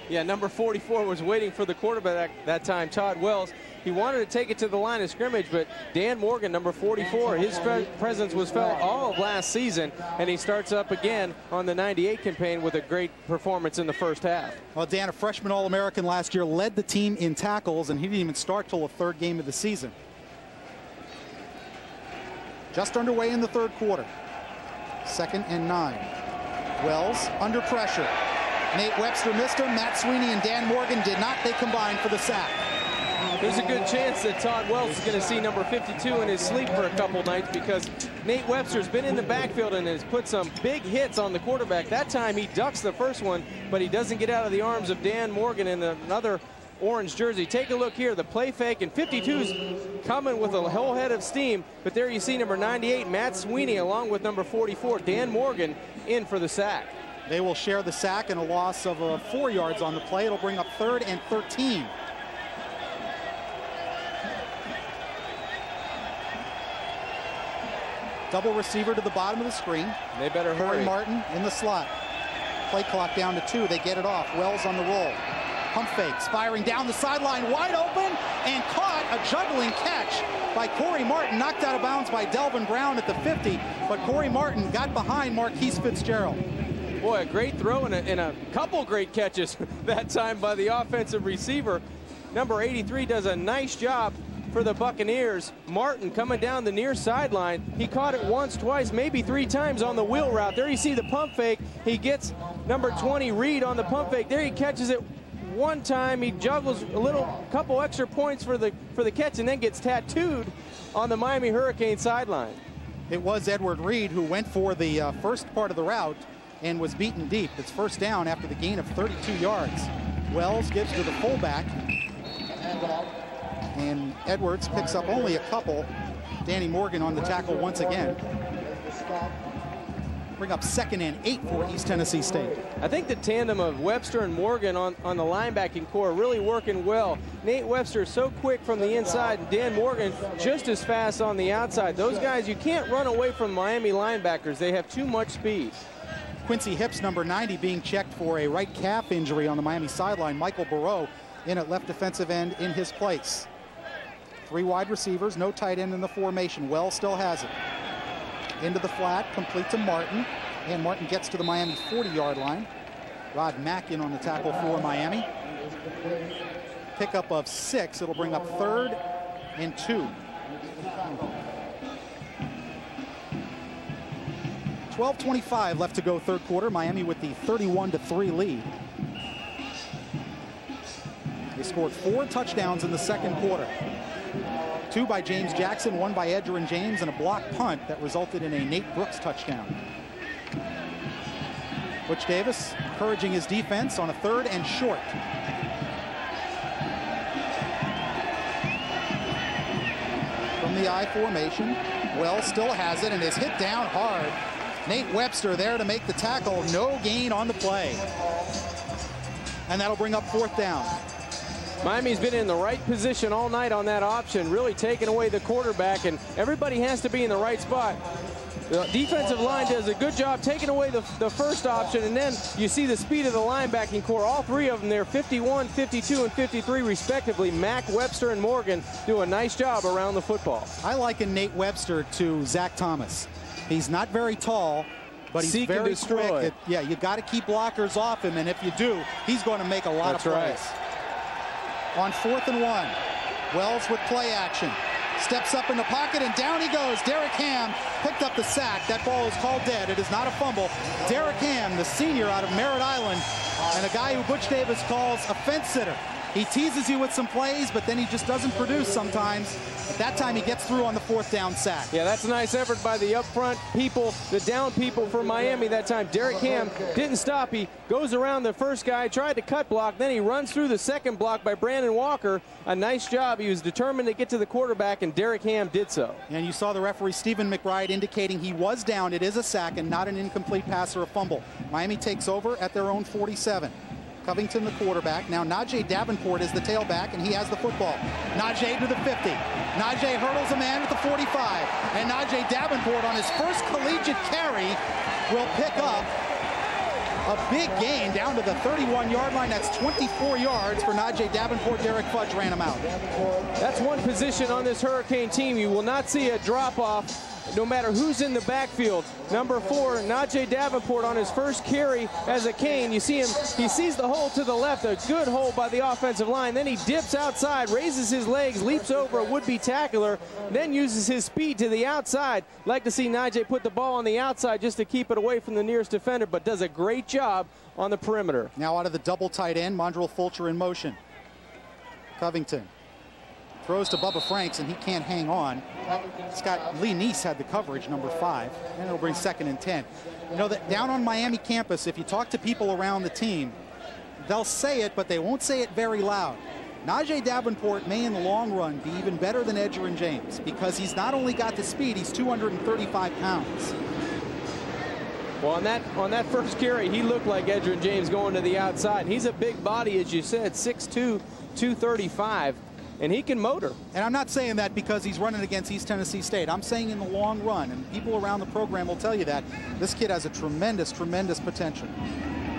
S5: Yeah, number 44 was waiting for the quarterback that time, Todd Wells. He wanted to take it to the line of scrimmage, but Dan Morgan, number 44, his presence was felt all of last season, and he starts up again on the 98 campaign with a great performance in the first half.
S1: Well, Dan, a freshman All-American last year, led the team in tackles, and he didn't even start till the 3rd game of the season. Just underway in the 3rd quarter. 2nd and 9. Wells under pressure. Nate Webster missed him. Matt Sweeney and Dan Morgan did not. They combined for the sack.
S5: There's a good chance that Todd Wells is going to see number 52 in his sleep for a couple nights, because Nate Webster's been in the backfield and has put some big hits on the quarterback. That time he ducks the first one, but he doesn't get out of the arms of Dan Morgan in another orange jersey. Take a look here, the play fake, and 52's coming with a whole head of steam, but there you see number 98, Matt Sweeney, along with number 44, Dan Morgan, in for the sack.
S1: They will share the sack and a loss of 4 yards on the play. It'll bring up 3rd and 13. Double receiver to the bottom of the screen.
S5: They better hurry.
S1: Corey Martin in the slot. Play clock down to 2. They get it off. Wells on the roll. Pump fake, spiring down the sideline, wide open, and caught. A juggling catch by Corey Martin, knocked out of bounds by Delvin Brown at the 50, but Corey Martin got behind Marquise Fitzgerald.
S5: Boy, a great throw and a couple great catches that time by the offensive receiver. Number 83 does a nice job for the Buccaneers. Martin coming down the near sideline. He caught it once, twice, maybe 3 times on the wheel route. There you see the pump fake. He gets number 20 Reed on the pump fake. There he catches it one time. He juggles a couple extra points for the catch, and then gets tattooed on the Miami Hurricane sideline.
S1: It was Edward Reed who went for the first part of the route and was beaten deep. It's first down after the gain of 32 yards. Wells gives to the fullback, and Edwards picks up only a couple. Danny Morgan on the tackle once again. Bring up 2nd and 8 for East Tennessee State.
S5: I think the tandem of Webster and Morgan on the linebacking core really working well. Nate Webster so quick from the inside, and Dan Morgan just as fast on the outside. Those guys, you can't run away from Miami linebackers. They have too much speed.
S1: Quincy Hips, number 90, being checked for a right calf injury on the Miami sideline. Michael Burrow in at left defensive end in his place. 3 wide receivers, no tight end in the formation. Wells still has it. Into the flat, complete to Martin. And Martin gets to the Miami 40-yard line. Rod Mack in on the tackle for Miami. Pickup of 6. It'll bring up 3rd and 2. 12:25 left to go third quarter. Miami with the 31-3 lead. They scored 4 touchdowns in the second quarter. 2 by James Jackson, 1 by Edgerrin James, and a block punt that resulted in a Nate Brooks touchdown. Butch Davis encouraging his defense on a 3rd and short. From the I formation, Wells still has it and is hit down hard. Nate Webster there to make the tackle. No gain on the play. And that'll bring up 4th down.
S5: Miami's been in the right position all night on that option, really taking away the quarterback, and everybody has to be in the right spot. The defensive line does a good job taking away the first option, and then you see the speed of the linebacking core. All 3 of them there, 51, 52, and 53 respectively. Mack, Webster, and Morgan do a nice job around the football.
S1: I liken Nate Webster to Zach Thomas. He's not very tall, but he's very quick. Yeah, you got to keep blockers off him, and if you do, he's going to make a lot of plays.
S5: Right.
S1: On 4th and 1, Wells with play action. Steps up in the pocket, and down he goes. Derek Ham picked up the sack. That ball is called dead. It is not a fumble. Derek Ham, the senior out of Merritt Island, and a guy who Butch Davis calls a fence sitter. He teases you with some plays, but then he just doesn't produce sometimes. At that time, he gets through on the 4th down sack.
S5: Yeah, that's a nice effort by the up front people, the down people for Miami that time. Derek Ham didn't stop. He goes around the first guy, tried to cut block, then he runs through the second block by Brandon Walker. A nice job. He was determined to get to the quarterback, and Derek Ham did so.
S1: And you saw the referee, Stephen McBride, indicating he was down. It is a sack and not an incomplete pass or a fumble. Miami takes over at their own 47. Covington the quarterback. Now Najee Davenport is the tailback, and he has the football. Najee to the 50. Najee hurdles a man at the 45. And Najee Davenport on his first collegiate carry will pick up a big gain down to the 31-yard line. That's 24 yards for Najee Davenport. Derek Fudge ran him out.
S5: That's one position on this Hurricane team. You will not see a drop-off no matter who's in the backfield. Number 4, Najee Davenport on his first carry as a Cane. You see him, he sees the hole to the left, a good hole by the offensive line. Then he dips outside, raises his legs, leaps over a would-be tackler, then uses his speed to the outside. Like to see Najee put the ball on the outside just to keep it away from the nearest defender, but does a great job on the perimeter.
S1: Now out of the double tight end, Mondrell Fulcher in motion. Covington throws to Bubba Franks, and he can't hang on. Lee Neese had the coverage, number 5, and it'll bring 2nd and 10. You know that down on Miami campus, if you talk to people around the team, they'll say it, but they won't say it very loud. Najee Davenport may in the long run be even better than Edgerrin James because he's not only got the speed, he's 235 pounds.
S5: Well, on that first carry, he looked like Edgerrin James going to the outside. He's a big body, as you said, 6'2", 235. And he can motor.
S1: And I'm not saying that because he's running against East Tennessee State. I'm saying in the long run, and people around the program will tell you that, this kid has a tremendous, tremendous potential.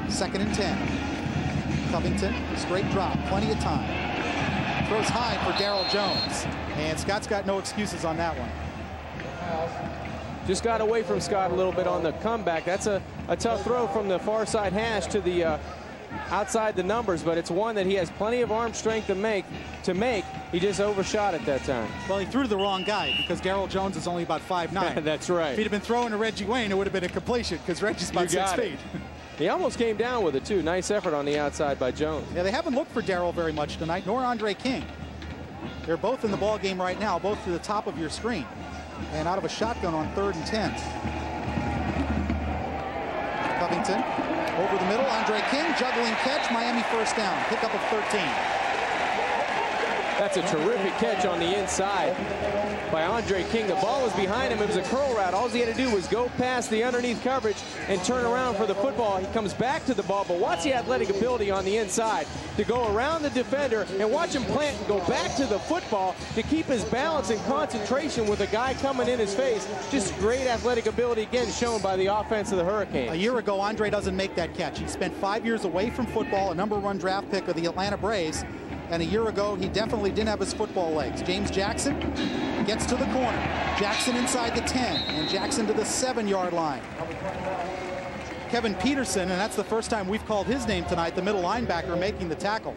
S1: 2nd and 10. Covington, straight drop, plenty of time. Throws high for Darryl Jones. And Scott's got no excuses on that one.
S5: Just got away from Scott a little bit on the comeback. That's a tough throw from the far side hash to the outside the numbers, but it's one that he has plenty of arm strength to make. He just overshot it that time.
S1: Well, he threw to the wrong guy because Darryl Jones is only about 5'9".
S5: That's right.
S1: If he'd have been throwing to Reggie Wayne, it would have been a completion because Reggie's about 6 feet.
S5: He almost came down with it, too. Nice effort on the outside by Jones.
S1: Yeah, they haven't looked for Darryl very much tonight, nor Andre King. They're both in the ball game right now, both to the top of your screen. and out of a shotgun on 3rd and 10. Covington over the middle. Andre King, juggling catch. Miami first down. Pickup of 13.
S5: That's a terrific catch on the inside by Andre King. The ball was behind him. It was a curl route. All he had to do was go past the underneath coverage and turn around for the football. He comes back to the ball, but watch the athletic ability on the inside to go around the defender and watch him plant and go back to the football to keep his balance and concentration with a guy coming in his face. Just great athletic ability again shown by the offense of the Hurricanes.
S1: A year ago, Andre doesn't make that catch. He spent 5 years away from football, a #1 draft pick of the Atlanta Braves. And a year ago, he definitely didn't have his football legs. James Jackson gets to the corner. Jackson inside the 10, and Jackson to the 7-yard line. Kevin Peterson, and that's the first time we've called his name tonight, the middle linebacker making the tackle.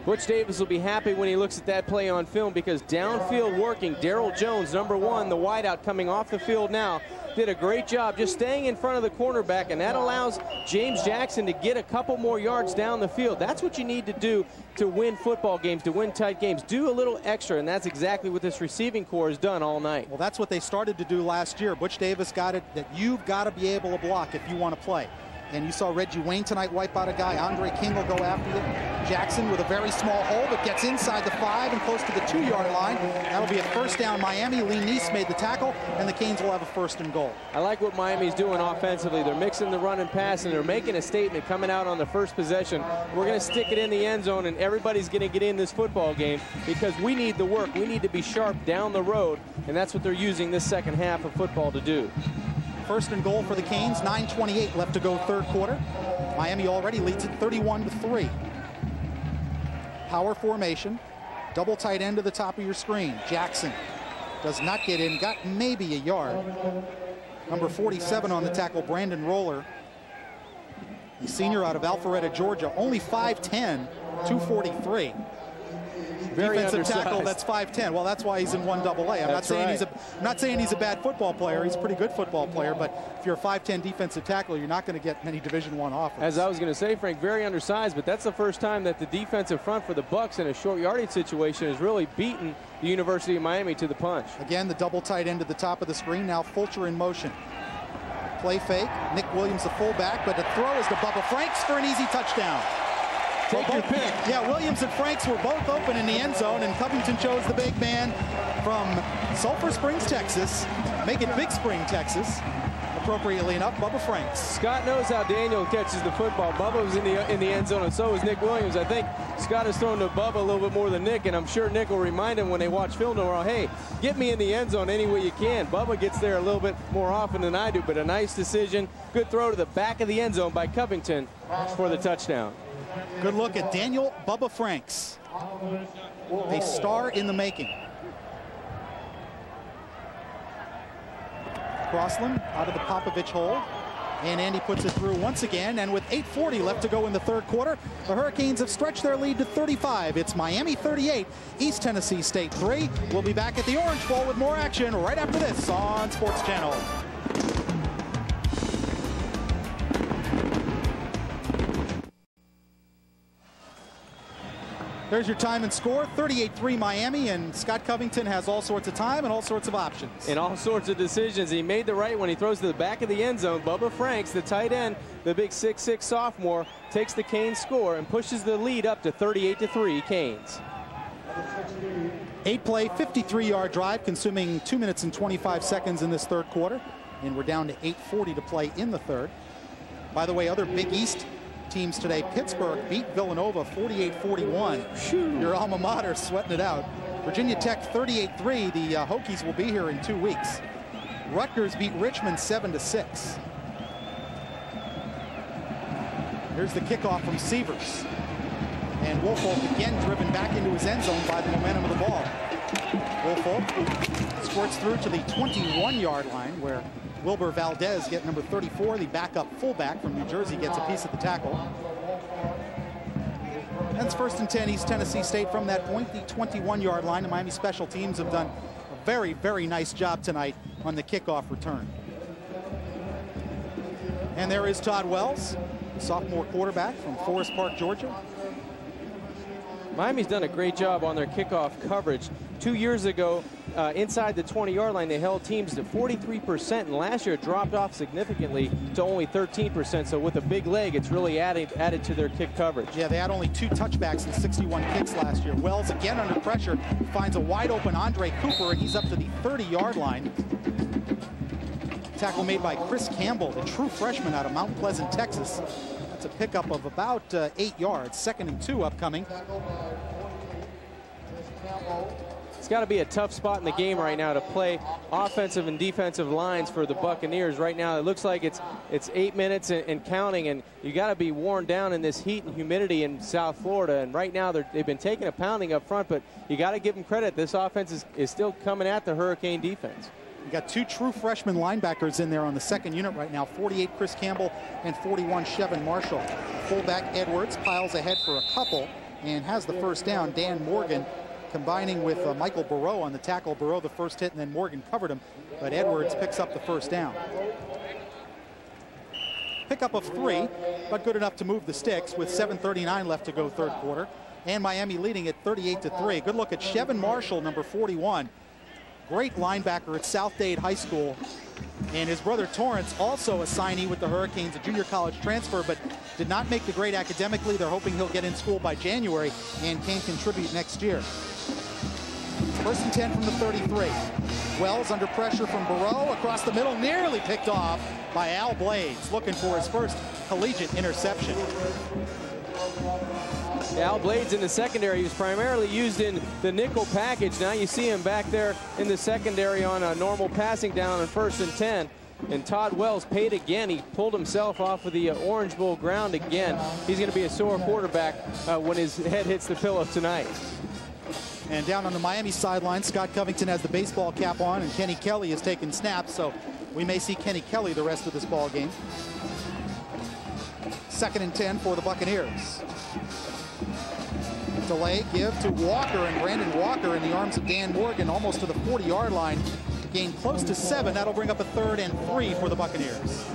S5: Butch Davis will be happy when he looks at that play on film, because downfield working, Darryl Jones, #1, the wideout coming off the field now, did a great job just staying in front of the cornerback, and that allows James Jackson to get a couple more yards down the field. That's what you need to do to win football games, to win tight games. Do a little extra, and that's exactly what this receiving corps has done all night.
S1: Well, that's what they started to do last year. Butch Davis got it that you've got to be able to block if you want to play. And you saw Reggie Wayne tonight wipe out a guy. Andre King will go after you. Jackson with a very small hole, but gets inside the 5 and close to the 2-yard line. That'll be a first down Miami. Lee Neese made the tackle, and the Canes will have a 1st and goal.
S5: I like what Miami's doing offensively. They're mixing the run and pass, and they're making a statement coming out on the first possession. We're going to stick it in the end zone, and everybody's going to get in this football game because we need the work. We need to be sharp down the road, and that's what they're using this second half of football to do.
S1: 1st and goal for the Canes, 9:28 left to go, 3rd quarter. Miami already leads it 31-3. Power formation, double tight end to the top of your screen. Jackson does not get in, got maybe a yard. Number 47 on the tackle, Brandon Roller. The senior out of Alpharetta, Georgia, only 5'10", 243.
S5: Very
S1: defensive
S5: undersized.
S1: tackle that's 5'10". Well, that's why he's in 1AA. I'm not saying he's a bad football player. He's a pretty good football player, but if you're a 5'10" defensive tackle, you're not going to get many Division I offers.
S5: As I was going to say, Frank, very undersized, but that's the first time that the defensive front for the Bucs in a short yardage situation has really beaten the University of Miami to the punch.
S1: Again, the double tight end at the top of the screen. Now Fulcher in motion. Play fake. Nick Williams, the fullback, but the throw is to Bubba Franks for an easy touchdown.
S5: Take your pick.
S1: Yeah, Williams and Franks were both open in the end zone, and Covington chose the big man from Sulphur Springs, Texas. Make it Big Spring, Texas. Appropriately enough, Bubba Franks.
S5: Scott knows how Daniel catches the football. Bubba was in the end zone, and so was Nick Williams. I think Scott has thrown to Bubba a little bit more than Nick, and I'm sure Nick will remind him when they watch film tomorrow, hey, get me in the end zone any way you can. Bubba gets there a little bit more often than I do, but a nice decision. Good throw to the back of the end zone by Covington for the touchdown.
S1: Good look at Daniel Bubba Franks, a star in the making. Crossland out of the Popovich hole, and Andy puts it through once again, and with 8:40 left to go in the 3rd quarter, the Hurricanes have stretched their lead to 35. It's Miami 38, East Tennessee State 3. We'll be back at the Orange Bowl with more action right after this on Sports Channel. There's your time and score, 38-3 Miami, and Scott Covington has all sorts of time and all sorts of options.
S5: And all sorts of decisions. He made the right when he throws to the back of the end zone. Bubba Franks, the tight end, the big 6'6" sophomore, takes the Canes score and pushes the lead up to 38-3 Canes.
S1: 8-play, 53-yard drive, consuming 2 minutes and 25 seconds in this 3rd quarter, and we're down to 8:40 to play in the 3rd. By the way, other Big East teams today. Pittsburgh beat Villanova 48-41. Your alma mater sweating it out. Virginia Tech 38-3. The Hokies will be here in 2 weeks. Rutgers beat Richmond 7-6. Here's the kickoff from Sievers. And Woolfolk again driven back into his end zone by the momentum of the ball. Woolfolk squirts through to the 21-yard line where Wilbur Valdez, get number 34, the backup fullback from New Jersey, gets a piece of the tackle. And it's 1st and 10 East Tennessee State from that point, the 21-yard line. The Miami special teams have done a very, very nice job tonight on the kickoff return. And there is Todd Wells, sophomore quarterback from Forest Park, Georgia.
S5: Miami's done a great job on their kickoff coverage. 2 years ago, inside the 20-yard line. They held teams to 43%, and last year it dropped off significantly to only 13%. So with a big leg, it's really added to their kick coverage.
S1: Yeah, they had only 2 touchbacks and 61 kicks last year. Wells again under pressure, finds a wide open Andre Cooper, and he's up to the 30-yard line. Tackle made by Chris Campbell, the true freshman out of Mount Pleasant, Texas. That's a pickup of about 8 yards. 2nd and 2 upcoming.
S5: It's got to be a tough spot in the game right now to play offensive and defensive lines for the Buccaneers. Right now it looks like it's 8 minutes and counting, and you got to be worn down in this heat and humidity in South Florida. And right now they've been taking a pounding up front, but you got to give them credit. This offense is still coming at the Hurricane defense.
S1: You got 2 true freshman linebackers in there on the 2nd unit right now. 48 Chris Campbell and 41 Chevin Marshall. Fullback Edwards piles ahead for a couple and has the first down. Dan Morgan combining with Michael Burrow on the tackle. Burrow the first hit, and then Morgan covered him, but Edwards picks up the first down. Pickup of 3, but good enough to move the sticks with 7:39 left to go 3rd quarter. And Miami leading at 38-3. Good look at Chevin Marshall, number 41. Great linebacker at South Dade High School. And his brother Torrance, also a signee with the Hurricanes, a junior college transfer, but did not make the grade academically. They're hoping he'll get in school by January and can contribute next year. 1st and 10 from the 33. Wells under pressure from Burrow across the middle, nearly picked off by Al Blades, looking for his first collegiate interception.
S5: Al Blades in the secondary. He was primarily used in the nickel package. Now you see him back there in the secondary on a normal passing down on 1st and 10. And Todd Wells paid again. He pulled himself off of the Orange Bowl ground again. He's going to be a sore quarterback when his head hits the pillow tonight.
S1: And down on the Miami sideline, Scott Covington has the baseball cap on, and Kenny Kelly is taking snaps, so we may see Kenny Kelly the rest of this ball game. 2nd and 10 for the Buccaneers. Delay, give to Walker, and Brandon Walker in the arms of Dan Morgan, almost to the 40-yard line. Gain close to 7. That'll bring up a 3rd and 3 for the Buccaneers.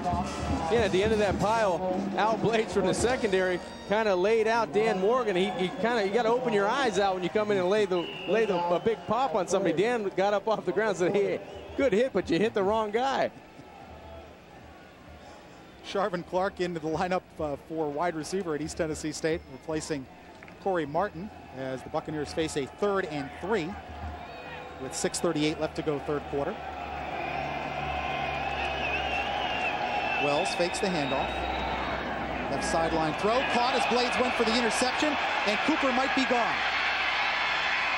S5: Yeah, at the end of that pile, Al Blades from the secondary kind of laid out Dan Morgan. You got to open your eyes out when you come in and lay a big pop on somebody. Dan got up off the ground and said, "Hey, good hit, but you hit the wrong guy."
S1: Charvin Clark into the lineup for wide receiver at East Tennessee State, replacing Corey Martin as the Buccaneers face a 3rd and 3 with 6:38 left to go 3rd quarter. Wells fakes the handoff. Left sideline throw, caught as Blades went for the interception, and Cooper might be gone.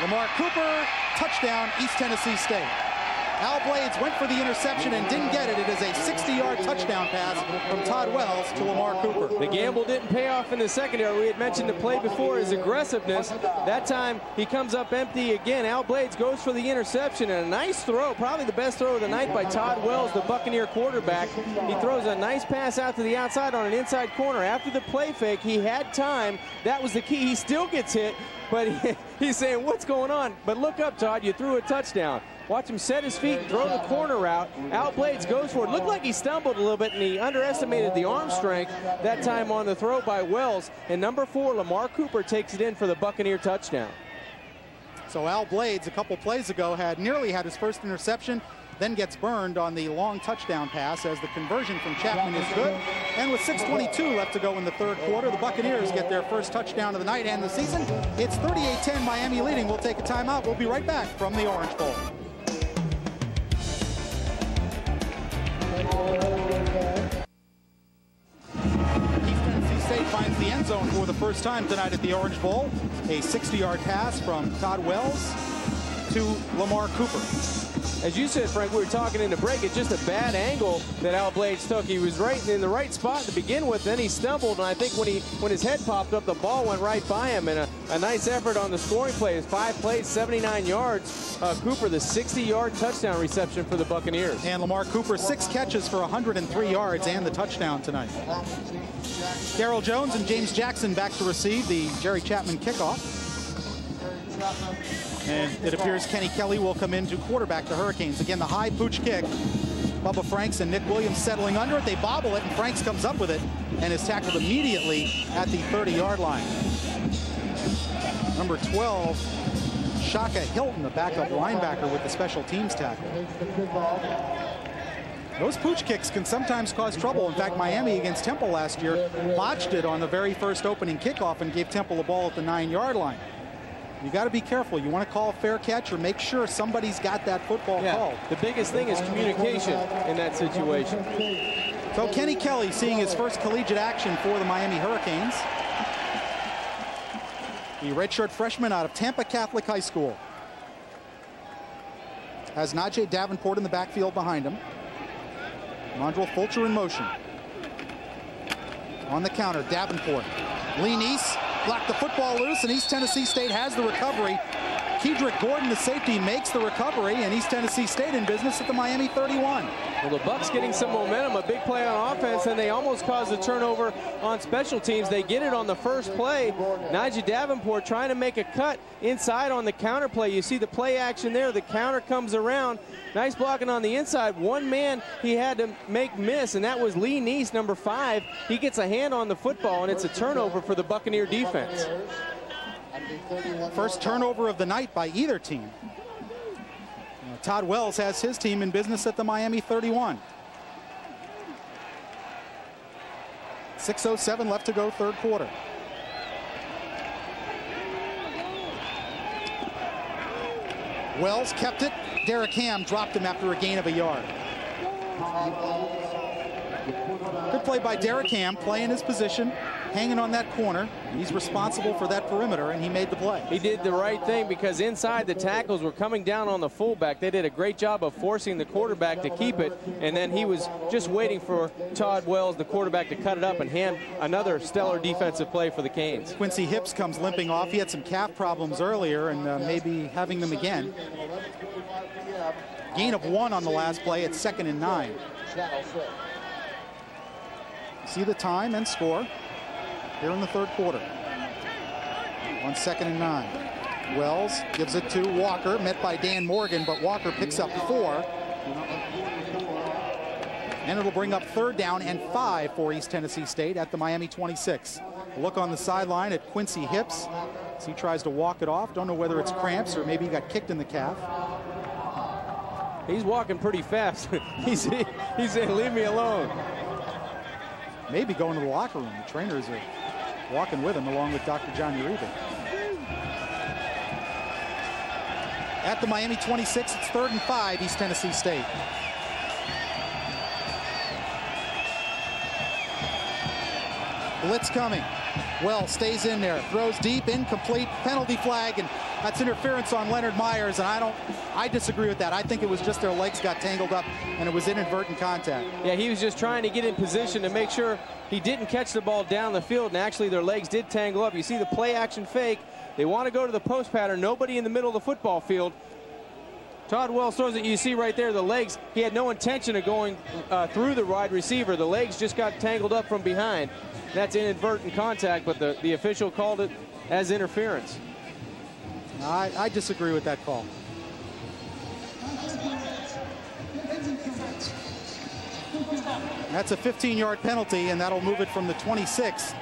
S1: Lamar Cooper, touchdown, East Tennessee State. Al Blades went for the interception and didn't get it. It is a 60-yard touchdown pass from Todd Wells to Lamar Cooper.
S5: The gamble didn't pay off in the secondary. We had mentioned the play before, his aggressiveness. That time he comes up empty again. Al Blades goes for the interception, and a nice throw, probably the best throw of the night by Todd Wells, the Buccaneer quarterback. He throws a nice pass out to the outside on an inside corner. After the play fake, he had time. That was the key. He still gets hit, but he's saying, "What's going on?" But look up, Todd, you threw a touchdown. Watch him set his feet and throw the corner out. Al Blades goes for it. Looked like he stumbled a little bit, and he underestimated the arm strength that time on the throw by Wells. And number 4, Lamar Cooper, takes it in for the Buccaneer touchdown.
S1: So Al Blades, a couple plays ago, nearly had his first interception, then gets burned on the long touchdown pass as the conversion from Chapman is good. And with 6:22 left to go in the 3rd quarter, the Buccaneers get their first touchdown of the night and the season. It's 38-10, Miami leading. We'll take a timeout. We'll be right back from the Orange Bowl. East Tennessee State finds the end zone for the first time tonight at the Orange Bowl. A 60-yard pass from Todd Wells to Lamar Cooper.
S5: As you said, Frank, we were talking in the break. It's just a bad angle that Al Blades took. He was right in the right spot to begin with. Then he stumbled, and I think when his head popped up, the ball went right by him. And a nice effort on the scoring plays. 5 plays, 79 yards. Cooper, the 60-yard touchdown reception for the Buccaneers.
S1: And Lamar Cooper, 6 catches for 103 yards and the touchdown tonight. Darrell Jones and James Jackson back to receive the Jerry Chapman kickoff. And it appears Kenny Kelly will come in to quarterback the Hurricanes. Again, the high pooch kick. Bubba Franks and Nick Williams settling under it. They bobble it, and Franks comes up with it and is tackled immediately at the 30-yard line. Number 12, Shaka Hilton, the backup linebacker, with the special teams tackle. Those pooch kicks can sometimes cause trouble. In fact, Miami against Temple last year botched it on the very first opening kickoff and gave Temple a ball at the 9-yard line. You got to be careful. You want to call a fair catch or make sure somebody's got that football called.
S5: The biggest thing is communication in that situation.
S1: So Kenny Kelly seeing his first collegiate action for the Miami Hurricanes. The redshirt freshman out of Tampa Catholic High School. Has Najee Davenport in the backfield behind him. Mondrell Fulcher in motion. On the counter, Davenport. Lee Neese blocked the football loose, and East Tennessee State has the recovery. Kedrick Gordon, the safety, makes the recovery, and East Tennessee State in business at the Miami 31.
S5: Well, the Bucs getting some momentum, a big play on offense, and they almost caused a turnover on special teams. They get it on the first play. Najee Davenport trying to make a cut inside on the counter play. You see the play action there. The counter comes around. Nice blocking on the inside. One man he had to make miss, and that was Lee Neese, number 5. He gets a hand on the football, and it's a turnover for the Buccaneer defense.
S1: First turnover of the night by either team. Todd Wells has his team in business at the Miami 31. 6:07 left to go, third quarter. Wells kept it. Derek Ham dropped him after a gain of a yard. Good play by Derek Ham, playing his position, hanging on that corner. He's responsible for that perimeter, and he made the play.
S5: He did the right thing because inside the tackles were coming down on the fullback. They did a great job of forcing the quarterback to keep it, and then he was just waiting for Todd Wells, the quarterback, to cut it up and hand another stellar defensive play for the Canes.
S1: Quincy Hips comes limping off. He had some calf problems earlier and maybe having them again. Gain of 1 on the last play at 2nd and 9. See the time and score here in the third quarter. On 2nd and 9. Wells gives it to Walker, met by Dan Morgan, but Walker picks up 4. And it'll bring up 3rd down and 5 for East Tennessee State at the Miami 26. A look on the sideline at Quincy Hips as he tries to walk it off. Don't know whether it's cramps or maybe he got kicked in the calf.
S5: He's walking pretty fast. He's saying, leave me alone.
S1: Maybe going to the locker room. The trainers are walking with him along with Dr. John Uribe. At the Miami 26, it's 3rd and 5, East Tennessee State. Blitz coming. Wells stays in there, throws deep, incomplete, penalty flag, and that's interference on Leonard Myers, and I disagree with that. I think it was just their legs got tangled up, and it was inadvertent contact.
S5: Yeah, he was just trying to get in position to make sure he didn't catch the ball down the field, and actually their legs did tangle up. You see the play action fake. They want to go to the post pattern. Nobody in the middle of the football field. Todd Wells throws it. You see right there the legs. He had no intention of going through the wide receiver. The legs just got tangled up from behind. That's inadvertent contact, but the official called it as interference.
S1: I disagree with that call. That's a 15-yard penalty, and that'll move it from the 26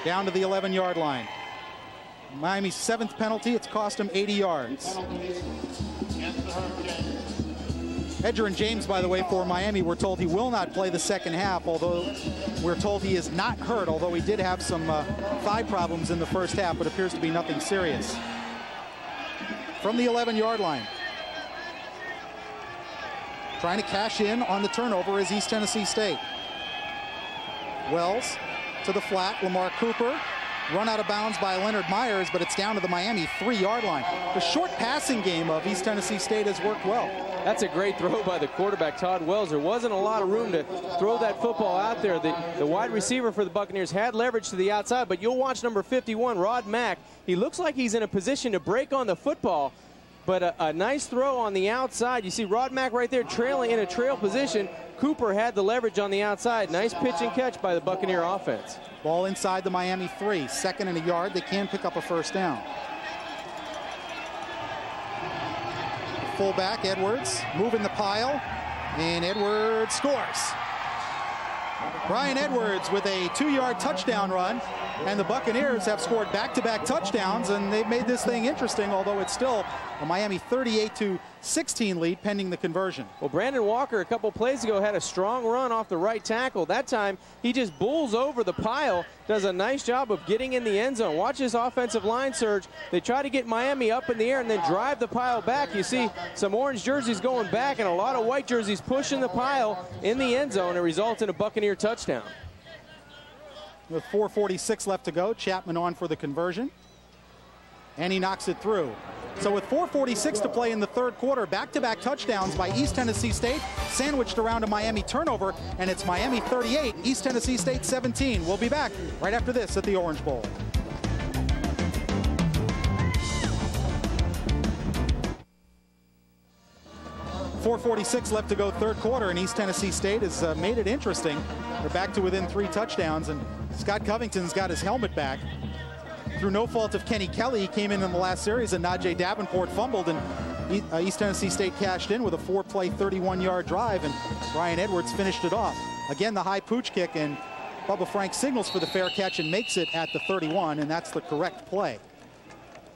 S1: down to the 11-yard line. Miami's 7th penalty. It's cost him 80 yards. Edgerrin James, by the way, for Miami, we're told he will not play the second half, although we're told he is not hurt, although he did have some thigh problems in the first half, but appears to be nothing serious. From the 11-yard line. Trying to cash in on the turnover is East Tennessee State. Wells to the flat. Lamar Cooper run out of bounds by Leonard Myers, but it's down to the Miami 3-yard line. The short passing game of East Tennessee State has worked well.
S5: That's a great throw by the quarterback, Todd Wells. There wasn't a lot of room to throw that football out there. The wide receiver for the Buccaneers had leverage to the outside, but you'll watch number 51, Rod Mack. He looks like he's in a position to break on the football, but a nice throw on the outside. You see Rod Mack right there trailing in a trail position. Cooper had the leverage on the outside. Nice pitch and catch by the Buccaneer offense.
S1: Ball inside the Miami 3, 2nd and a yard. They can pick up a first down. Fullback Edwards moving the pile, and Edwards scores. Brian Edwards with a 2-yard touchdown run And the Buccaneers have scored back-to-back touchdowns, and they've made this thing interesting, although it's still a Miami 38-16 lead pending the conversion.
S5: Well, Brandon Walker a couple plays ago had a strong run off the right tackle. That time he just bulls over the pile, does a nice job of getting in the end zone. Watch this offensive line surge. They try to get Miami up in the air and then drive the pile back. You see some orange jerseys going back and a lot of white jerseys pushing the pile in the end zone. It results in a Buccaneer touchdown.
S1: With 4:46 left to go, Chapman on for the conversion. And he knocks it through. So with 4:46 to play in the third quarter, back-to-back touchdowns by East Tennessee State, sandwiched around a Miami turnover, and it's Miami 38, East Tennessee State 17. We'll be back right after this at the Orange Bowl. .446 left to go third quarter, and East Tennessee State has made it interesting. They're back to within 3 touchdowns, and Scott Covington's got his helmet back. Through no fault of Kenny Kelly, he came in the last series, and Najee Davenport fumbled, and East Tennessee State cashed in with a 4-play, 31-yard drive, and Brian Edwards finished it off. Again, the high pooch kick, and Bubba Frank signals for the fair catch and makes it at the 31, and that's the correct play.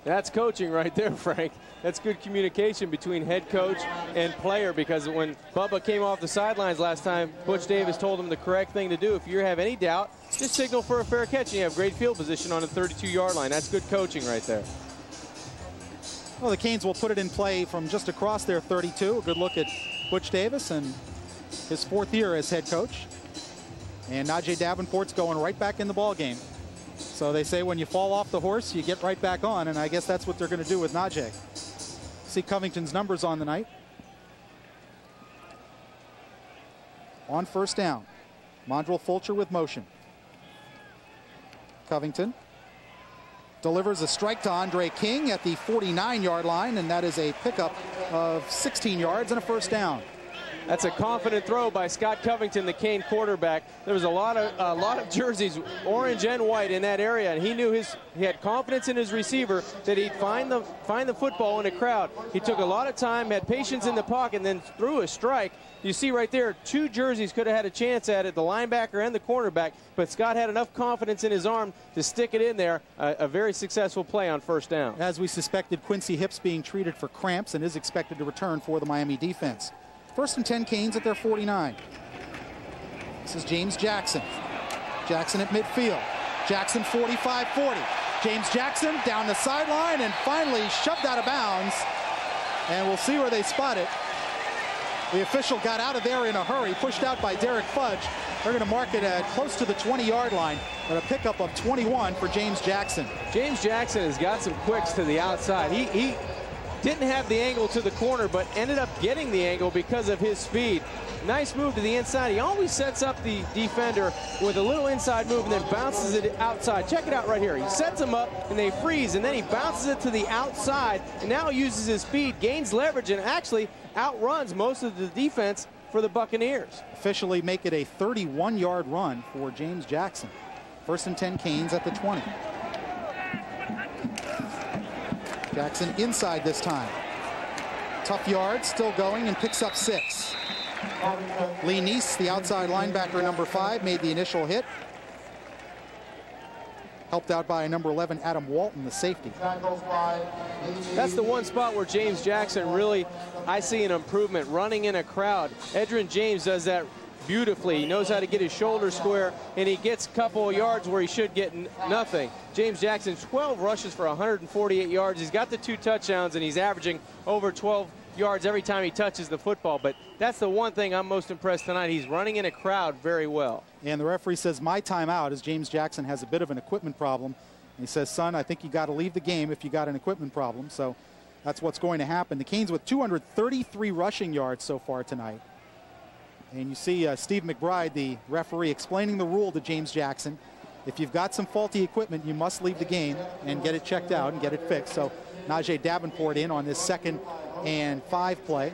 S5: That's coaching right there, Frank. That's good communication between head coach and player, because when Bubba came off the sidelines last time, Butch Davis told him the correct thing to do. If you have any doubt, just signal for a fair catch, and you have great field position on the 32-yard line. That's good coaching right there.
S1: Well, the Canes will put it in play from just across their 32. A good look at Butch Davis and his 4th year as head coach. And Najee Davenport's going right back in the ball game. So they say when you fall off the horse, you get right back on, and I guess that's what they're going to do with Najee. See Covington's numbers on the night. On first down, Mondrell Fulcher with motion. Covington delivers a strike to Andre King at the 49-yard line, and that is a pickup of 16 yards and a first down.
S5: That's a confident throw by Scott Covington, the Cane quarterback. There was a lot of jerseys, orange and white, in that area, and he knew he had confidence in his receiver that he'd find the football in a crowd. He took a lot of time, had patience in the pocket, and then threw a strike. You see right there, 2 jerseys could have had a chance at it, the linebacker and the cornerback, but Scott had enough confidence in his arm to stick it in there. A very successful play on first down.
S1: As we suspected, Quincy Hips being treated for cramps and is expected to return for the Miami defense. First and 10, Canes at their 49. This is James Jackson. Jackson at midfield. Jackson 45-40. James Jackson down the sideline and finally shoved out of bounds. And we'll see where they spot it. The official got out of there in a hurry, pushed out by Derek Fudge. They're going to mark it at close to the 20-yard line, but a pickup of 21 for James Jackson.
S5: James Jackson has got some quicks to the outside. He didn't have the angle to the corner, but ended up getting the angle because of his speed. Nice move to the inside. He always sets up the defender with a little inside move and then bounces it outside. Check it out right here. He sets him up and they freeze, and then he bounces it to the outside and now uses his speed, gains leverage, and actually outruns most of the defense for the Buccaneers.
S1: Officially make it a 31-yard run for James Jackson. First and 10, Canes at the 20. Jackson inside this time. Tough yards, still going, and picks up 6. Lee Neese, the outside linebacker, number 5, made the initial hit. Helped out by number 11, Adam Walton, the safety.
S5: That's the one spot where James Jackson really, I see an improvement, running in a crowd. Edgerrin James does that beautifully. He knows how to get his shoulder square, and he gets a couple of yards where he should get nothing. James Jackson, 12 rushes for 148 yards. He's got the 2 touchdowns, and he's averaging over 12 yards every time he touches the football. But that's the one thing I'm most impressed tonight. He's running in a crowd very well.
S1: And the referee says my timeout, as James Jackson has a bit of an equipment problem. And he says, son, I think you got to leave the game if you got an equipment problem. So that's what's going to happen. The Canes with 233 rushing yards so far tonight. And you see Steve McBride, the referee, explaining the rule to James Jackson. If you've got some faulty equipment, you must leave the game and get it checked out and get it fixed. So Najee Davenport in on this 2nd and 5 play.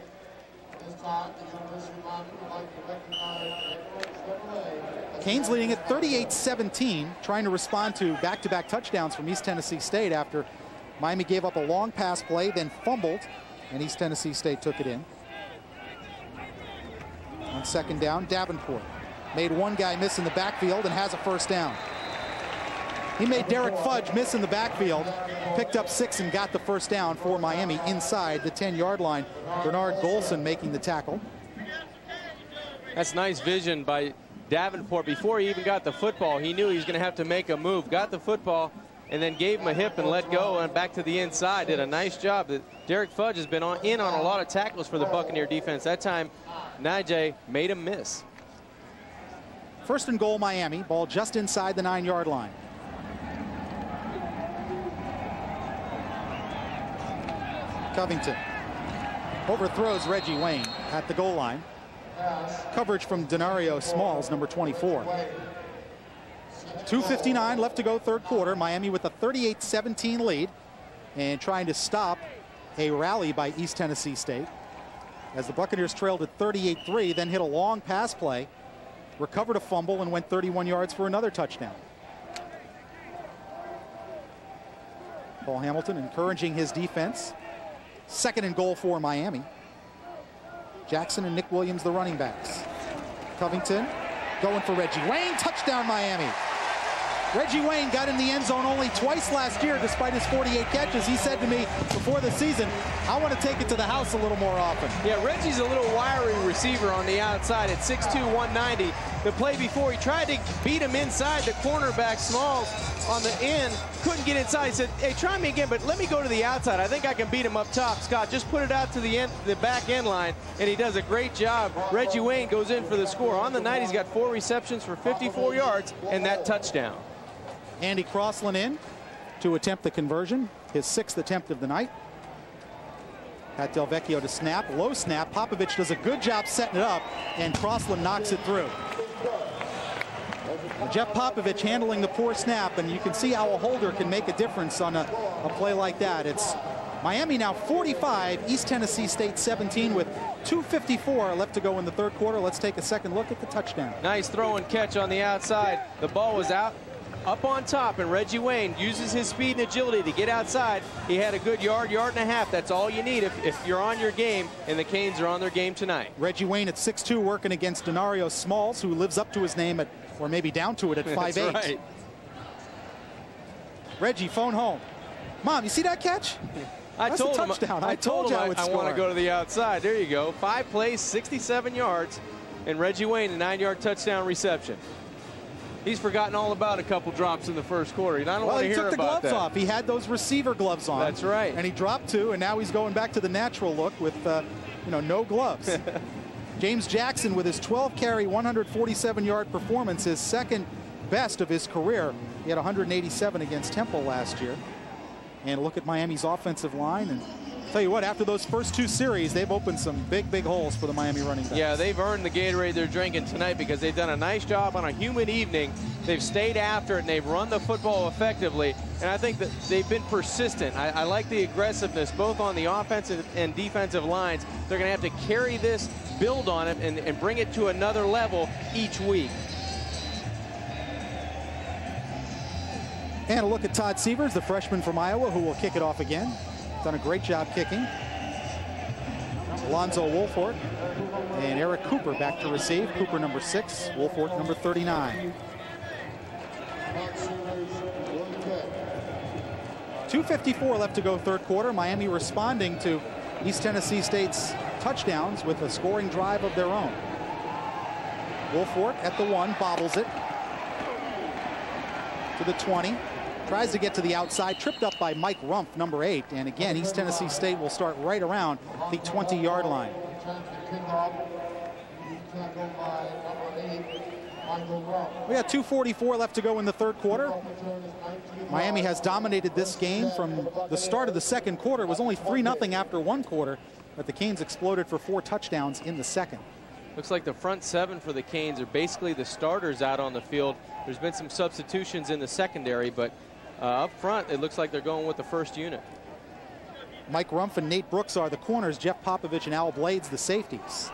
S1: Canes leading at 38-17, trying to respond to back-to-back touchdowns from East Tennessee State after Miami gave up a long pass play, then fumbled, and East Tennessee State took it in. On second down, Davenport made one guy miss in the backfield and has a first down. He made Derek Fudge miss in the backfield, picked up 6 and got the first down for Miami inside the 10-yard line. Bernard Golson making the tackle.
S5: That's nice vision by Davenport. Before he even got the football, he knew he was going to have to make a move. Got the football and then gave him a hip and let go and back to the inside. Did a nice job. Derek Fudge has been in on a lot of tackles for the Buccaneer defense. That time, Najee made him miss.
S1: First and goal, Miami. Ball just inside the 9-yard line. Covington overthrows Reggie Wayne at the goal line. Coverage from Denario Smalls, number 24. 2:59 left to go, third quarter. Miami with a 38-17 lead and trying to stop a rally by East Tennessee State. As the Buccaneers trailed at 38-3, then hit a long pass play, recovered a fumble, and went 31 yards for another touchdown. Paul Hamilton encouraging his defense. Second and goal for Miami. Jackson and Nick Williams, the running backs. Covington going for Reggie Wayne. Touchdown, Miami. Reggie Wayne got in the end zone only twice last year despite his 48 catches. He said to me before the season, I want to take it to the house a little more often.
S5: Yeah, Reggie's a little wiry receiver on the outside at 6'2", 190. The play before, he tried to beat him inside. The cornerback, Smalls, on the end, couldn't get inside. He said, hey, try me again, but let me go to the outside. I think I can beat him up top. Scott, just put it out to the back end line, and he does a great job. Reggie Wayne goes in for the score. On the night, he's got 4 receptions for 54 yards and that touchdown.
S1: Andy Crossland in to attempt the conversion, his 6th attempt of the night. Pat Del Vecchio to snap, low snap. Popovich does a good job setting it up, and Crossland knocks it through. Jeff Popovich handling the poor snap, and you can see how a holder can make a difference on a play like that. It's Miami now 45, East Tennessee State 17 with 2:54 left to go in the third quarter. Let's take a second look at the touchdown.
S5: Nice throw and catch on the outside. The ball was out up on top, and Reggie Wayne uses his speed and agility to get outside. He had a good yard and a half. That's all you need if you're on your game, and the Canes are on their game tonight.
S1: Reggie Wayne at 6'2", working against Denario Smalls, who lives up to his name at, or maybe down to it at 5'8".
S5: That's right.
S1: Reggie, phone home. Mom, you see that catch? That's a touchdown. I told you I would score.
S5: I want to go to the outside. There you go. 5 plays, 67 yards, and Reggie Wayne, a 9-yard touchdown reception. He's forgotten all about a couple drops in the first quarter. I don't want to hear about that.
S1: He took the gloves off. He had those receiver gloves on.
S5: That's right.
S1: And he dropped 2, and now he's going back to the natural look with, no gloves. James Jackson with his 12-carry, 147-yard performance, his second best of his career. He had 187 against Temple last year. And look at Miami's offensive line. And tell you what, after those first 2 series, they've opened some big holes for the Miami running backs.
S5: Yeah, they've earned the Gatorade they're drinking tonight because they've done a nice job on a humid evening. They've stayed after it, and they've run the football effectively. And I think that they've been persistent. I like the aggressiveness, both on the offensive and defensive lines. They're going to have to carry this, build on it, and bring it to another level each week.
S1: And a look at Todd Severs, the freshman from Iowa, who will kick it off again. Done a great job kicking. Alonzo Wolford and Eric Cooper back to receive. Cooper number 6, Wolford number 39. 2:54 left to go, third quarter. Miami responding to East Tennessee State's touchdowns with a scoring drive of their own. Wolford at the 1, bobbles it to the 20. Tries to get to the outside, tripped up by Mike Rumpf, number 8. And again, East Tennessee State will start right around the 20-yard line. We got 2:44 left to go in the third quarter. Miami has dominated this game from the start of the second quarter. It was only 3-0 after 1 quarter, but the Canes exploded for 4 touchdowns in the second.
S5: Looks like the front 7 for the Canes are basically the starters out on the field. There's been some substitutions in the secondary, but up front, it looks like they're going with the first unit.
S1: Mike Rumpf and Nate Brooks are the corners. Jeff Popovich and Al Blades the safeties.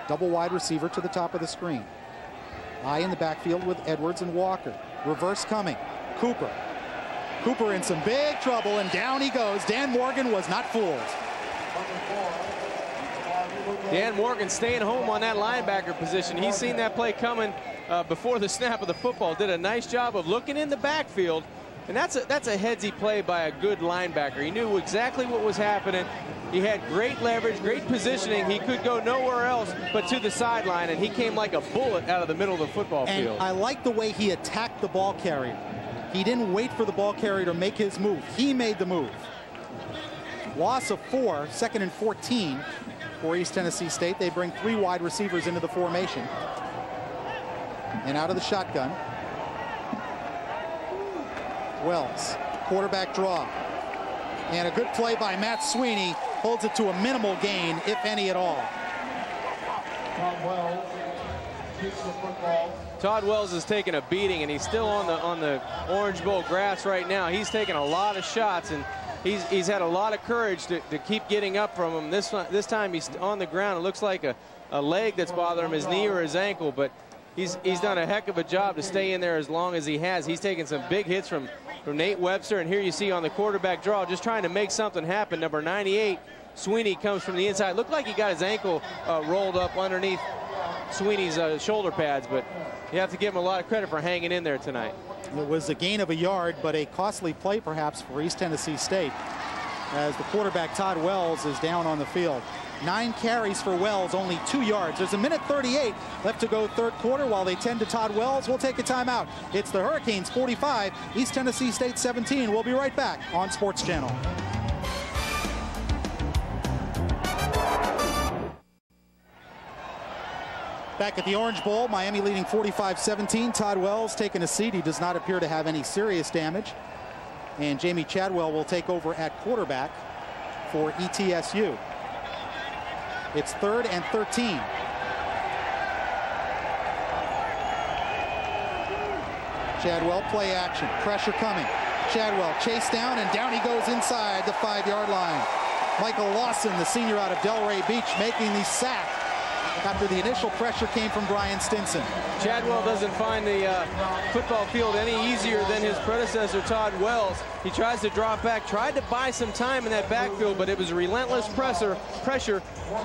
S1: Double wide receiver to the top of the screen. High in the backfield with Edwards and Walker. Reverse coming. Cooper. Cooper in some big trouble, and down he goes. Dan Morgan was not fooled.
S5: Dan Morgan staying home on that linebacker position. He's seen that play coming before the snap of the football, did a nice job of looking in the backfield. And that's a headsy play by a good linebacker. He knew exactly what was happening. He had great leverage, great positioning. He could go nowhere else but to the sideline, and he came like a bullet out of the middle of the football field.
S1: And I like the way he attacked the ball carrier. He didn't wait for the ball carrier to make his move. He made the move. Loss of 4, 2nd and 14 for East Tennessee State. They bring 3 wide receivers into the formation. And out of the shotgun, Wells, quarterback draw. And a good play by Matt Sweeney holds it to a minimal gain, if any at all.
S4: Wells keeps the football.
S5: Todd Wells is taking a beating, and he's still on the Orange Bowl grass right now. He's taking a lot of shots, and he's had a lot of courage to keep getting up from him. This time he's on the ground. It looks like a leg that's bothering him, his knee or his ankle, but he's done a heck of a job to stay in there as long as he has. He's taken some big hits from Nate Webster, and here you see on the quarterback draw, just trying to make something happen. Number 98, Sweeney, comes from the inside. Looked like he got his ankle rolled up underneath Sweeney's shoulder pads, but you have to give him a lot of credit for hanging in there tonight.
S1: It was a gain of a yard, but a costly play perhaps for East Tennessee State, as the quarterback Todd Wells is down on the field. 9 carries for Wells, only 2 yards. There's a minute 38 left to go third quarter while they tend to Todd Wells. We'll take a timeout. It's the Hurricanes 45, East Tennessee State 17. We'll be right back on Sports Channel. Back at the Orange Bowl, Miami leading 45-17. Todd Wells taking a seat. He does not appear to have any serious damage. And Jamie Chadwell will take over at quarterback for ETSU. It's 3rd and 13. Chadwell, play action. Pressure coming. Chadwell chased down, and down he goes inside the 5-yard line. Michael Lawson, the senior out of Delray Beach, making the sack after the initial pressure came from Brian Stinson.
S5: Chadwell doesn't find the football field any easier than his predecessor, Todd Wells. He tries to drop back, tried to buy some time in that backfield, but it was relentless pressure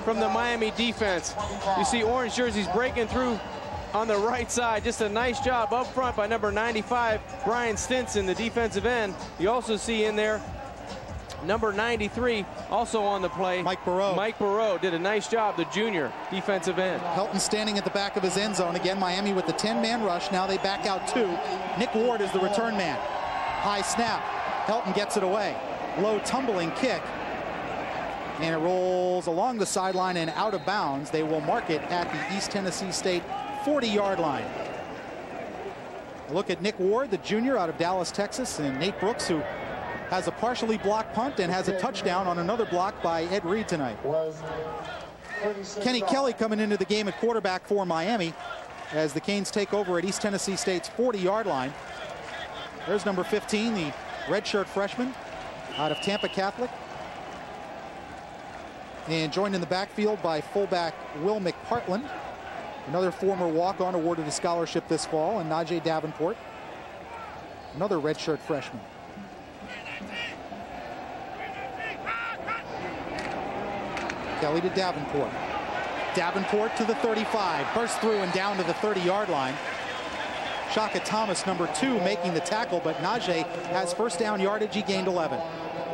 S5: from the Miami defense. You see orange jerseys breaking through on the right side. Just a nice job up front by number 95, Brian Stinson, the defensive end. You also see in there number 93, also on the play,
S1: Mike Burrow.
S5: Mike Burrow did a nice job, the junior defensive end.
S1: Helton standing at the back of his end zone. Again, Miami with the 10-man rush. Now they back out 2. Nick Ward is the return man. High snap. Helton gets it away. Low tumbling kick. And it rolls along the sideline and out of bounds. They will mark it at the East Tennessee State 40-yard line. A look at Nick Ward, the junior out of Dallas, Texas, and Nate Brooks, who has a partially blocked punt and has a touchdown on another block by Ed Reed tonight. Kenny Kelly coming into the game at quarterback for Miami as the Canes take over at East Tennessee State's 40-yard line. There's number 15, the redshirt freshman out of Tampa Catholic. And joined in the backfield by fullback Will McPartland, another former walk-on awarded a scholarship this fall, and Najee Davenport, another redshirt freshman. Kelly to Davenport. Davenport to the 35. Burst through and down to the 30-yard line. Shaka Thomas, number 2, making the tackle, but Najee has first down yardage. He gained 11.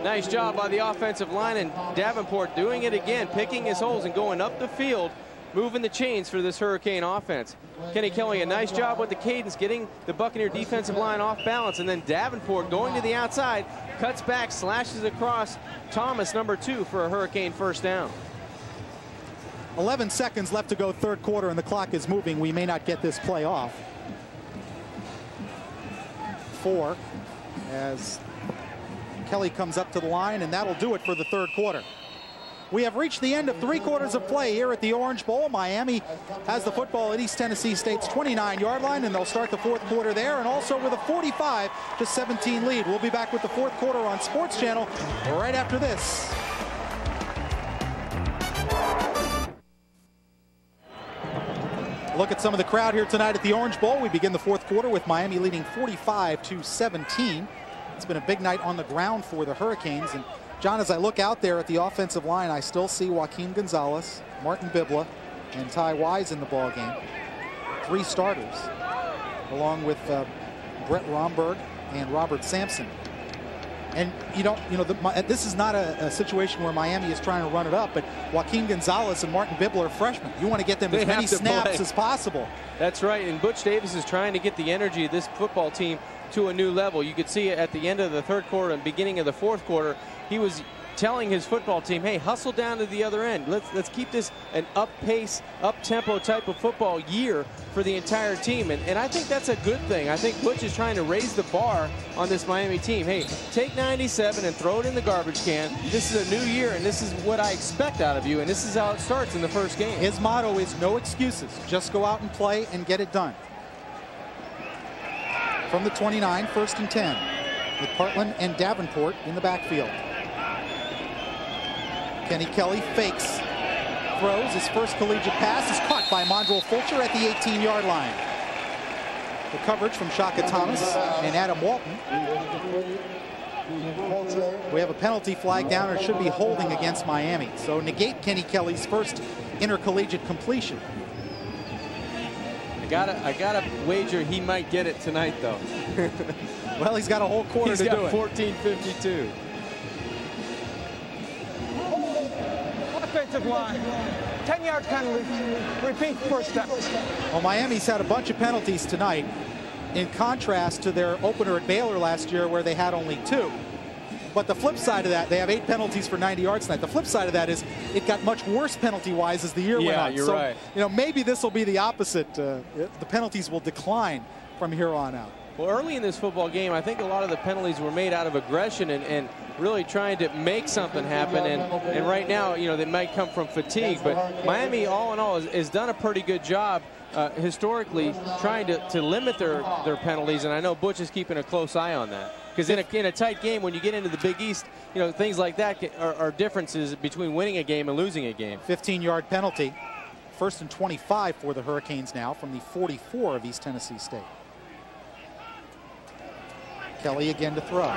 S5: Nice job by the offensive line, and Davenport doing it again, picking his holes and going up the field, moving the chains for this Hurricane offense. Kenny Kelly, a nice job with the cadence, getting the Buccaneer defensive line off balance, and then Davenport going to the outside, cuts back, slashes across Thomas, number 2, for a Hurricane first down.
S1: 11 seconds left to go third quarter, and the clock is moving. We may not get this play off. 4 as Kelly comes up to the line, and that'll do it for the third quarter. We have reached the end of 3 quarters of play here at the Orange Bowl. Miami has the football at East Tennessee State's 29-yard line, and they'll start the fourth quarter there, and also with a 45-17 lead. We'll be back with the fourth quarter on Sports Channel right after this. Look at some of the crowd here tonight at the Orange Bowl. We begin the fourth quarter with Miami leading 45-17. It's been a big night on the ground for the Hurricanes. And John, as I look out there at the offensive line, I still see Joaquin Gonzalez, Martin Bibla, and Ty Wise in the ball game. 3 starters, along with Brett Romberg and Robert Sampson. And this is not a situation where Miami is trying to run it up, but Joaquin Gonzalez and Martin Bibbler are freshmen. You want to get them as many snaps as possible.
S5: That's right, and Butch Davis is trying to get the energy of this football team to a new level. You could see at the end of the 3rd quarter and beginning of the 4th quarter, he was telling his football team, hey, hustle down to the other end. Let's keep this an up-pace, up-tempo type of football year for the entire team. And I think that's a good thing. I think Butch is trying to raise the bar on this Miami team. Hey, take 97 and throw it in the garbage can. This is a new year, and this is what I expect out of you, and this is how it starts in the first game.
S1: His motto is no excuses. Just go out and play and get it done. From the 29, 1st and 10, with Partland and Davenport in the backfield. Kenny Kelly fakes, throws. His first collegiate pass is caught by Mondrell Fulcher at the 18-yard line. The coverage from Shaka Thomas and Adam Walton. We have a penalty flag down, and it should be holding against Miami. So negate Kenny Kelly's first intercollegiate completion.
S5: I gotta wager he might get it tonight, though.
S1: Well, he's got a whole quarter to do it.
S5: 14:52.
S3: Offensive line, 10-yard penalty, repeat first step.
S1: Well, Miami's had a bunch of penalties tonight, in contrast to their opener at Baylor last year where they had only 2. But the flip side of that, they have 8 penalties for 90 yards tonight. The flip side of that is it got much worse penalty-wise as the year went on.
S5: Yeah, you're right.
S1: Maybe this will be the opposite. The penalties will decline from here on out.
S5: Well, early in this football game, I think a lot of the penalties were made out of aggression and really trying to make something happen. And right now, they might come from fatigue. But Miami, all in all, has done a pretty good job historically trying to limit their penalties. And I know Butch is keeping a close eye on that. Because in a tight game, when you get into the Big East, things like that are differences between winning a game and losing a game.
S1: 15-yard penalty. 1st and 25 for the Hurricanes now from the 44 of East Tennessee State. Kelly again to throw.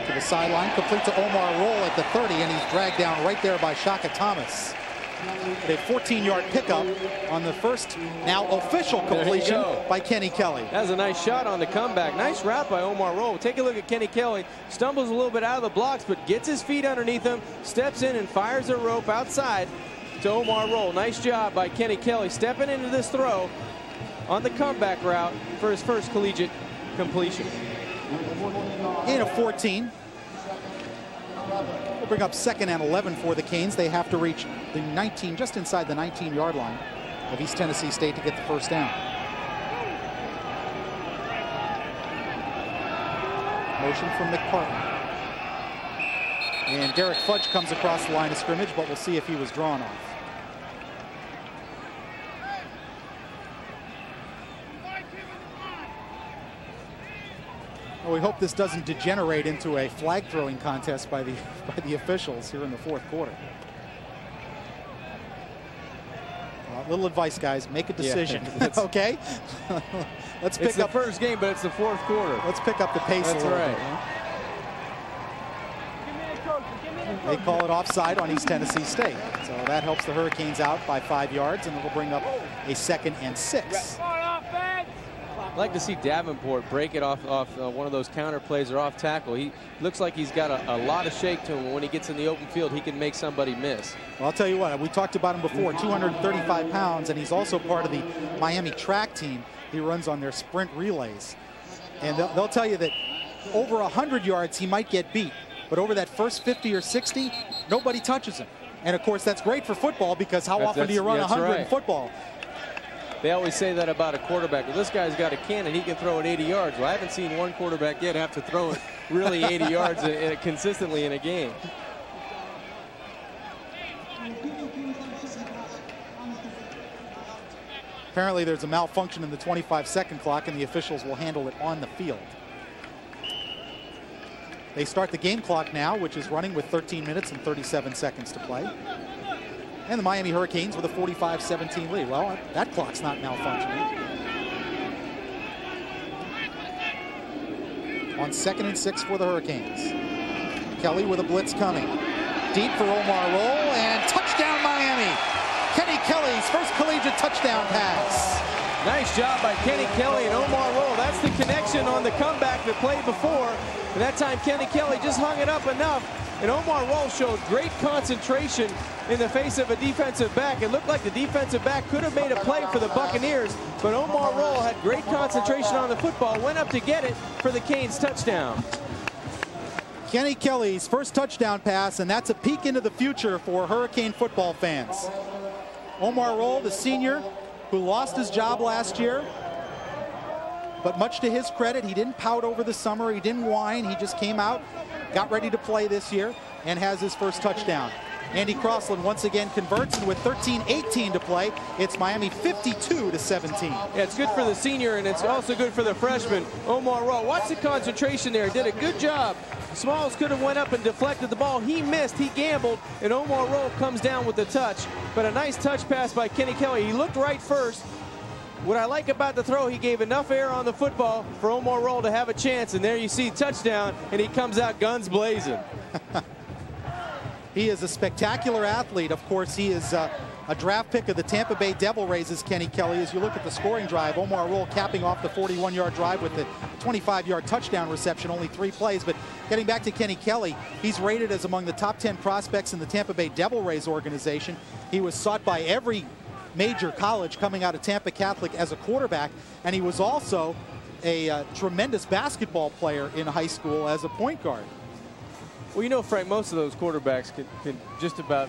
S1: To the sideline, complete to Omar Roll at the 30, and he's dragged down right there by Shaka Thomas. A 14-yard pickup on the first, now official completion by Kenny Kelly.
S5: That was a nice shot on the comeback. Nice route by Omar Roll. Take a look at Kenny Kelly. Stumbles a little bit out of the blocks, but gets his feet underneath him, steps in and fires a rope outside to Omar Roll. Nice job by Kenny Kelly stepping into this throw on the comeback route for his first collegiate completion.
S1: Gain of 14. We'll bring up 2nd and 11 for the Canes. They have to reach the 19, just inside the 19-yard line of East Tennessee State to get the first down. Motion from McPartland. And Derek Fudge comes across the line of scrimmage, but we'll see if he was drawn off. Well, we hope this doesn't degenerate into a flag throwing contest by the officials here in the 4th quarter. Little advice, guys. Make a decision.
S5: Yeah,
S1: okay? Let's pick
S5: up. It's
S1: the
S5: first game, but it's the 4th quarter.
S1: Let's pick up the pace a little bit. They call it offside on East Tennessee State. So that helps the Hurricanes out by 5 yards, and it'll bring up a 2nd and 6.
S5: I'd like to see Davenport break it off one of those counter plays or off tackle. He looks like he's got a lot of shake to him. When he gets in the open field, he can make somebody miss.
S1: Well, I'll tell you what, we talked about him before, 235 pounds, and he's also part of the Miami track team. He runs on their sprint relays. And they'll tell you that over 100 yards, he might get beat. But over that first 50 or 60, nobody touches him. And, of course, that's great for football because how often do you run 100 in football?
S5: They always say that about a quarterback. Well, this guy's got a cannon. He can throw it 80 yards. Well, I haven't seen one quarterback yet have to throw it really 80 yards consistently in a game.
S1: Apparently there's a malfunction in the 25-second clock, and the officials will handle it on the field. They start the game clock now, which is running with 13 minutes and 37 seconds to play. And the Miami Hurricanes with a 45-17 lead. Well, that clock's not malfunctioning. On 2nd and 6 for the Hurricanes. Kelly with a blitz coming. Deep for Omar Roll, and touchdown Miami. Kenny Kelly's first collegiate touchdown pass.
S5: Nice job by Kenny Kelly and Omar Roll. That's the connection on the comeback that played before. And that time Kenny Kelly just hung it up enough. And Omar Roll showed great concentration in the face of a defensive back. It looked like the defensive back could have made a play for the Buccaneers, but Omar Roll had great concentration on the football, went up to get it for the Canes touchdown.
S1: Kenny Kelly's first touchdown pass, and that's a peek into the future for Hurricane football fans. Omar Roll, the senior, who lost his job last year, but much to his credit, he didn't pout over the summer, he didn't whine, he just came out, got ready to play this year, and has his first touchdown. Andy Crossland once again converts, and with 13:18 to play, it's Miami 52-17.
S5: Yeah, it's good for the senior, and it's also good for the freshman, Omar Roll. Watch the concentration there, did a good job. Smalls could have went up and deflected the ball. He missed, he gambled, and Omar Roll comes down with the touch. But a nice touch pass by Kenny Kelly. He looked right first. What I like about the throw, he gave enough air on the football for Omar Roll to have a chance, and there you see touchdown, and he comes out guns blazing.
S1: He is a spectacular athlete. Of course, he is a draft pick of the Tampa Bay Devil Rays, Kenny Kelly. As you look at the scoring drive, Omar Roll capping off the 41-yard drive with the 25-yard touchdown reception, only 3 plays. But getting back to Kenny Kelly, he's rated as among the top 10 prospects in the Tampa Bay Devil Rays organization. He was sought by every major college coming out of Tampa Catholic as a quarterback, and he was also a tremendous basketball player in high school as a point guard.
S5: Well, you know, Frank, most of those quarterbacks can just about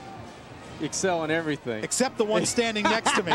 S5: excel in everything.
S1: Except the one standing next to me.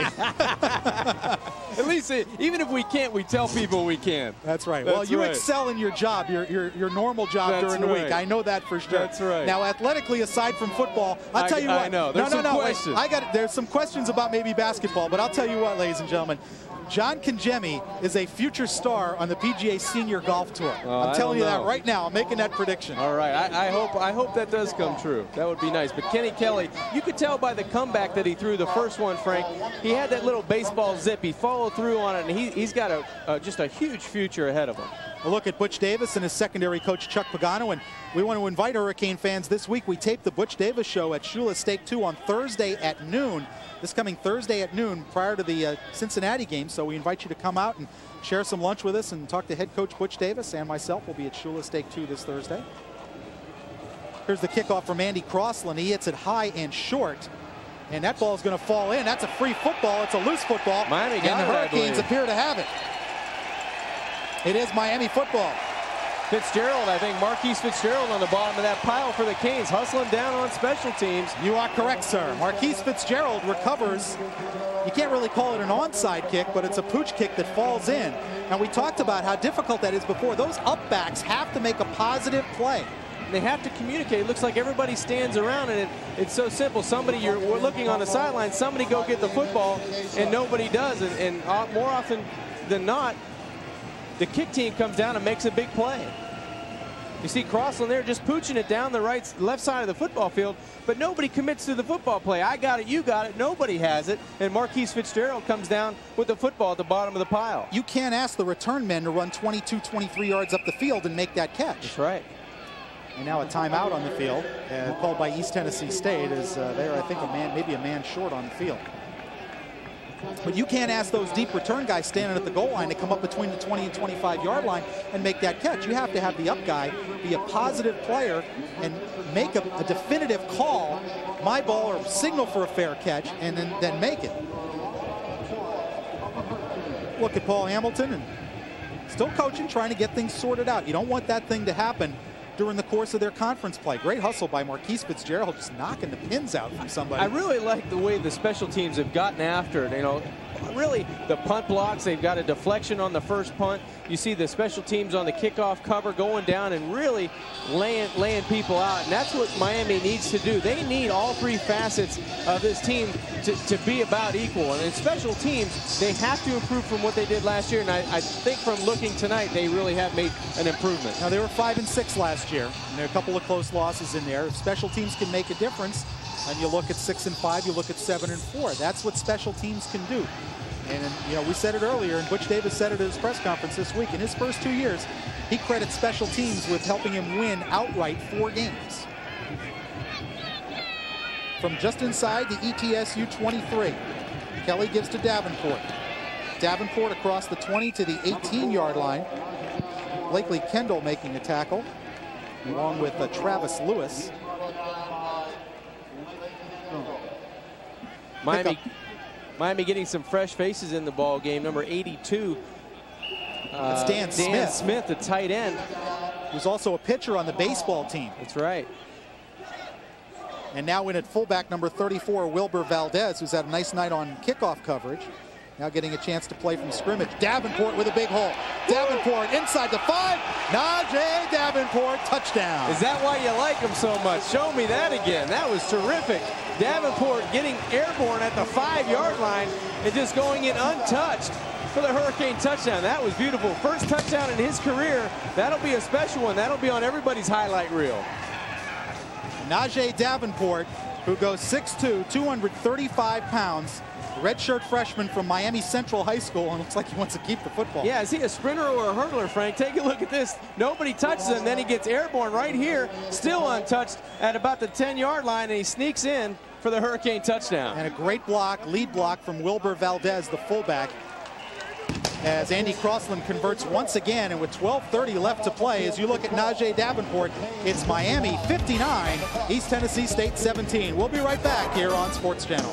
S5: At least, even if we can't, we tell people we can.
S1: That's right. Well, you excel in your job, your normal job during the week. I know that for sure.
S5: That's right.
S1: Now, athletically, aside from football, I'll tell you what.
S5: I know. There's some questions.
S1: There's some questions about maybe basketball, but I'll tell you what, ladies and gentlemen. John Kangemi is a future star on the PGA Senior Golf Tour. I'm telling you that right now. I'm making that prediction.
S5: All right. I hope that does come true. That would be nice. But Kenny Kelly, you could tell by the comeback that he threw the first one, Frank. He had that little baseball zip. He followed through on it, and he's got just a huge future ahead of him.
S1: A look at Butch Davis and his secondary coach, Chuck Pagano. And we want to invite Hurricane fans this week. We taped the Butch Davis show at Shula Steak 2 on Thursday at noon. This coming Thursday at noon prior to the Cincinnati game. So we invite you to come out and share some lunch with us and talk to head coach Butch Davis, and myself will be at Shula Steak 2 this Thursday. Here's the kickoff from Andy Crossland. He hits it high and short, and that ball is going to fall in. That's a free football. It's a loose football.
S5: Miami got
S1: and the
S5: it,
S1: Hurricanes appear to have it. It is Miami football.
S5: Fitzgerald, I think Marquise Fitzgerald on the bottom of that pile for the Canes, hustling down on special teams.
S1: You are correct, sir. Marquise Fitzgerald recovers. You can't really call it an onside kick, but it's a pooch kick that falls in. And we talked about how difficult that is before. Those upbacks have to make a positive play.
S5: They have to communicate. It looks like everybody stands around, and it's so simple. We're looking on the sideline, somebody go get the football, and nobody does. And more often than not, the kick team comes down and makes a big play. You see Crossland there just pooching it down the left side of the football field, but nobody commits to the football play. I got it, you got it, nobody has it, and Marquise Fitzgerald comes down with the football at the bottom of the pile.
S1: You can't ask the return men to run 22, 23 yards up the field and make that catch.
S5: That's right.
S1: And now a timeout on the field, called by East Tennessee State, as they're, I think, maybe a man short on the field. But you can't ask those deep return guys standing at the goal line to come up between the 20 and 25-yard line and make that catch. You have to have the up guy be a positive player and make a definitive call, my ball, or signal for a fair catch, and then make it. Look at Paul Hamilton, and still coaching, trying to get things sorted out. You don't want that thing to happen during the course of their conference play. Great hustle by Marquise Fitzgerald, just knocking the pins out from somebody.
S5: I really like the way the special teams have gotten after it. You know, really the punt blocks, they've got a deflection on the first punt. You see the special teams on the kickoff cover going down and really laying people out. And that's what Miami needs to do. They need all 3 facets of this team to be about equal. And in special teams, they have to improve from what they did last year. And I think from looking tonight, they really have made an improvement.
S1: Now, they were 5-6 last year, and there are a couple of close losses in there. If special teams can make a difference, and you look at 6-5, you look at 7-4. That's what special teams can do. And you know, we said it earlier, and Butch Davis said it at his press conference this week. In his first 2 years, he credits special teams with helping him win outright 4 games. from just inside the ETSU 23. Kelly gives to Davenport. Davenport across the 20 to the 18-yard line. Blakely Kendall making a tackle, along with Travis Lewis.
S5: Miami getting some fresh faces in the ball game. Number 82.
S1: It's Dan
S5: Smith, the tight end.
S1: Who's also a pitcher on the baseball team.
S5: That's right.
S1: And now in at fullback, number 34, Wilbur Valdez, who's had a nice night on kickoff coverage. Now getting a chance to play from scrimmage. Davenport with a big hole. Davenport inside the 5. Najee Davenport, touchdown.
S5: Is that why you like him so much? Show me that again. That was terrific. Davenport getting airborne at the 5-yard line and just going in untouched for the Hurricane touchdown. That was beautiful. First touchdown in his career. That'll be a special one. That'll be on everybody's highlight reel.
S1: Najee Davenport, who goes 6'2", 235 pounds, redshirt freshman from Miami Central High School, and looks like he wants to keep the football.
S5: Yeah, is he a sprinter or a hurdler, Frank? Take a look at this. Nobody touches him, then he gets airborne right here, still untouched at about the 10-yard line, and he sneaks in for the Hurricane touchdown.
S1: And a great block, lead block from Wilbur Valdez, the fullback, as Andy Crossland converts once again, and with 12:30 left to play, as you look at Najee Davenport, it's Miami 59, East Tennessee State 17. We'll be right back here on Sports Channel.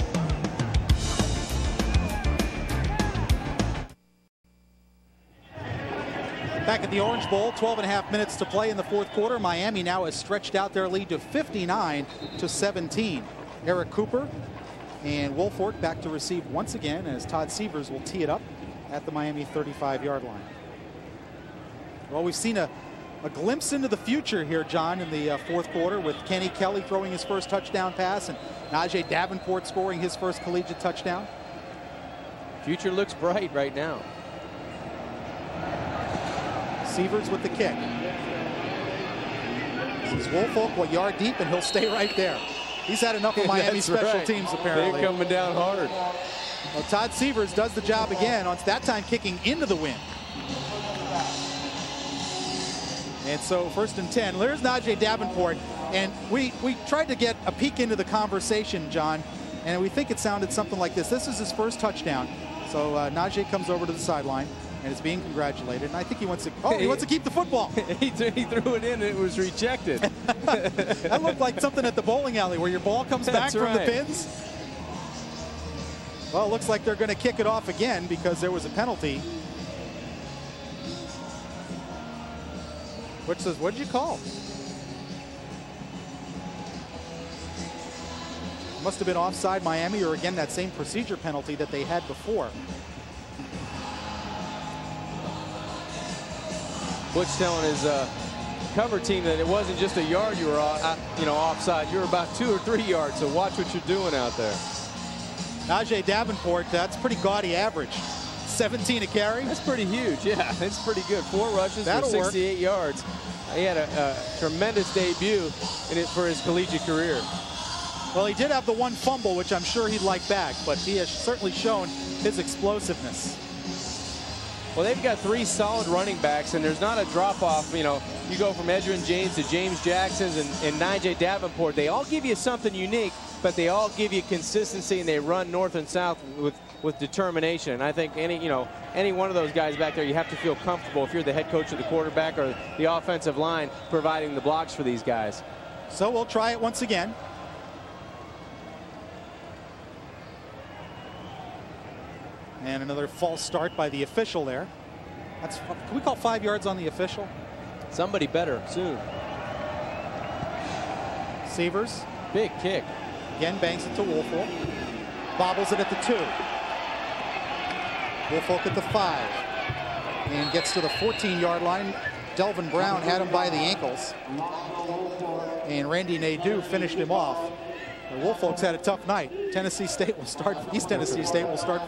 S1: Back at the Orange Bowl, 12.5 minutes to play in the fourth quarter. Miami now has stretched out their lead to 59-17. Eric Cooper and Woolfolk back to receive once again, as Todd Sievers will tee it up at the Miami 35-yard line. Well, we've seen a glimpse into the future here, John, in the fourth quarter, with Kenny Kelly throwing his first touchdown pass and Najee Davenport scoring his first collegiate touchdown.
S5: Future looks bright right now.
S1: Sievers with the kick. Sees Woolfolk a yard deep, and he'll stay right there. He's had enough of Miami special teams, apparently.
S5: They're coming down hard.
S1: Well, Todd Sievers does the job again, on that time kicking into the wind. And so 1st and 10. There's Najee Davenport, and we tried to get a peek into the conversation, John, and we think it sounded something like this. This is his first touchdown. So Najee comes over to the sideline and is being congratulated, and I think he wants to keep the football.
S5: he threw it in and it was rejected.
S1: That looked like something at the bowling alley where your ball comes back from the pins. Well, it looks like they're going to kick it off again because there was a penalty. Which says, what did you call? Must have been offside Miami, or again that same procedure penalty that they had before.
S5: Butch telling his cover team that it wasn't just a yard you were offside. You were about 2 or 3 yards, so watch what you're doing out there.
S1: Najee Davenport, that's pretty gaudy average. 17 a carry.
S5: That's pretty huge. Yeah, it's pretty good. 4 rushes for 68 yards. He had a tremendous debut for his collegiate career.
S1: Well, he did have the one fumble, which I'm sure he'd like back, but he has certainly shown his explosiveness.
S5: Well, they've got 3 solid running backs, and there's not a drop-off. You know, you go from Edgerrin James to James Jackson and Najee Davenport. They all give you something unique, but they all give you consistency, and they run north and south with determination. And I think any one of those guys back there, you have to feel comfortable if you're the head coach of the quarterback or the offensive line providing the blocks for these guys.
S1: So we'll try it once again. And another false start by the official there. Can we call 5 yards on the official?
S5: Somebody better soon.
S1: Sievers.
S5: Big kick.
S1: Again banks it to Woolfolk. Bobbles it at the 2. Woolfolk at the 5. And gets to the 14-yard line. Delvin Brown had him by the ankles. And Randy Nadeau finished him off. The Woolfolk's had a tough night. East Tennessee State will start from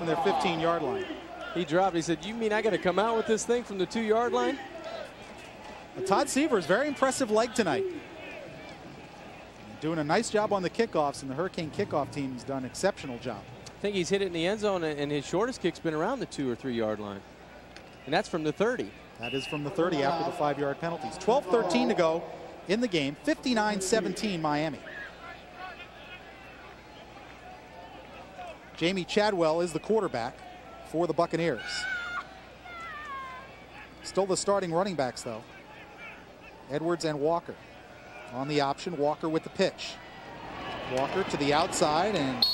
S1: their 15-yard line.
S5: He dropped. He said, "You mean I got to come out with this thing from the 2-yard line?"
S1: Todd Sievers, very impressive leg tonight. Doing a nice job on the kickoffs, and the Hurricane kickoff team's done an exceptional job.
S5: I think he's hit it in the end zone, and his shortest kick's been around the 2 or 3-yard line. And that's from the 30.
S1: That is from the 30 after the 5-yard penalties. 12:13 to go in the game. 59-17 Miami. Jamie Chadwell is the quarterback for the Buccaneers. Still the starting running backs, though. Edwards and Walker. On the option, Walker with the pitch. Walker to the outside and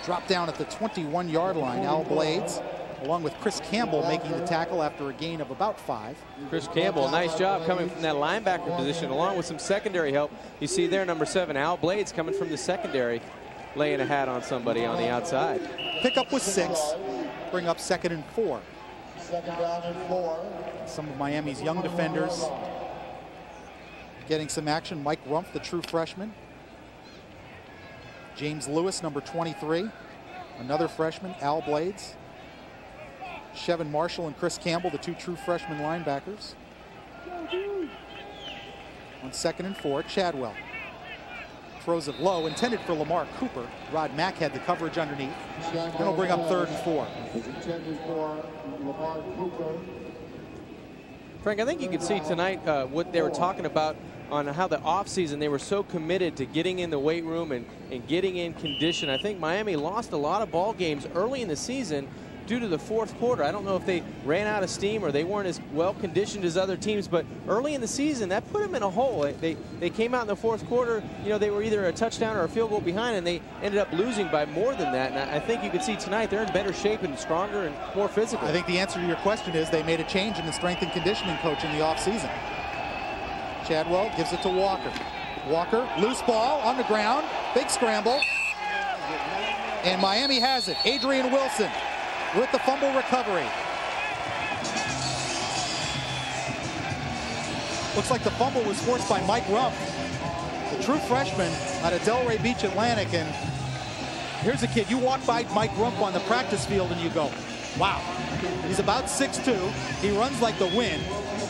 S1: dropped down at the 21-yard line. Al Blades, along with Chris Campbell, making the tackle after a gain of about 5.
S5: Chris Campbell, nice job coming from that linebacker position, along with some secondary help. You see there, number 7, Al Blades, coming from the secondary, laying a hat on somebody on the outside.
S1: Pickup with 6. Bring up 2nd and 4.
S4: 2nd down and 4.
S1: Some of Miami's young defenders getting some action. Mike Rumpf, the true freshman. James Lewis, number 23. Another freshman, Al Blades. Chevin Marshall and Chris Campbell, the 2 true freshman linebackers. On 2nd and 4, Chadwell. Throws it low, intended for Lamar Cooper. Rod Mack had the coverage underneath. Then he'll bring up 3rd and 4.
S4: Intended for Lamar Cooper.
S5: Frank, I think you could see tonight what they were talking about on how the offseason they were so committed to getting in the weight room and getting in condition. I think Miami lost a lot of ball games early in the season due to the 4th quarter. I don't know if they ran out of steam or they weren't as well conditioned as other teams, but early in the season that put them in a hole. They came out in the 4th quarter, you know, they were either a touchdown or a field goal behind, and they ended up losing by more than that. And I think you could see tonight they're in better shape and stronger and more physical.
S1: I think the answer to your question is they made a change in the strength and conditioning coach in the offseason. Chadwell gives it to Walker. Walker, loose ball on the ground, big scramble, and Miami has it. Adrian Wilson with the fumble recovery. Looks like the fumble was forced by Mike Rumpf, the true freshman out of Delray Beach Atlantic. And here's a kid, you walk by Mike Rumpf on the practice field and you go, wow. He's about 6'2", he runs like the wind.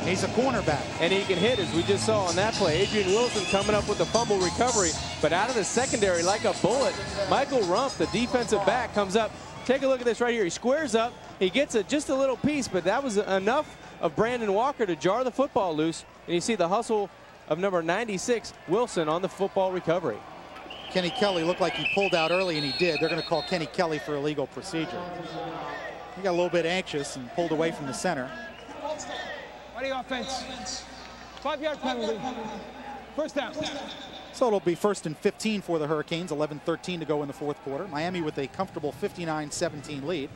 S1: He's a cornerback.
S5: And he can hit, as we just saw on that play. Adrian Wilson coming up with the fumble recovery, but out of the secondary like a bullet. Michael Rumpf, the defensive back, comes up. Take a look at this right here. He squares up. He gets just a little piece, but that was enough of Brandon Walker to jar the football loose. And you see the hustle of number 96, Wilson, on the football recovery.
S1: Kenny Kelly looked like he pulled out early, and he did. They're going to call Kenny Kelly for illegal procedure. He got a little bit anxious and pulled away from the center.
S3: Ready offense. 5-yard penalty. First down.
S1: So it'll be 1st and 15 for the Hurricanes. 11:13 to go in the 4th quarter. Miami with a comfortable 59-17 lead.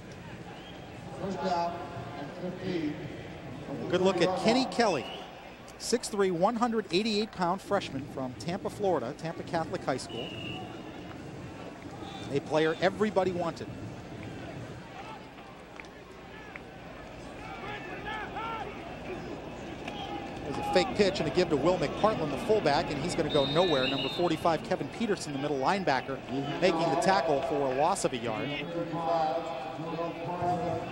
S4: First down and 15.
S1: Good look at Kenny Kelly. 6'3", 188-pound freshman from Tampa, Florida, Tampa Catholic High School. A player everybody wanted. There's a fake pitch and a give to Will McPartland, the fullback, and he's going to go nowhere. Number 45, Kevin Peterson, the middle linebacker, making the tackle for a loss of a yard.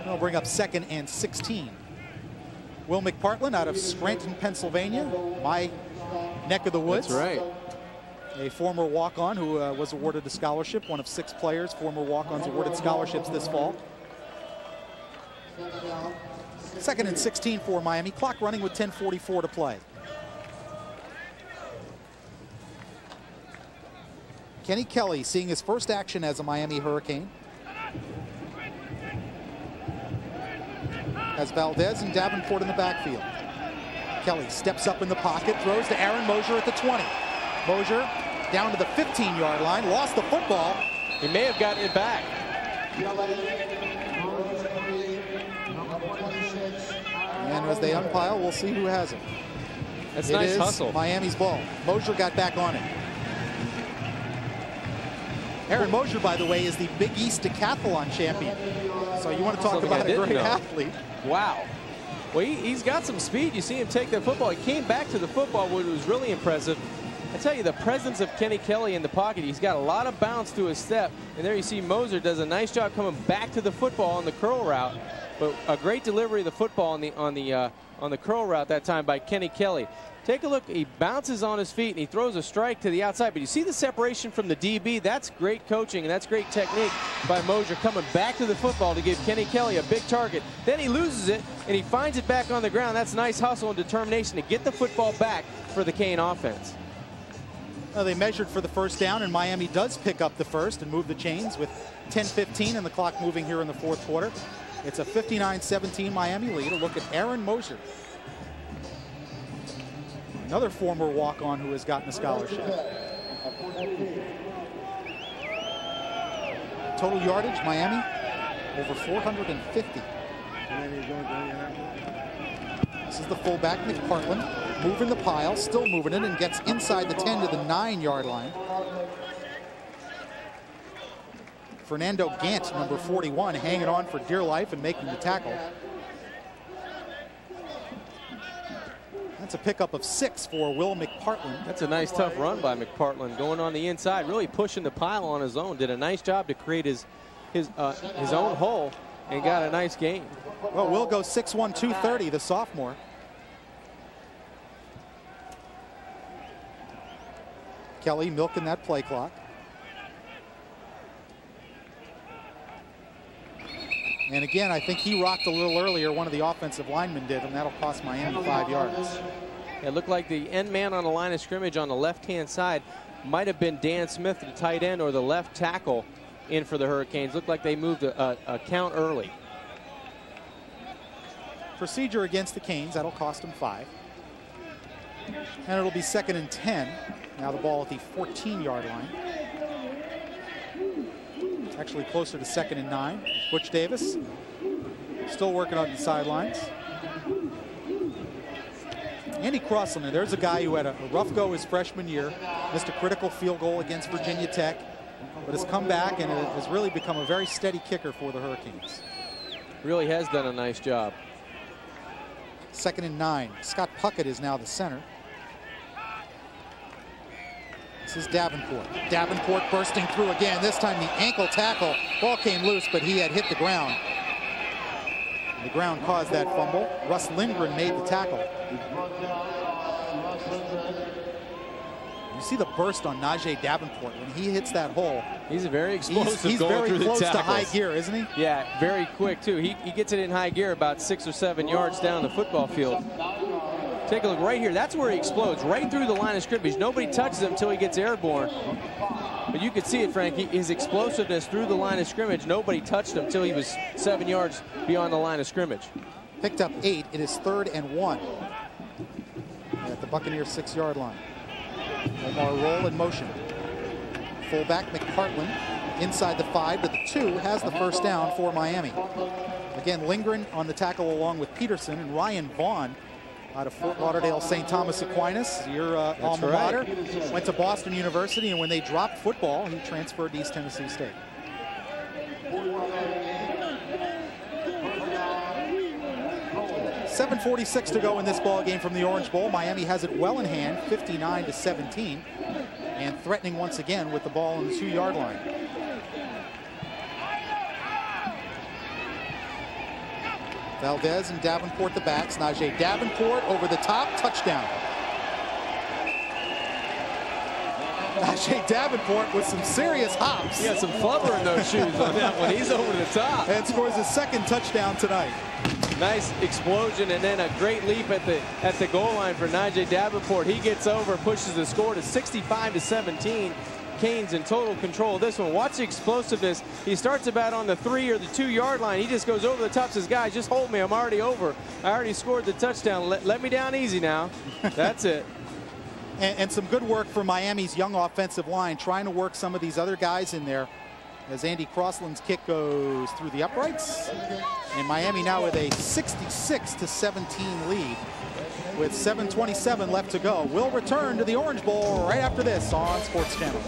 S1: They'll bring up 2nd and 16. Will McPartland out of Scranton, Pennsylvania, my neck of the woods.
S5: That's right.
S1: A former walk-on who was awarded a scholarship, one of 6 players, former walk-ons awarded scholarships this fall. 2nd and 16 for Miami. Clock running with 10:44 to play. Kenny Kelly seeing his first action as a Miami Hurricane. Has Valdez and Davenport in the backfield. Kelly steps up in the pocket, throws to Aaron Mosier at the 20. Mosier down to the 15-yard line, lost the football.
S5: He may have gotten it back.
S1: And as they umpire, we'll see who has it.
S5: That's nice
S1: is
S5: hustle.
S1: Miami's ball. Mosier got back on it. Aaron Mosier, by the way, is the Big East decathlon champion. So you want to talk about a great athlete.
S5: Wow. Well, he's got some speed. You see him take that football. He came back to the football, which was really impressive. I tell you, the presence of Kenny Kelly in the pocket, he's got a lot of bounce to his step. And there you see Mosier does a nice job coming back to the football on the curl route. But a great delivery of the football on the curl route that time by Kenny Kelly. Take a look. He bounces on his feet and he throws a strike to the outside. But you see the separation from the DB. That's great coaching and that's great technique by Mosier coming back to the football to give Kenny Kelly a big target. Then he loses it and he finds it back on the ground. That's nice hustle and determination to get the football back for the Cane offense.
S1: They measured for the first down, and Miami does pick up the first and move the chains with 10:15 and the clock moving here in the fourth quarter. It's a 59-17 Miami lead. A look at Aaron Mosier, another former walk-on who has gotten a scholarship. Total yardage, Miami, over 450. This is the fullback, McPartland, moving the pile, still moving it, and gets inside the 10 to the 9-yard line. Fernando Gant, number 41, hanging on for dear life and making the tackle. That's a pickup of 6 for Will McPartland.
S5: That's a nice tough run by McPartland, going on the inside, really pushing the pile on his own. Did a nice job to create his own hole and got a nice gain.
S1: Well, Will goes 6'1", 230, the sophomore. Kelly milking that play clock. And again, I think he rocked a little earlier. One of the offensive linemen did, and that'll cost Miami 5 yards.
S5: It looked like the end man on the line of scrimmage on the left-hand side might have been Dan Smith, the tight end, or the left tackle in for the Hurricanes. Looked like they moved a count early.
S1: Procedure against the Canes, that'll cost them 5. And it'll be 2nd and 10. Now the ball at the 14-yard line. It's actually closer to 2nd and 9. Butch Davis still working on the sidelines. Andy Crossland, there's a guy who had a rough go his freshman year, missed a critical field goal against Virginia Tech, but has come back and has really become a very steady kicker for the Hurricanes.
S5: Really has done a nice job.
S1: 2nd and 9. Scott Puckett is now the center. This is Davenport. Davenport bursting through again. This time the ankle tackle. Ball came loose, but he had hit the ground. And the ground caused that fumble. Russ Lindgren made the tackle. You see the burst on Najee Davenport when he hits that hole.
S5: He's a very explosive.
S1: He's
S5: going
S1: very
S5: through
S1: close
S5: the
S1: to high gear, isn't he?
S5: Yeah, very quick too. He gets it in high gear about 6 or 7 yards down the football field. Take a look right here. That's where he explodes, right through the line of scrimmage. Nobody touches him until he gets airborne. But you could see it, Frank. His explosiveness through the line of scrimmage. Nobody touched him until he was 7 yards beyond the line of scrimmage.
S1: Picked up 8. It is 3rd and 1 at the Buccaneers 6-yard line. Omar roll in motion. Fullback McPartland inside the 5 to the 2 has the first down for Miami. Again, Lindgren on the tackle along with Peterson, and Ryan Vaughn out of Fort Lauderdale St. Thomas Aquinas, your alma mater. Went to Boston University, and when they dropped football, he transferred to East Tennessee State. .746 to go in this ball game from the Orange Bowl. Miami has it well in hand, 59-17, and threatening once again with the ball on the 2-yard line. Valdez and Davenport the backs. Najee Davenport over the top, touchdown. Najee Davenport with some serious hops.
S5: He got some flubber in those shoes on that one. He's over the top.
S1: And scores his 2nd touchdown tonight.
S5: Nice explosion, and then a great leap at the goal line for Najee Davenport. He gets over, pushes the score to 65-17. Canes in total control of this one. Watch the explosiveness. He starts about on the 3 or the 2-yard line. He just goes over the top, says, guys, just hold me. I'm already over. I already scored the touchdown. Let me down easy now. That's it.
S1: And some good work for Miami's young offensive line, trying to work some of these other guys in there as Andy Crossland's kick goes through the uprights. And Miami now with a 66-17 lead with 7:27 left to go. We'll return to the Orange Bowl right after this on Sports Channel.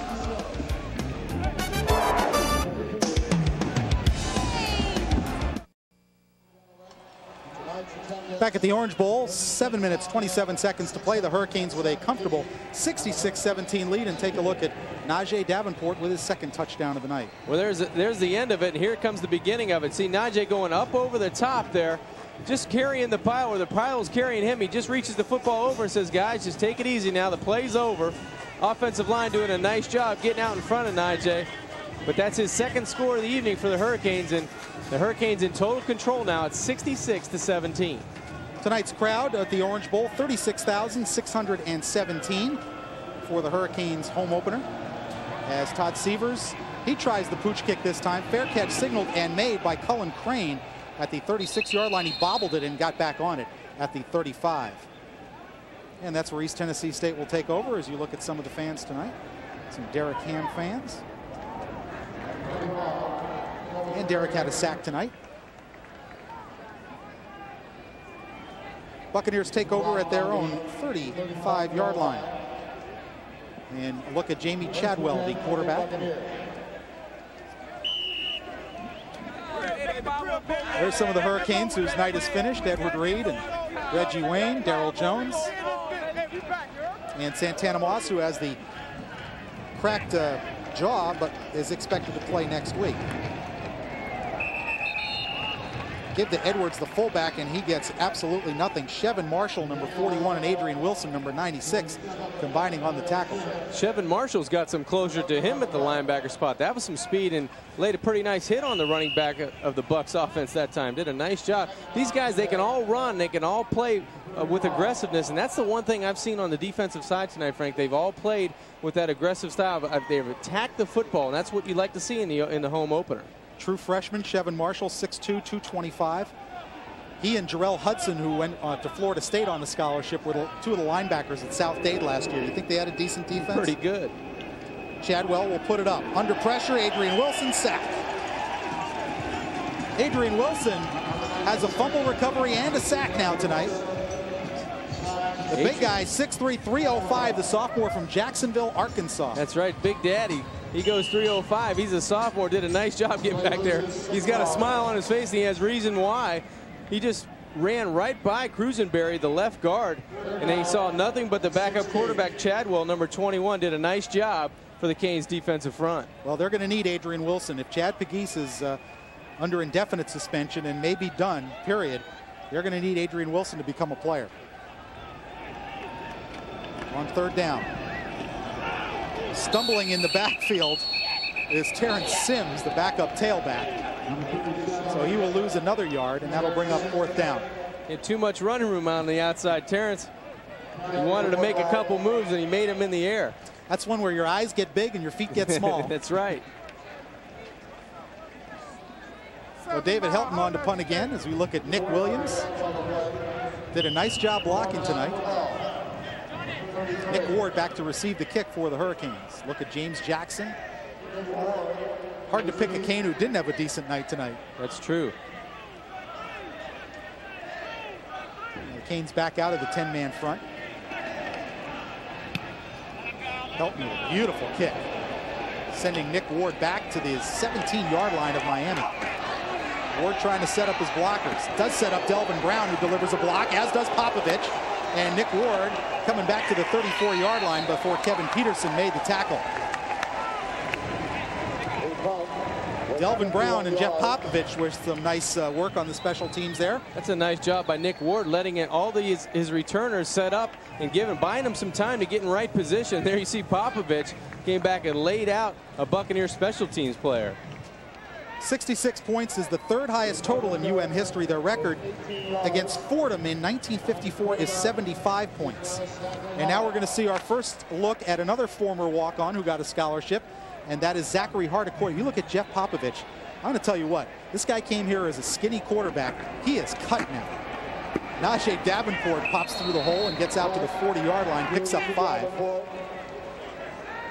S1: Back at the Orange Bowl, 7 minutes, 27 seconds to play. The Hurricanes with a comfortable 66-17 lead, and take a look at Najee Davenport with his 2nd touchdown of the night.
S5: Well, there's the end of it, and here comes the beginning of it. See Najee going up over the top there, just carrying the pile, or the pile's carrying him. He just reaches the football over and says, guys, just take it easy now. The play's over. Offensive line doing a nice job getting out in front of Najee. But that's his 2nd score of the evening for the Hurricanes, and the Hurricanes in total control now at 66-17.
S1: Tonight's crowd at the Orange Bowl, 36,617. for the Hurricanes home opener. As Todd Severs, he tries the pooch kick this time. Fair catch signaled and made by Cullen Crane at the 36-yard line. He bobbled it and got back on it at the 35. And that's where East Tennessee State will take over as you look at some of the fans tonight. Some Derek Ham fans. And Derek had a sack tonight. Buccaneers take over at their own 35-yard line. And look at Jamie Chadwell, the quarterback. There's some of the Hurricanes whose night is finished. Edward Reed and Reggie Wayne, Darrell Jones, and Santana Moss, who has the cracked jaw but is expected to play next week. Give to Edwards, the fullback, and he gets absolutely nothing. Chevin Marshall, number 41, and Adrian Wilson, number 96, combining on the tackle.
S5: Chevin Marshall's got some closure to him at the linebacker spot. That was some speed and laid a pretty nice hit on the running back of the Bucs offense that time. Did a nice job. These guys, they can all run. They can all play with aggressiveness, and that's the one thing I've seen on the defensive side tonight, Frank. They've all played with that aggressive style. They've attacked the football, and that's what you like to see in the home opener.
S1: True freshman, Chevin Marshall, 6'2", 225. He and Jarrell Hudson, who went to Florida State on a scholarship, were two of the linebackers at South Dade last year. You think they had a decent defense?
S5: Pretty good.
S1: Chadwell will put it up. Under pressure, Adrian Wilson sacked. Adrian Wilson has a fumble recovery and a sack now tonight. The big guy, 6'3", 305, the sophomore from Jacksonville, Arkansas.
S5: That's right, Big Daddy. He goes 305. He's a sophomore. Did a nice job getting back there. He's got a smile on his face, and he has reason why. He just ran right by Cruisenberry, the left guard, and then he saw nothing but the backup quarterback, Chadwell, number 21, did a nice job for the Canes defensive front.
S1: Well, they're going to need Adrian Wilson. If Chad Pegues is under indefinite suspension and may be done, period, they're going to need Adrian Wilson to become a player. On third down. Stumbling in the backfield is Terrence Sims, the backup tailback. So he will lose another yard, and that'll bring up fourth down.
S5: He had too much running room on the outside. Terrence, he wanted to make a couple moves, and he made them in the air.
S1: That's one where your eyes get big and your feet get small.
S5: That's right.
S1: So David Helton on to punt again as we look at Nick Williams. Did a nice job blocking tonight. Nick Ward back to receive the kick for the Hurricanes. Look at James Jackson. Hard to pick a Cane who didn't have a decent night tonight.
S5: That's true.
S1: The Canes back out of the 10-man front. Helton with a beautiful kick, sending Nick Ward back to the 17-yard line of Miami. Ward trying to set up his blockers. Does set up Delvin Brown, who delivers a block, as does Popovich. And Nick Ward coming back to the 34-yard line before Kevin Peterson made the tackle. Delvin Brown and Jeff Popovich with some nice work on the special teams there.
S5: That's a nice job by Nick Ward, letting all his returners set up and buying him some time to get in right position. There you see Popovich came back and laid out a Buccaneers special teams player.
S1: 66 points is the third highest total in UM history. Their record against Fordham in 1954 is 75 points. And now we're going to see our first look at another former walk-on who got a scholarship, and that is Zachary Hart. You look at Jeff Popovich. I'm going to tell you what, this guy came here as a skinny quarterback. He is cut now. Najee Davenport pops through the hole and gets out to the 40-yard line, picks up 5.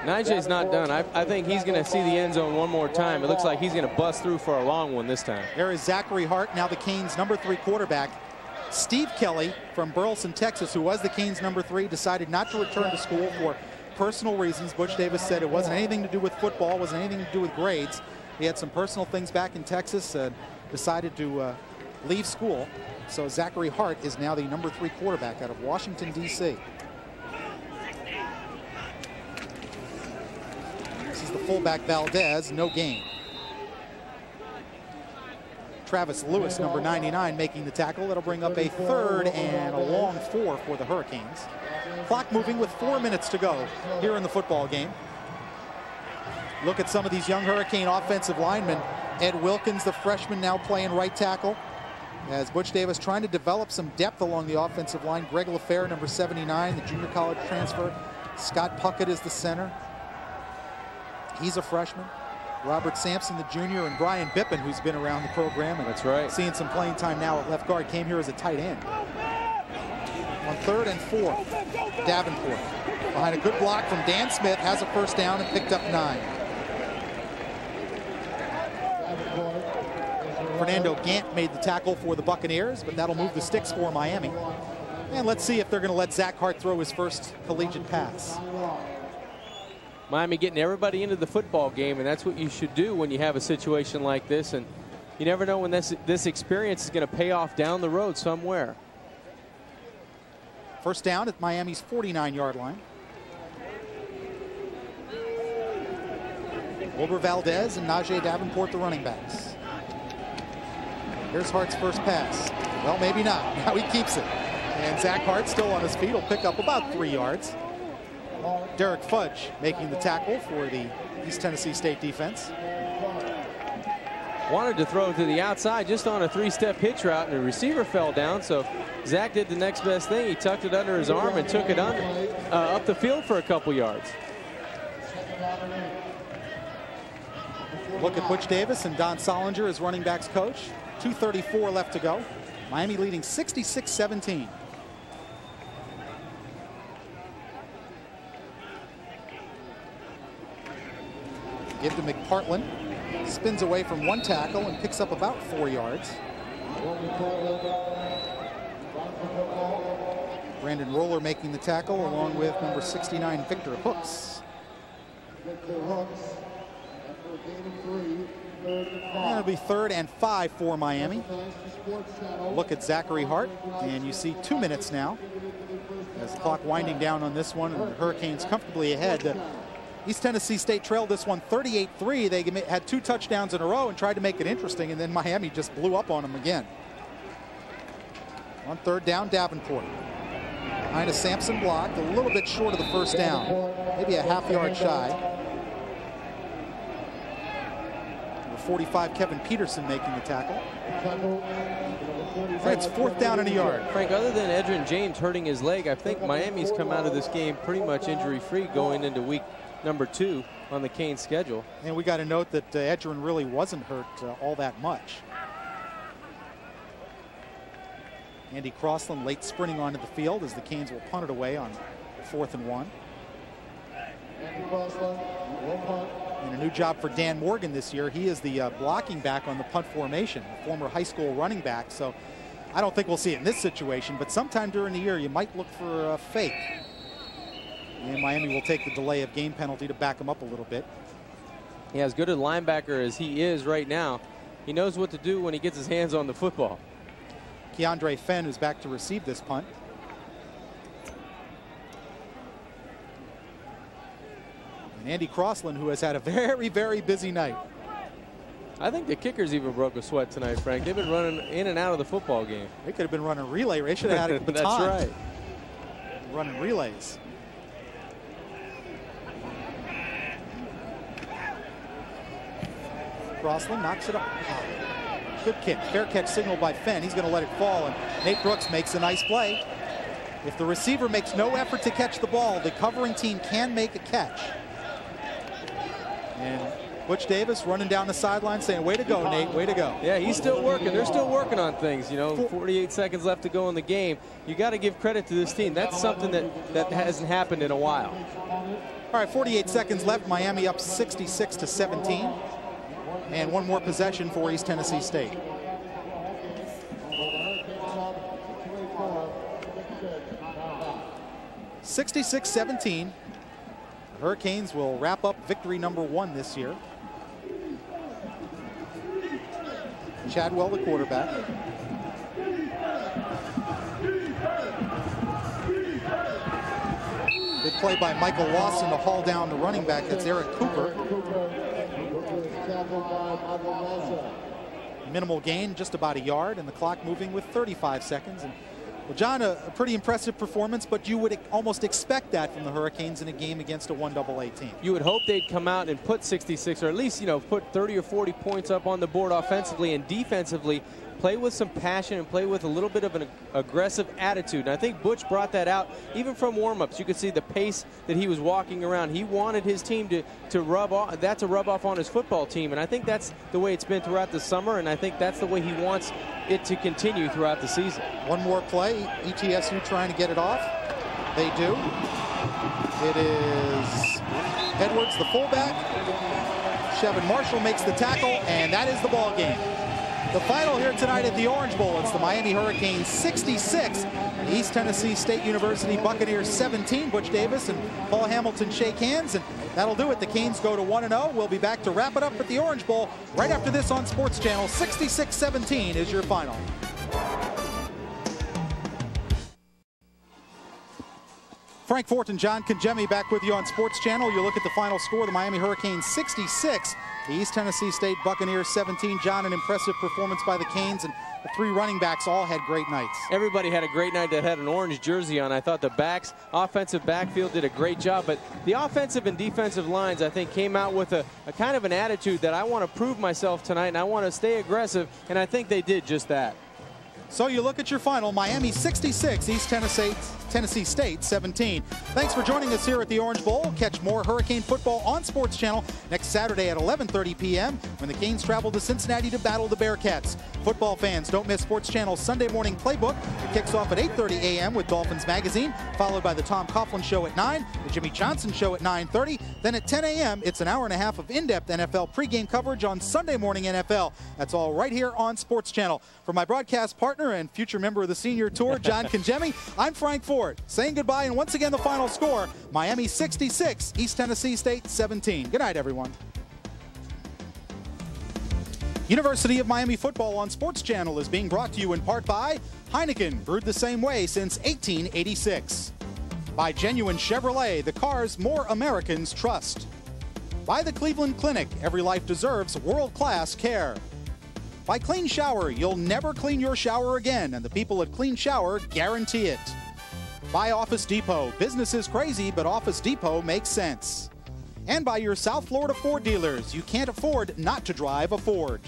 S5: Najee's not done. I think he's going to see the end zone one more time. It looks like he's going to bust through for a long one this time.
S1: There is Zachary Hart, now the Canes' number 3 quarterback. Steve Kelly from Burleson, Texas, who was the Canes' number 3, decided not to return to school for personal reasons. Butch Davis said it wasn't anything to do with football, wasn't anything to do with grades. He had some personal things back in Texas and decided to leave school. So Zachary Hart is now the number 3 quarterback out of Washington, D.C. This is the fullback Valdez, no gain. Travis Lewis, number 99, making the tackle. That'll bring up a 3rd and a long 4 for the Hurricanes. Clock moving with 4 minutes to go here in the football game. Look at some of these young Hurricane offensive linemen. Ed Wilkins, the freshman, now playing right tackle, as Butch Davis trying to develop some depth along the offensive line. Greg LaFair, number 79, the junior college transfer, Scott Puckett is the center. He's a freshman. Robert Sampson, the junior, and Brian Bippen, who's been around the program and
S5: that's right,
S1: seeing some playing time now at left guard, came here as a tight end. On 3rd and 4, Davenport, behind a good block from Dan Smith, has a first down and picked up 9. Fernando Gant made the tackle for the Buccaneers, but that'll move the sticks for Miami. And let's see if they're going to let Zach Hart throw his first collegiate pass.
S5: Miami getting everybody into the football game, and that's what you should do when you have a situation like this. And you never know when this experience is going to pay off down the road somewhere.
S1: First down at Miami's 49-yard line. Wilbur Valdez and Najee Davenport, the running backs. Here's Hart's first pass. Well, maybe not. Now he keeps it. And Zach Hart, still on his feet, will pick up about 3 yards. Derek Fudge making the tackle for the East Tennessee State defense.
S5: Wanted to throw to the outside just on a 3-step hitch route, and the receiver fell down, so Zach did the next best thing. He tucked it under his arm and took it up the field for a couple yards.
S1: Look at Butch Davis and Don Solinger as running backs coach. 2:34 left to go. Miami leading 66-17. Give to McPartland. Spins away from one tackle and picks up about 4 yards. Brandon Roller making the tackle along with number 69, Victor Hooks. And it'll be 3rd and 5 for Miami. Look at Zachary Hart, and you see 2 minutes now. As the clock winding down on this one, and the Hurricanes comfortably ahead. East Tennessee State trailed this one 38-3. They had 2 touchdowns in a row and tried to make it interesting, and then Miami just blew up on them again. On 3rd down, Davenport. Behind a Sampson block, a little bit short of the first down. Maybe a half-yard shy. Number 45, Kevin Peterson making the tackle. It's 4th down and a yard.
S5: Frank, other than Edrin James hurting his leg, I think Miami's come out of this game pretty much injury-free going into week number 2 on the Canes schedule.
S1: And we got to note that Edrin really wasn't hurt all that much. Andy Crossland late sprinting onto the field as the Canes will punt it away on 4th and 1. And a new job for Dan Morgan this year. He is the blocking back on the punt formation, a former high school running back. So I don't think we'll see it in this situation, but sometime during the year you might look for a fake. And Miami will take the delay of game penalty to back him up a little bit.
S5: Yeah, as good a linebacker as he is right now, he knows what to do when he gets his hands on the football.
S1: Keandre Fenn is back to receive this punt. And Andy Crossland, who has had a very, very busy night.
S5: I think the kickers even broke a sweat tonight, Frank. They've been running in and out of the football game.
S1: They could have been running relay. They should have had a baton.
S5: That's right.
S1: Running relays. Crossland knocks it up. Good kick. Fair catch signaled by Fenn. He's going to let it fall, and Nate Brooks makes a nice play. If the receiver makes no effort to catch the ball, the covering team can make a catch. And Butch Davis running down the sideline saying, way to go, Nate, way to go.
S5: Yeah, he's still working. They're still working on things. You know, 48 seconds left to go in the game. You got to give credit to this team. That's something that hasn't happened in a while.
S1: All right, 48 seconds left. Miami up 66-17. And one more possession for East Tennessee State. $66-17. The Hurricanes will wrap up victory number 1 this year. Chadwell, the quarterback. Good play by Michael Lawson to haul down the running back. That's Eric Cooper. Minimal gain, just about a yard, and the clock moving with 35 seconds. And Well, John, a pretty impressive performance, but you would almost expect that from the Hurricanes in a game against a 1AA team.
S5: You would hope they'd come out and put 66, or at least, put 30 or 40 points up on the board offensively, and defensively play with some passion and play with a little bit of an aggressive attitude. And I think Butch brought that out even from warm-ups. You could see the pace that he was walking around. He wanted his team to rub off on his football team, and I think that's the way it's been throughout the summer, and I think that's the way he wants it to continue throughout the season.
S1: One more play, ETSU trying to get it off. They do. It is Edwards, the fullback. Chevin Marshall makes the tackle, and that is the ball game. The final here tonight at the Orange Bowl, it's the Miami Hurricanes 66, East Tennessee State University Buccaneers 17. Butch Davis and Paul Hamilton shake hands, and that'll do it. The Canes go to 1-0. We'll be back to wrap it up at the Orange Bowl right after this on Sports Channel. 66-17 is your final. Frank Fort and John Congemi back with you on Sports Channel. You look at the final score, the Miami Hurricanes 66, the East Tennessee State Buccaneers 17. John, an impressive performance by the Canes, and the three running backs all had great nights.
S5: Everybody had a great night that had an orange jersey on. I thought the offensive backfield did a great job, but the offensive and defensive lines, I think, came out with a kind of an attitude that I want to prove myself tonight, and I want to stay aggressive, and I think they did just that.
S1: So you look at your final, Miami 66, East Tennessee State 17. Thanks for joining us here at the Orange Bowl. Catch more Hurricane football on Sports Channel next Saturday at 11:30 p.m. when the Canes travel to Cincinnati to battle the Bearcats. Football fans, don't miss Sports Channel's Sunday morning playbook. It kicks off at 8:30 a.m. with Dolphins Magazine, followed by the Tom Coughlin Show at 9, the Jimmy Johnson Show at 9:30. Then at 10 a.m., it's an hour and a half of in-depth NFL pregame coverage on Sunday Morning NFL. That's all right here on Sports Channel. For my broadcast partner and future member of the Senior Tour, John Congemi, I'm Frank Ford, saying goodbye, and once again the final score, Miami 66, East Tennessee State 17. Good night, everyone. University of Miami football on Sports Channel is being brought to you in part by Heineken, brewed the same way since 1886. By Genuine Chevrolet, the cars more Americans trust. By the Cleveland Clinic, every life deserves world-class care. By Clean Shower, you'll never clean your shower again, and the people at Clean Shower guarantee it. By Office Depot, business is crazy, but Office Depot makes sense. And by your South Florida Ford dealers, you can't afford not to drive a Ford.